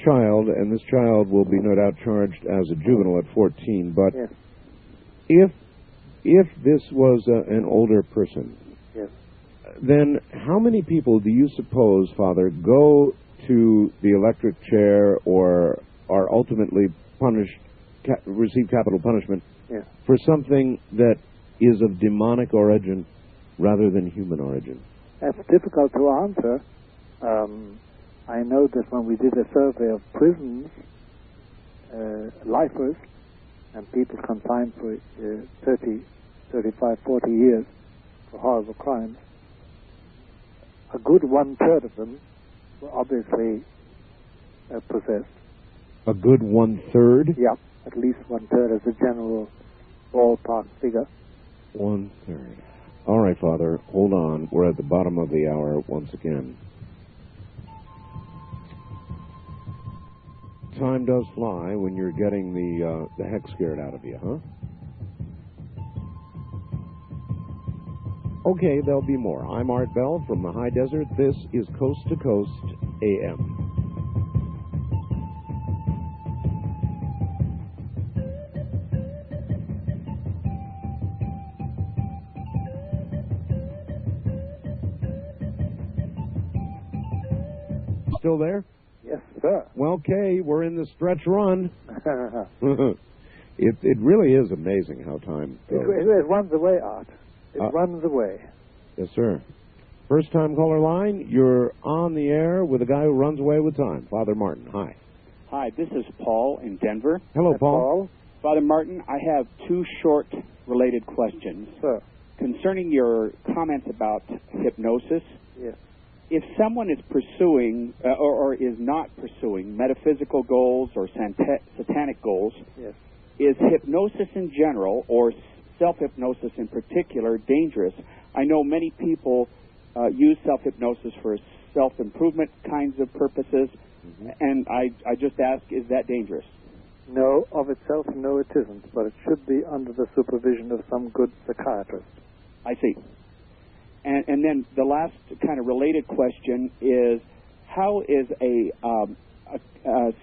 child, and this child will be no doubt charged as a juvenile at 14. But if this was an older person, then how many people do you suppose, Father, go to the electric chair or are ultimately punished, receive capital punishment for something that is of demonic origin rather than human origin? That's difficult to answer. I know that when we did a survey of prisons, lifers, and people confined for 30, 35, 40 years for horrible crimes, a good 1/3 of them were obviously possessed. A good 1/3? Yeah, at least 1/3 as a general ballpark figure. 1/3. All right, Father, hold on. We're at the bottom of the hour once again. Time does fly when you're getting the heck scared out of you, huh? Okay, there'll be more. I'm Art Bell from the High Desert. This is Coast to Coast AM. Still there? Yes, sir. Well, okay, we're in the stretch run. It really is amazing how time goes. It runs away, Art. It runs away. Yes, sir. First time caller line, you're on the air with a guy who runs away with time. Father Martin, hi. Hi, this is Paul in Denver. Hello, Paul. Father Martin, I have two short related questions. Sure. Concerning your comments about hypnosis. Yes. If someone is pursuing or is not pursuing metaphysical goals or satanic goals, yes, is hypnosis in general or self-hypnosis in particular dangerous? I know many people use self-hypnosis for self-improvement kinds of purposes, and I just ask, is that dangerous? No, of itself, no, it isn't, but it should be under the supervision of some good psychiatrist. I see. And then the last kind of related question is, how is a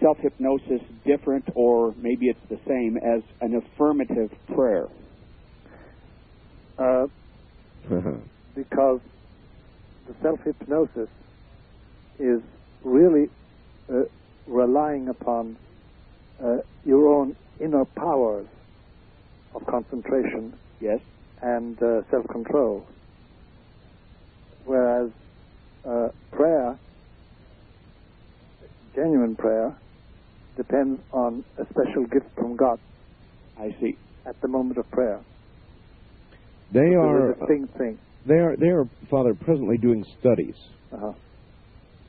self-hypnosis different, or maybe it's the same, as an affirmative prayer? Because the self-hypnosis is really relying upon your own inner powers of concentration, yes, and self-control. Whereas prayer, genuine prayer, depends on a special gift from God. I see. At the moment of prayer. They are a distinct thing. They are, Father, presently doing studies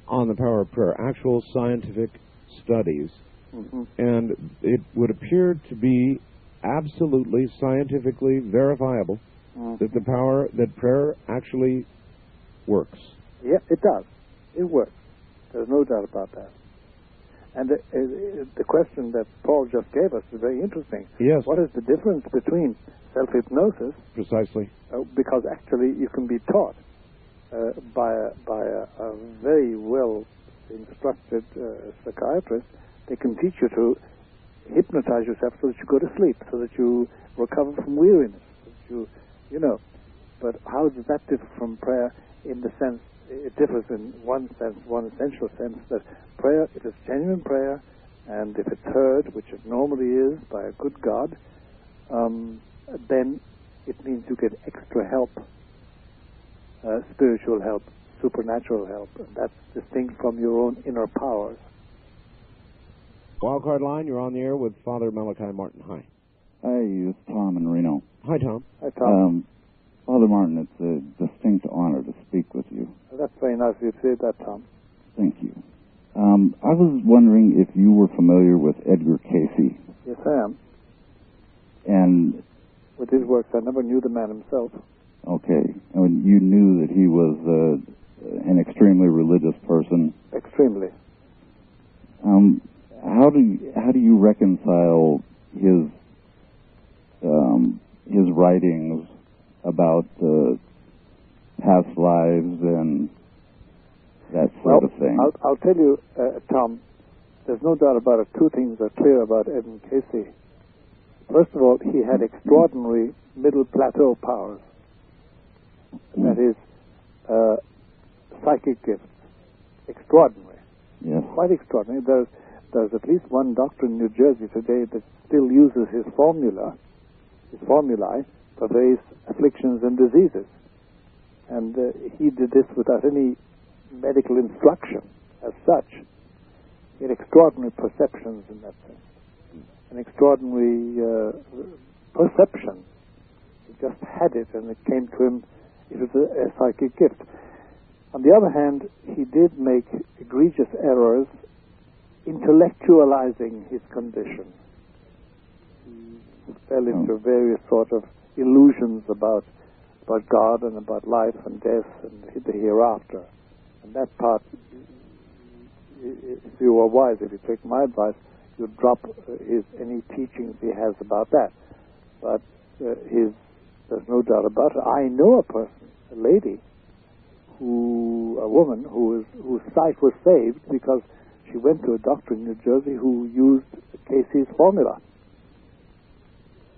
on the power of prayer, actual scientific studies, and it would appear to be absolutely scientifically verifiable that prayer actually works. Yeah, it does. It works. There's no doubt about that. And the question that Paul just gave us is very interesting. Yes. What is the difference between self-hypnosis? Precisely. Because actually you can be taught by a very well instructed psychiatrist. They can teach you to hypnotize yourself so that you go to sleep, so that you recover from weariness. So that but how does that differ from prayer? In the sense, it differs in one sense, one essential sense, that prayer, if it's genuine prayer, and if it's heard, which it normally is by a good God, then it means you get extra help, spiritual help, supernatural help, and that's distinct from your own inner powers. Wildcard line, you're on the air with Father Malachi Martin. Hi. Hi, it's Tom in Reno. Hi, Tom. Hi, Tom. Father Martin, it's a distinct honor to speak with you. That's very nice of you to say that, Tom. Thank you. I was wondering if you were familiar with Edgar Casey. Yes, I am. And with his works, I never knew the man himself. Okay. And you knew that he was an extremely religious person. Extremely. How do you reconcile his writings about past lives and that sort of thing? I'll tell you, Tom, there's no doubt about it. Two things are clear about Edmund Casey. First of all, he had extraordinary middle plateau powers. That is, psychic gifts. Extraordinary. Yes. Quite extraordinary. There's at least one doctor in New Jersey today that still uses his formulae for various afflictions and diseases. And he did this without any medical instruction as such. He had extraordinary perceptions in that sense. An extraordinary perception. He just had it, and it came to him. It was a psychic gift. On the other hand, he did make egregious errors intellectualizing his condition. He fell into various sort of illusions about God and about life and death and the hereafter. And that part, if you are wise, if you take my advice, you drop any teachings he has about that. But there's no doubt about it. I know a person, a lady, a woman whose sight was saved because she went to a doctor in New Jersey who used Casey's formula.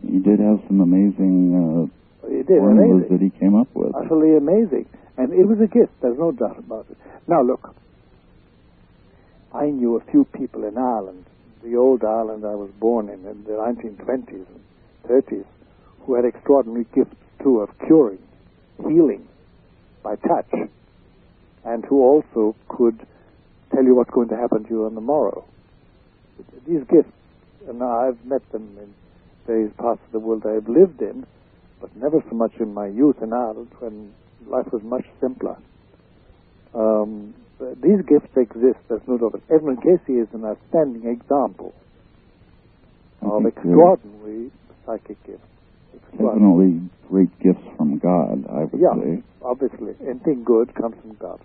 He did have some amazing formulas that he came up with. Utterly amazing. And it was a gift, there's no doubt about it. Now look, I knew a few people in Ireland, the old Ireland I was born in the 1920s and 30s, who had extraordinary gifts too of curing, healing by touch, and who also could tell you what's going to happen to you on the morrow. These gifts, and I've met them various parts of the world I have lived in, but never so much in my youth in Ireland when life was much simpler. These gifts exist, there's no doubt. Edmund Casey is an outstanding example of extraordinary psychic gifts. Definitely great gifts from God, I would say. Obviously. Anything good comes from God.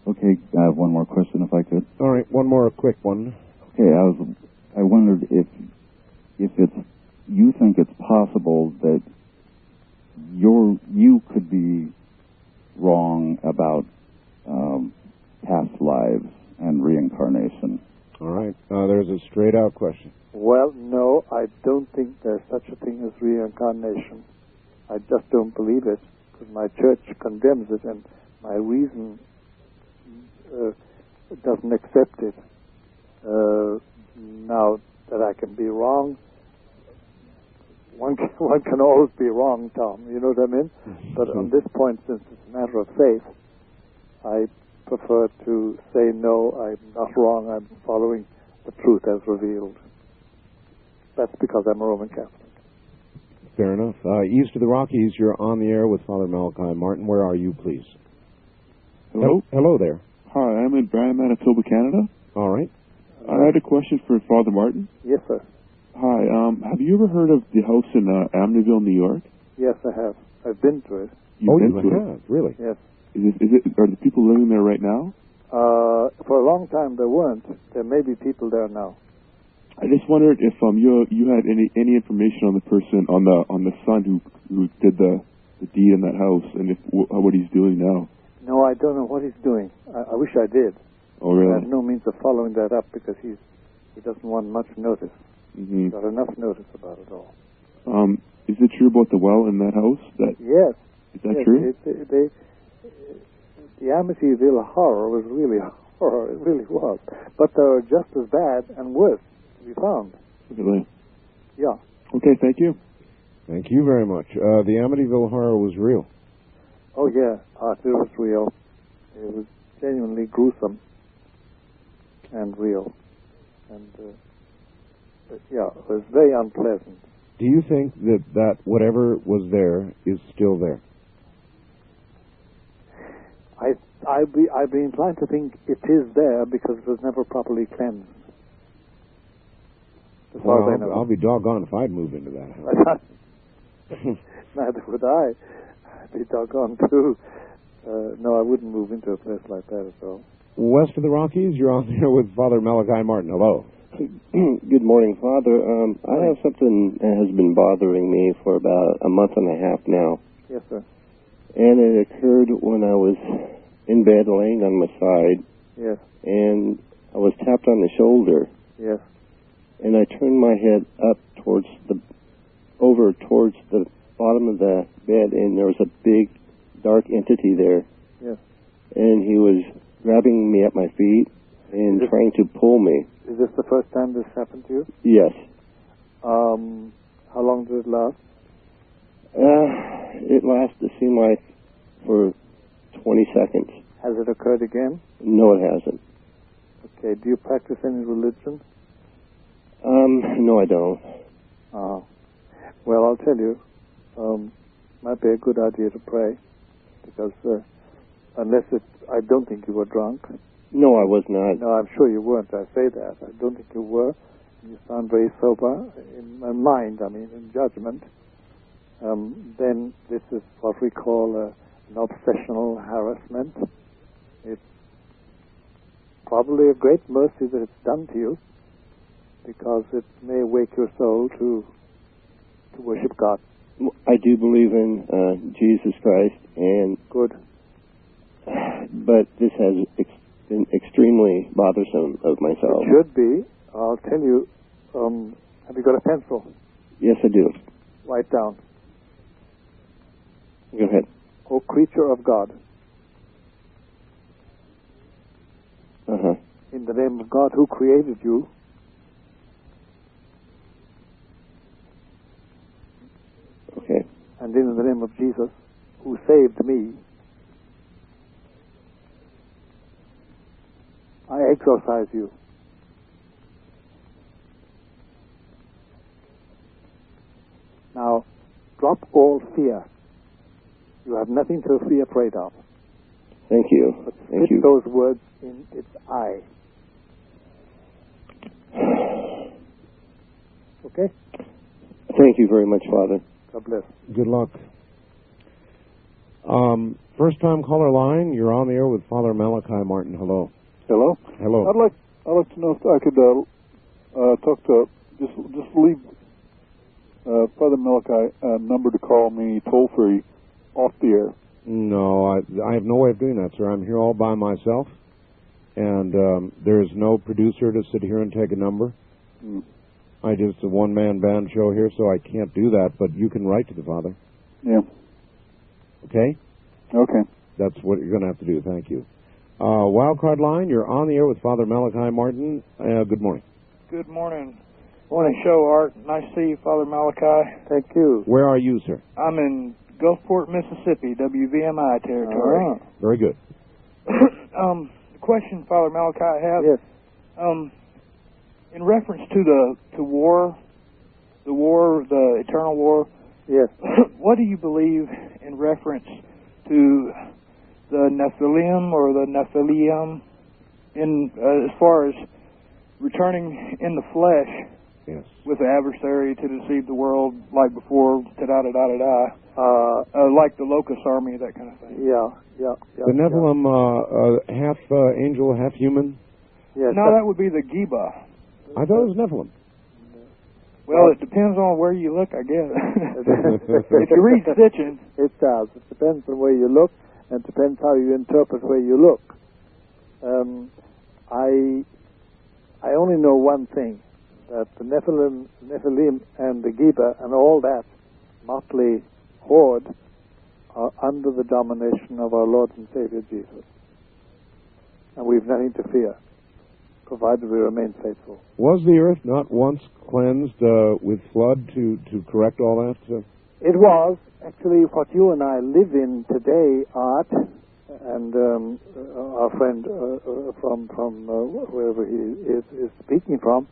Okay, I have one more question if I could. All right, one more quick one. Okay, I wondered if you think it's possible that you could be wrong about past lives and reincarnation. All right, there's a straight-out question. Well, no, I don't think there's such a thing as reincarnation. I just don't believe it, because my church condemns it, and my reason doesn't accept it. Now that I can be wrong, one can always be wrong, Tom. You know what I mean? But on this point, since it's a matter of faith, I prefer to say no. I'm not wrong. I'm following the truth as revealed. That's because I'm a Roman Catholic. Fair enough. East of the Rockies, you're on the air with Father Malachi Martin. Where are you, please? Hello? Hello there. Hi, I'm in Brand, Manitoba, Canada. All right. I had a question for Father Martin. Yes, sir. Hi, have you ever heard of the house in Amityville, New York? Yes, I have. I've been to it. You have? Really? Yes. Are the people living there right now? For a long time there weren't. There may be people there now. I just wondered if you had any information on the person, on the son who did the deed in that house, and what he's doing now. No, I don't know what he's doing. I wish I did. Oh, really? I have no means of following that up because he doesn't want much notice. Mm-hmm. Got enough notice about it all. Is it true about the well in that house? Yes. Is that true? The Amityville horror was really a horror. It really was. But there are just as bad and worse to be found. Really? Yeah. Okay, thank you. Thank you very much. The Amityville horror was real. Oh, yeah. It was real. It was genuinely gruesome and real. And, yeah, it was very unpleasant. Do you think that whatever was there is still there? I'd be inclined to think it is there because it was never properly cleansed. As far as I know. I'll be doggone if I'd move into that house. Neither would I. I'd be doggone too. No, I wouldn't move into a place like that at all. West of the Rockies, you're on there with Father Malachi Martin. Hello. Good morning, Father. I have something that has been bothering me for about a month and a half now. Yes, sir. And it occurred when I was in bed laying on my side. Yes. And I was tapped on the shoulder. Yes. And I turned my head up towards the bottom of the bed, and there was a big, dark entity there. Yes. And he was grabbing me at my feet and trying to pull me. Is this the first time this happened to you? Yes. How long did it last? It lasted, it seemed like, for 20 seconds. Has it occurred again? No, it hasn't. Okay. Do you practice any religion? No, I don't. Well, I'll tell you, might be a good idea to pray, because I don't think you were drunk. No, I was not. No, I'm sure you weren't. I say that. I don't think you were. You sound very sober in mind, in judgment. Then this is what we call an obsessional harassment. It's probably a great mercy that it's done to you, because it may wake your soul to worship God. I do believe in Jesus Christ, and good. But this has been extremely bothersome of myself. It should be. I'll tell you. Have you got a pencil? Yes, I do. Write down. Go ahead. O creature of God. Uh-huh. In the name of God who created you, okay, and in the name of Jesus who saved me, I exorcise you. all fear. You have nothing to be afraid of. Thank you. But Thank fit you. those words in its eye. Okay? Thank you very much, Father. God bless. Good luck. First time caller line, you're on the air with Father Malachi Martin. Hello. Hello. Hello. I'd like to know if I could talk to just leave Father Malachi a number to call me toll free off the air. No, I have no way of doing that, sir. I'm here all by myself, and there's no producer to sit here and take a number. I just a one-man band show here, so I can't do that, but you can write to the Father. Yeah. Okay? Okay. That's what you're going to have to do. Thank you. Wildcard line, you're on the air with Father Malachi Martin. Good morning. Good morning. Morning show, Art. Nice to see you, Father Malachi. Thank you. Where are you, sir? I'm in Gulfport, Mississippi, WVMI territory. Very good. The question, Father Malachi, I have. Yes. In reference to the eternal war. Yes. What do you believe in reference to the Nephilim or the Nephilim in as far as returning in the flesh? Yes. With the adversary to deceive the world, like before, like the locust army, that kind of thing. Yeah. The Nephilim, half angel, half human? Yes. No, that would be the Geba. I thought it was Nephilim. Well, it depends on where you look, I guess. If you read Sitchin. It does. It depends on where you look, and it depends how you interpret where you look. I only know one thing, that the Nephilim and the Geba and all that motley horde are under the domination of our Lord and Savior Jesus. And we've nothing to fear, provided we remain faithful. Was the earth not once cleansed with flood to correct all that? It was. Actually, what you and I live in today, Art, and our friend from wherever he is speaking from,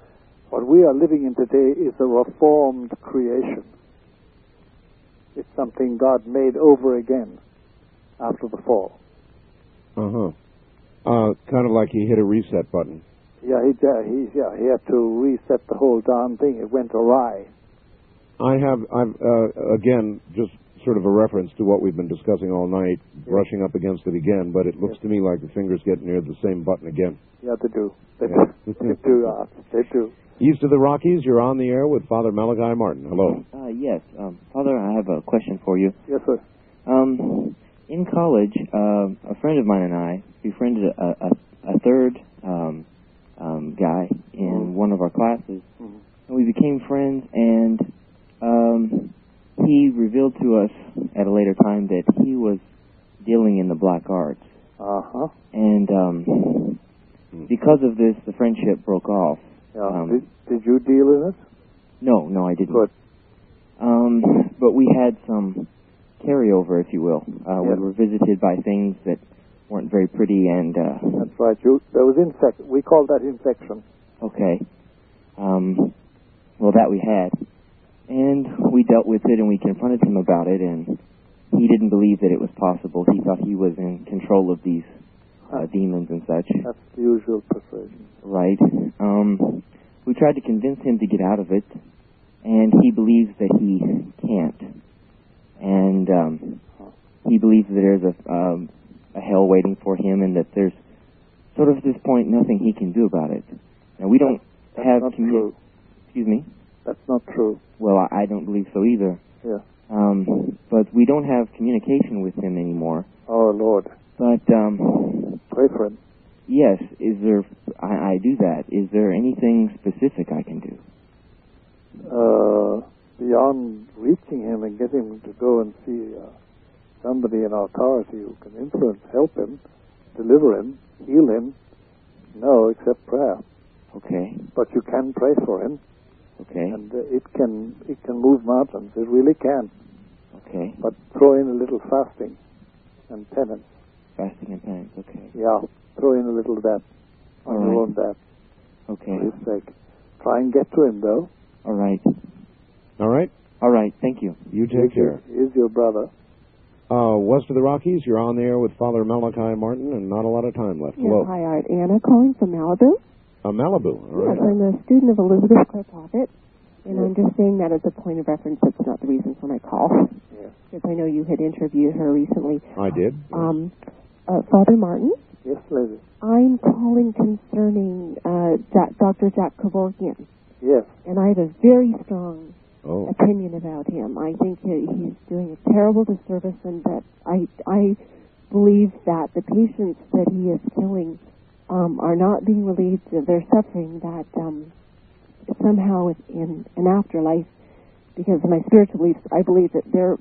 what we are living in today is a reformed creation. It's something God made over again after the fall. Kind of like he hit a reset button. Yeah, he had to reset the whole darn thing. It went awry. I've again, just sort of a reference to what we've been discussing all night, brushing up against it again, but it looks to me like the fingers get near the same button again. Yeah, they do. They do, Art. They do. East of the Rockies, you're on the air with Father Malachi Martin. Hello. Yes. Father, I have a question for you. Yes, sir. In college, a friend of mine and I befriended a third guy in one of our classes, and we became friends, and he revealed to us at a later time that he was dealing in the black arts. And because of this, the friendship broke off. Did you deal in it? No, I didn't. Good. But we had some carryover, if you will. We were visited by things that weren't very pretty, and that's right. There was we call that infection. Okay. Well, that we had, and we dealt with it, and we confronted him about it, and he didn't believe that it was possible. He thought he was in control of these demons and such. That's the usual persuasion. Right. We tried to convince him to get out of it, and he believes that he can't. And he believes that there's a hell waiting for him, and that there's sort of at this point nothing he can do about it. And we don't have... That's not true. Excuse me? That's not true. Well, I don't believe so either. Yeah. But we don't have communication with him anymore. Oh, Lord. But... pray for him. Yes. Is there... I do that. Is there anything specific I can do? Beyond reaching him and getting him to go and see somebody in authority who can influence, help him, deliver him, heal him, no, except prayer. Okay. But you can pray for him. Okay. And it can move mountains. It really can. Okay. But throw in a little fasting and penance. Fasting and penance, okay. Yeah. Throw in a little of that on your own bat. Okay. For his sake. Try and get to him, though. All right. All right. All right, thank you. You take care. Is your brother. West of the Rockies, you're on the air with Father Malachi Martin, and not a lot of time left. Yes, Hello. hi, Art. Anna calling from Malibu. Malibu, all right. Yes, I'm a student of Elizabeth Clare Prophet, and I'm just saying that as a point of reference. That's not the reason for my call. Yes. Because I know you had interviewed her recently. I did. Father Martin? Yes, lady. I'm calling concerning Dr. Jack Kevorkian. Yes. And I have a very strong opinion about him. I think he's doing a terrible disservice, and that I believe that the patients that he is killing are not being relieved of their suffering, that somehow in an afterlife, because of my spiritual beliefs, I believe that there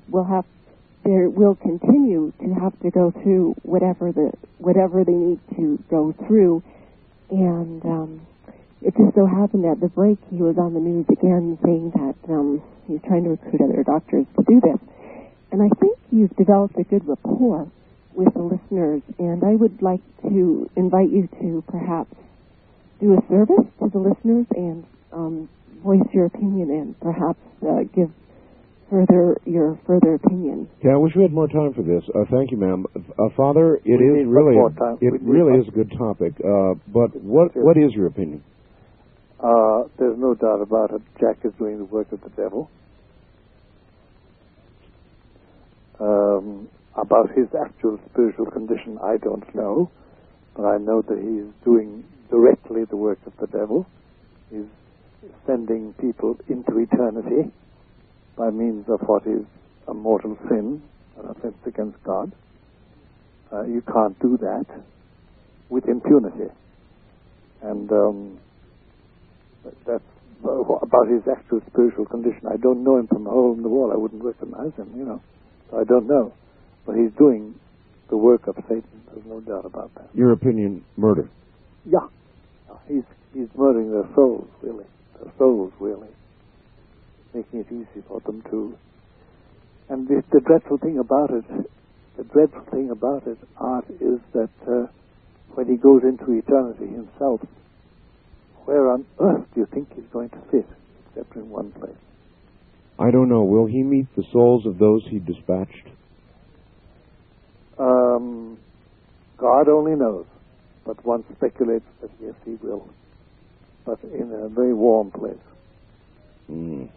will continue to have to go through whatever they need to go through. And it just so happened that the break he was on the news again saying that he's trying to recruit other doctors to do this. And I think you've developed a good rapport with the listeners, and I would like to invite you to perhaps do a service to the listeners and voice your opinion and perhaps give your further opinion. Yeah, I wish we had more time for this. Thank you, ma'am. Father, it really is a good topic. But what is your opinion? There's no doubt about it. Jack is doing the work of the devil. About his actual spiritual condition, I don't know. But I know that he is doing directly the work of the devil. He's sending people into eternity by means of what is a mortal sin, an offense against God. You can't do that with impunity. And that's about his actual spiritual condition. I don't know him from a hole in the wall. I wouldn't recognize him, So I don't know. But he's doing the work of Satan. There's no doubt about that. Your opinion, murder. Yeah. He's murdering their souls, really. Their souls, really. Making it easy for them to... And the dreadful thing about it, Art, is that when he goes into eternity himself, where on earth do you think he's going to fit, except in one place? I don't know. Will he meet the souls of those he dispatched? God only knows. But one speculates that yes, he will. But in a very warm place. Mm.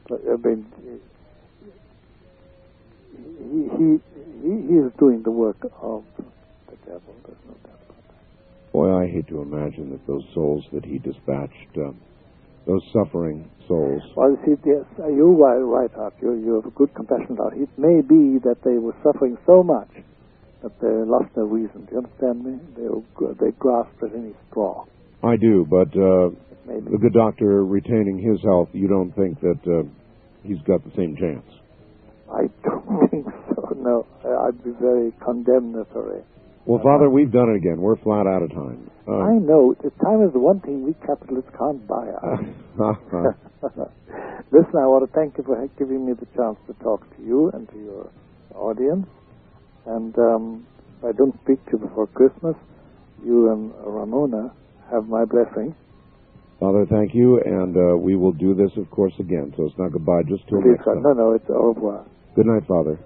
But, I mean, he is doing the work of the devil. There's no doubt about that. Boy, I hate to imagine that those souls that he dispatched, those suffering souls. Well, you see, yes, you're right, Art. You have a good compassion, Art. It may be that they were suffering so much that they lost their reason. Do you understand me? They grasped at any straw. I do, but the good doctor retaining his health, you don't think that he's got the same chance? I don't think so, no. I'd be very condemnatory. Well, Father, we've done it again. We're flat out of time. I know. Time is the one thing we capitalists can't buy us. Listen, I want to thank you for giving me the chance to talk to you and to your audience. And if I don't speak to you before Christmas, you and Ramona have my blessing. Father, thank you, and we will do this, of course, again. So it's not goodbye, just till next time. No, it's au revoir. Good night, Father.